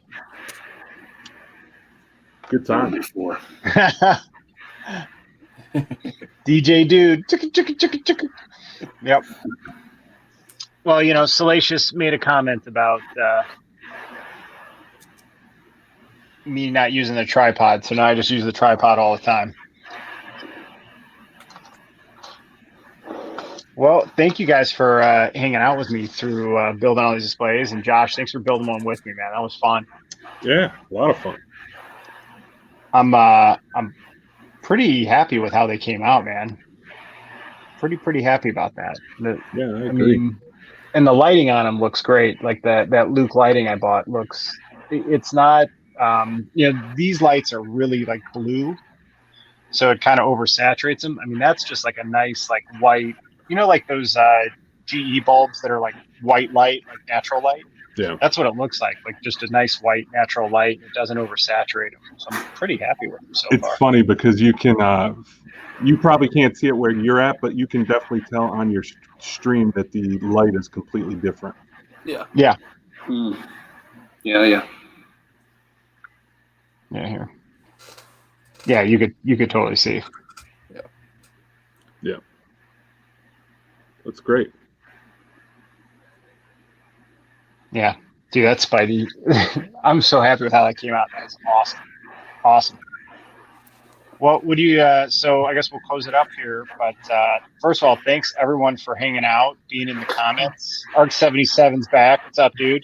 Good time. Before. DJ Dude. Chicka. Yep. Well, Salacious made a comment about me not using the tripod, so now I just use the tripod all the time. Well, thank you guys for hanging out with me through building all these displays, and Josh, thanks for building one with me, man. That was fun. Yeah, a lot of fun. I'm pretty happy with how they came out, man. Pretty happy about that. Yeah, I agree. And the lighting on them looks great. Like that Luke lighting I bought it's not. These lights are really like blue, so it kind of oversaturates them. I mean, that's just like a nice like white, like those GE bulbs that are like white light, like natural light. Yeah, that's what it looks like just a nice white natural light. It doesn't oversaturate them, so I'm pretty happy with them so far. It's funny because you can, you probably can't see it where you're at, but you can definitely tell on your stream that the light is completely different. Yeah. Yeah. Yeah. Yeah, here. Yeah, you could totally see. Yeah. That's great. Yeah. Dude, that's Spidey. I'm so happy with how that came out. That was awesome. Well, would you so I guess we'll close it up here, but first of all, thanks everyone for hanging out, being in the comments. Arc77's back. What's up, dude?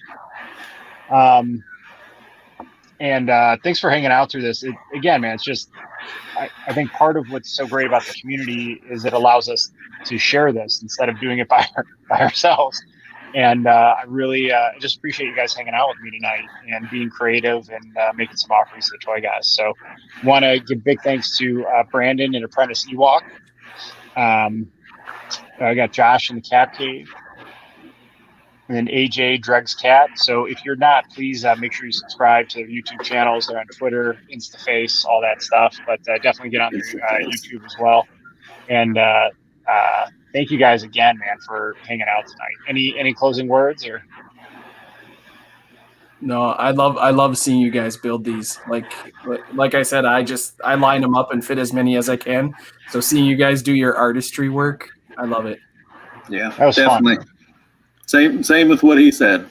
And thanks for hanging out through this. Again, man, it's just, I think part of what's so great about the community is it allows us to share this instead of doing it by ourselves. And I really just appreciate you guys hanging out with me tonight and being creative and making some offerings to the toy guys. So want to give big thanks to Brandon and Apprentice Ewok. I got Josh in the Cap Cave. And then AJ Dreg's Cat. So if you're not, please make sure you subscribe to their YouTube channels. They're on Twitter, InstaFace, all that stuff. But definitely get on their YouTube as well. And thank you guys again, man, for hanging out tonight. Any closing words or? No, I love seeing you guys build these. Like I said, I line them up and fit as many as I can. So seeing you guys do your artistry work, I love it. Yeah, That was definitely. fun. Same with what he said.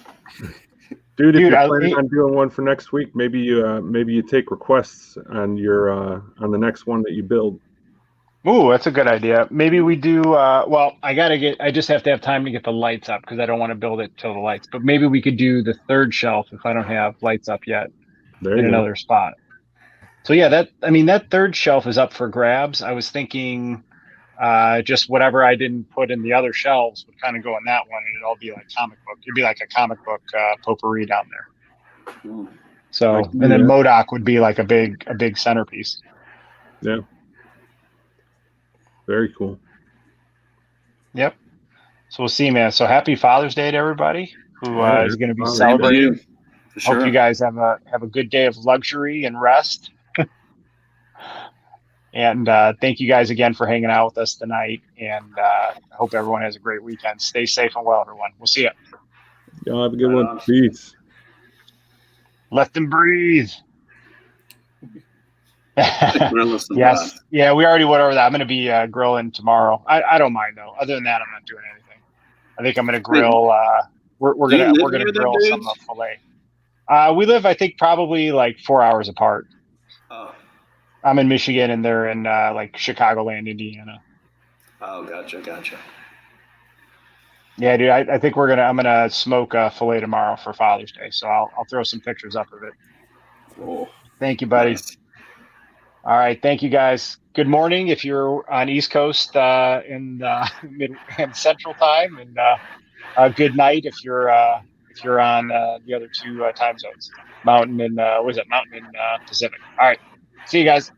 Dude, if you're planning on doing one for next week, maybe you take requests on your on the next one that you build. Ooh, that's a good idea. Maybe we do. Well, I just have to have time to get the lights up because I don't want to build it till the lights. But maybe we could do the third shelf if I don't have lights up yet There in you go. another spot. So yeah, that third shelf is up for grabs. I was thinking, just whatever I didn't put in the other shelves would kind of go in that one, and it'd all be like comic book. It'd be like a comic book potpourri down there. So, and then MODOK would be like a big centerpiece. Yeah. Very cool. Yep. So we'll see, man. So happy Father's Day to everybody who is going to be celebrating. For sure. Hope you guys have a good day of luxury and rest. And thank you guys again for hanging out with us tonight. And I hope everyone has a great weekend. Stay safe and well, everyone. We'll see you. Y'all have a good one. Peace. Let them breathe. Yes. Yeah, we already went over that. I'm going to be grilling tomorrow. I don't mind though. Other than that, I'm not doing anything. I think I'm going to grill. We're gonna grill some filet. We live, I think, probably like 4 hours apart. Oh. I'm in Michigan, and they're in like Chicagoland, Indiana. Oh, gotcha. Yeah, dude. I think I'm gonna smoke a filet tomorrow for Father's Day. So I'll throw some pictures up of it. Cool. Thank you, buddy. Nice. All right, thank you guys. Good morning if you're on East Coast in Mid and Central Time, and good night if you're on the other two time zones, Mountain and Mountain and Pacific. All right, see you guys.